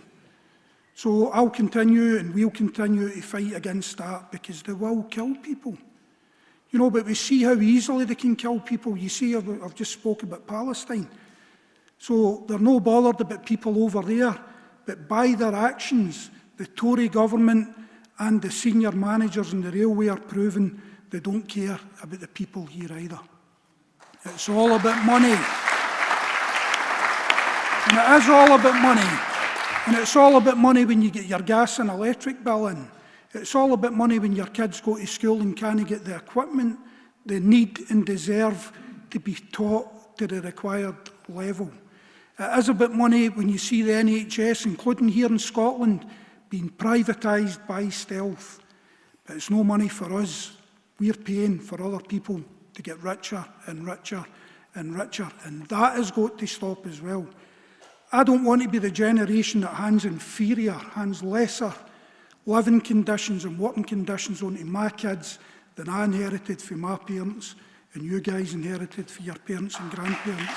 [SPEAKER 8] So I'll continue and we'll continue to fight against that because they will kill people. You know, but we see how easily they can kill people. You see, I've just spoke about Palestine. So they're no bothered about people over there, but by their actions, the Tory government and the senior managers in the railway are proving they don't care about the people here either. It's all about money. And it is all about money. And it's all about money when you get your gas and electric bill in. It's all about money when your kids go to school and can't get the equipment they need and deserve to be taught to the required level. It is about money when you see the NHS, including here in Scotland, being privatised by stealth. But it's no money for us. We're paying for other people to get richer and richer and richer. And that has got to stop as well. I don't want to be the generation that hands inferior, hands lesser living conditions and working conditions onto my kids than I inherited from my parents and you guys inherited from your parents and grandparents.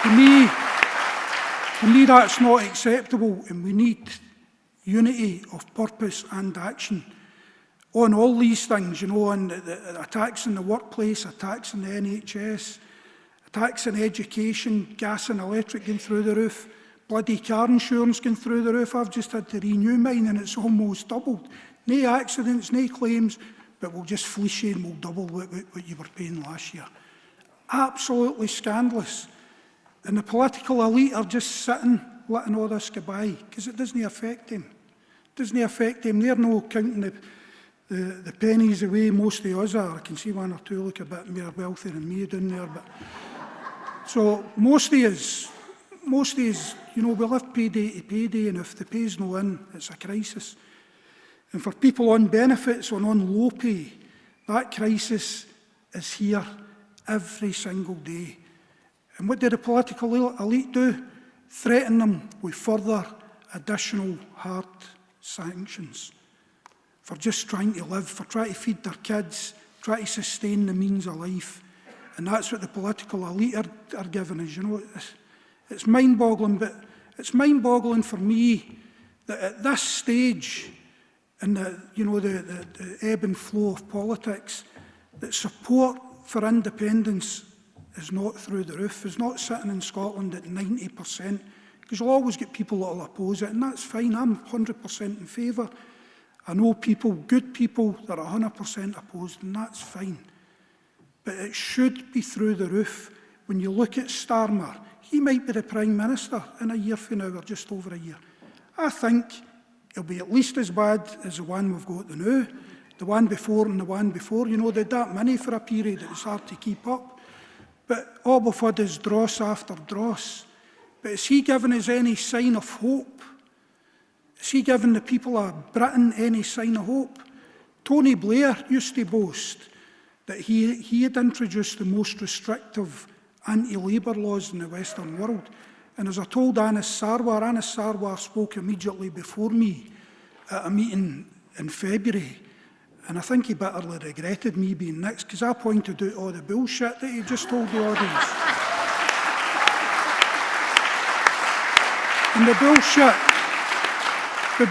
[SPEAKER 8] To me, that's not acceptable, and we need unity of purpose and action on all these things, you know, on the attacks in the workplace, attacks in the NHS, attacks in education, gas and electric going through the roof, bloody car insurance going through the roof. I've just had to renew mine and it's almost doubled. No accidents, no claims, but we'll just fleece you and we'll double what you were paying last year. Absolutely scandalous. And the political elite are just sitting, letting all this go by, because it doesn't affect them. It doesn't affect them. They're no counting the pennies away most of us are. I can see one or two look a bit more wealthy than me down there. But so most of us, you know, we live payday to payday, and if the pay's no in, it's a crisis. And for people on benefits or on low pay, that crisis is here every single day. And what did the political elite do? Threaten them with further additional hard sanctions for just trying to live, for trying to feed their kids, trying to sustain the means of life. And that's what the political elite are giving us. You know, it's mind-boggling, but it's mind-boggling for me that at this stage in the ebb and flow of politics, that support for independence is not through the roof, is not sitting in Scotland at 90%, because you'll always get people that will oppose it, and that's fine. I'm 100% in favour. I know people, good people, that are 100% opposed, and that's fine. But it should be through the roof. When you look at Starmer, he might be the Prime Minister in a year from now, or just over a year. I think it'll be at least as bad as the one we've got now, the one before and the one before. You know, they had that many for a period, it was hard to keep up. But all we've had is dross after dross. But is he giving us any sign of hope? Is he giving the people of Britain any sign of hope? Tony Blair used to boast that he had introduced the most restrictive anti-labour laws in the Western world. And as I told Anas Sarwar spoke immediately before me at a meeting in February. And I think he bitterly regretted me being next, because I pointed out all the bullshit that he just told the audience. And the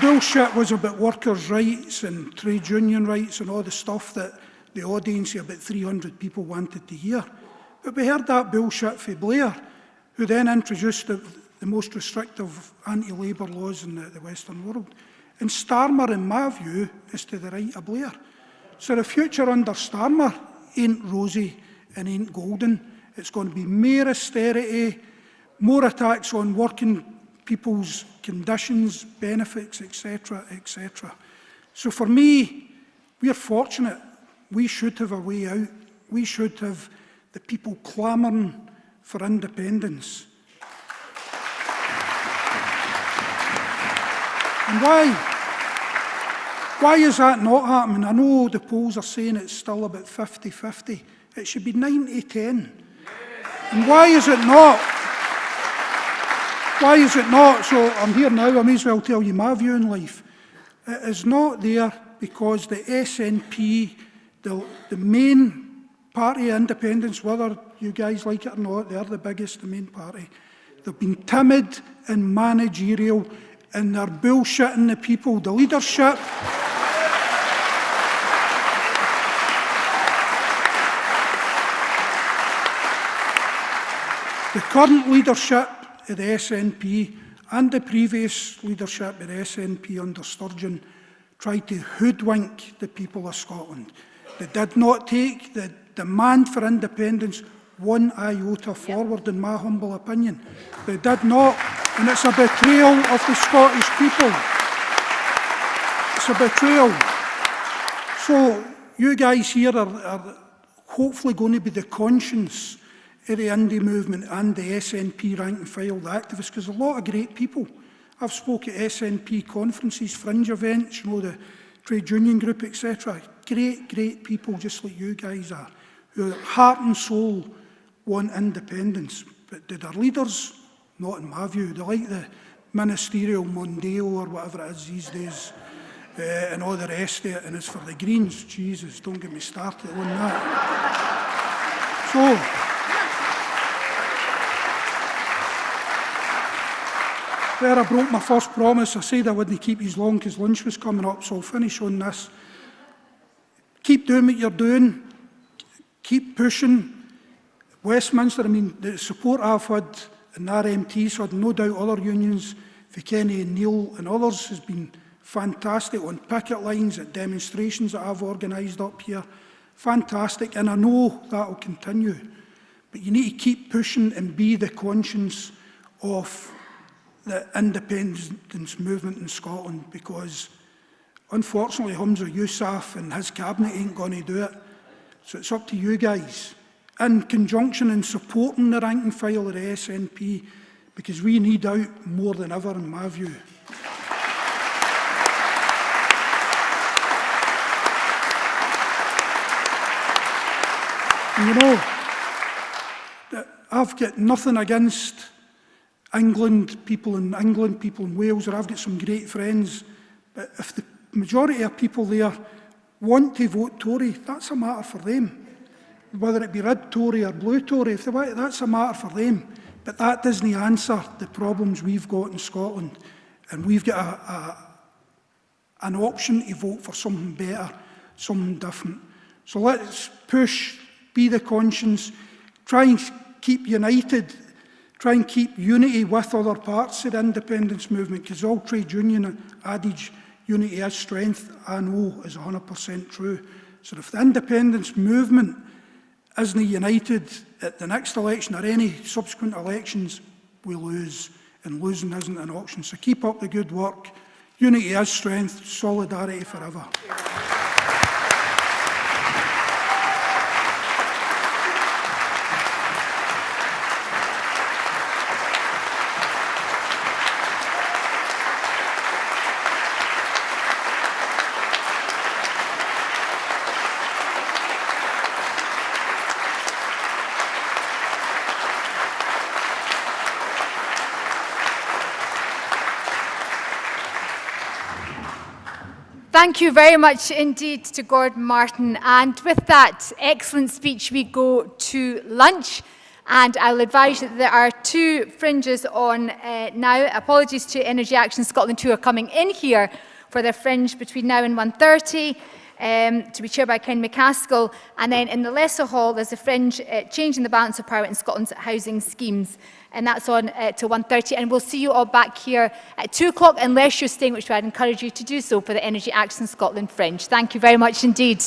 [SPEAKER 8] bullshit was about workers' rights and trade union rights and all the stuff that the audience of about 300 people wanted to hear. But we heard that bullshit from Blair, who then introduced the most restrictive anti-labour laws in the Western world. And Starmer, in my view, is to the right of Blair. So the future under Starmer ain't rosy and ain't golden. It's going to be more austerity, more attacks on working people's conditions, benefits, etc., etc. So for me, we're fortunate. We should have a way out. We should have the people clamouring for independence. And why is that not happening? I know the polls are saying it's still about 50-50. It should be 90-10. And why is it not? Why is it not? So I'm here now, I may as well tell you my view in life. It is not there because the SNP, the main party of independence, whether you guys like it or not, they're the biggest, the main party. They've been timid and managerial, and they're bullshitting the people. The leadership, the current leadership of the SNP and the previous leadership of the SNP under Sturgeon tried to hoodwink the people of Scotland. They did not take the demand for independence one iota forward, in my humble opinion. They did not, and it's a betrayal of the Scottish people. It's a betrayal. So you guys here are hopefully going to be the conscience of the indie movement and the SNP rank and file, the activists, because a lot of great people. I've spoken at SNP conferences, fringe events, you know, the trade union group, etc. Great people, just like you guys are, who heart and soul want independence. But do their leaders? Not in my view. They like the ministerial Mondeo or whatever it is these days, and all the rest of it. And as for the Greens, Jesus, don't get me started on that. So, there I broke my first promise. I said I wouldn't keep you long because lunch was coming up, so I'll finish on this. Keep doing what you're doing. Keep pushing. Westminster, I mean, the support I've had and RMTs had, no doubt other unions, Kenny and Neil and others, has been fantastic on picket lines, at demonstrations that I've organised up here. Fantastic, and I know that will continue. But you need to keep pushing and be the conscience of the independence movement in Scotland, because unfortunately Humza Yousaf and his cabinet ain't going to do it. So it's up to you guys, in conjunction and supporting the rank and file of the SNP, because we need out more than ever, in my view. And you know, I've got nothing against England, people in Wales, or I've got some great friends, but if the majority of people there want to vote Tory, that's a matter for them. Whether it be red Tory or blue Tory, if they want, that's a matter for them. But that doesn't answer the problems we've got in Scotland. And we've got an option to vote for something better, something different. So let's push, be the conscience, try and keep united, try and keep unity with other parts of the independence movement, because all trade union adage, unity is strength, I know is 100% true. So if the independence movement isn't united at the next election or any subsequent elections, we lose, and losing isn't an option. So keep up the good work. Unity is strength, solidarity forever.
[SPEAKER 1] Thank you very much indeed to Gordon Martin. And with that excellent speech, we go to lunch. And I'll advise that there are two fringes on now. Apologies to Energy Action Scotland who are coming in here for their fringe between now and 1:30. to be chaired by Ken McCaskill. And then in the lesser hall, there's a fringe changing the balance of power in Scotland's housing schemes. And that's on to 1:30. And we'll see you all back here at 2 o'clock, unless you're staying, which I'd encourage you to do so, for the Energy Action Scotland Fringe. Thank you very much indeed.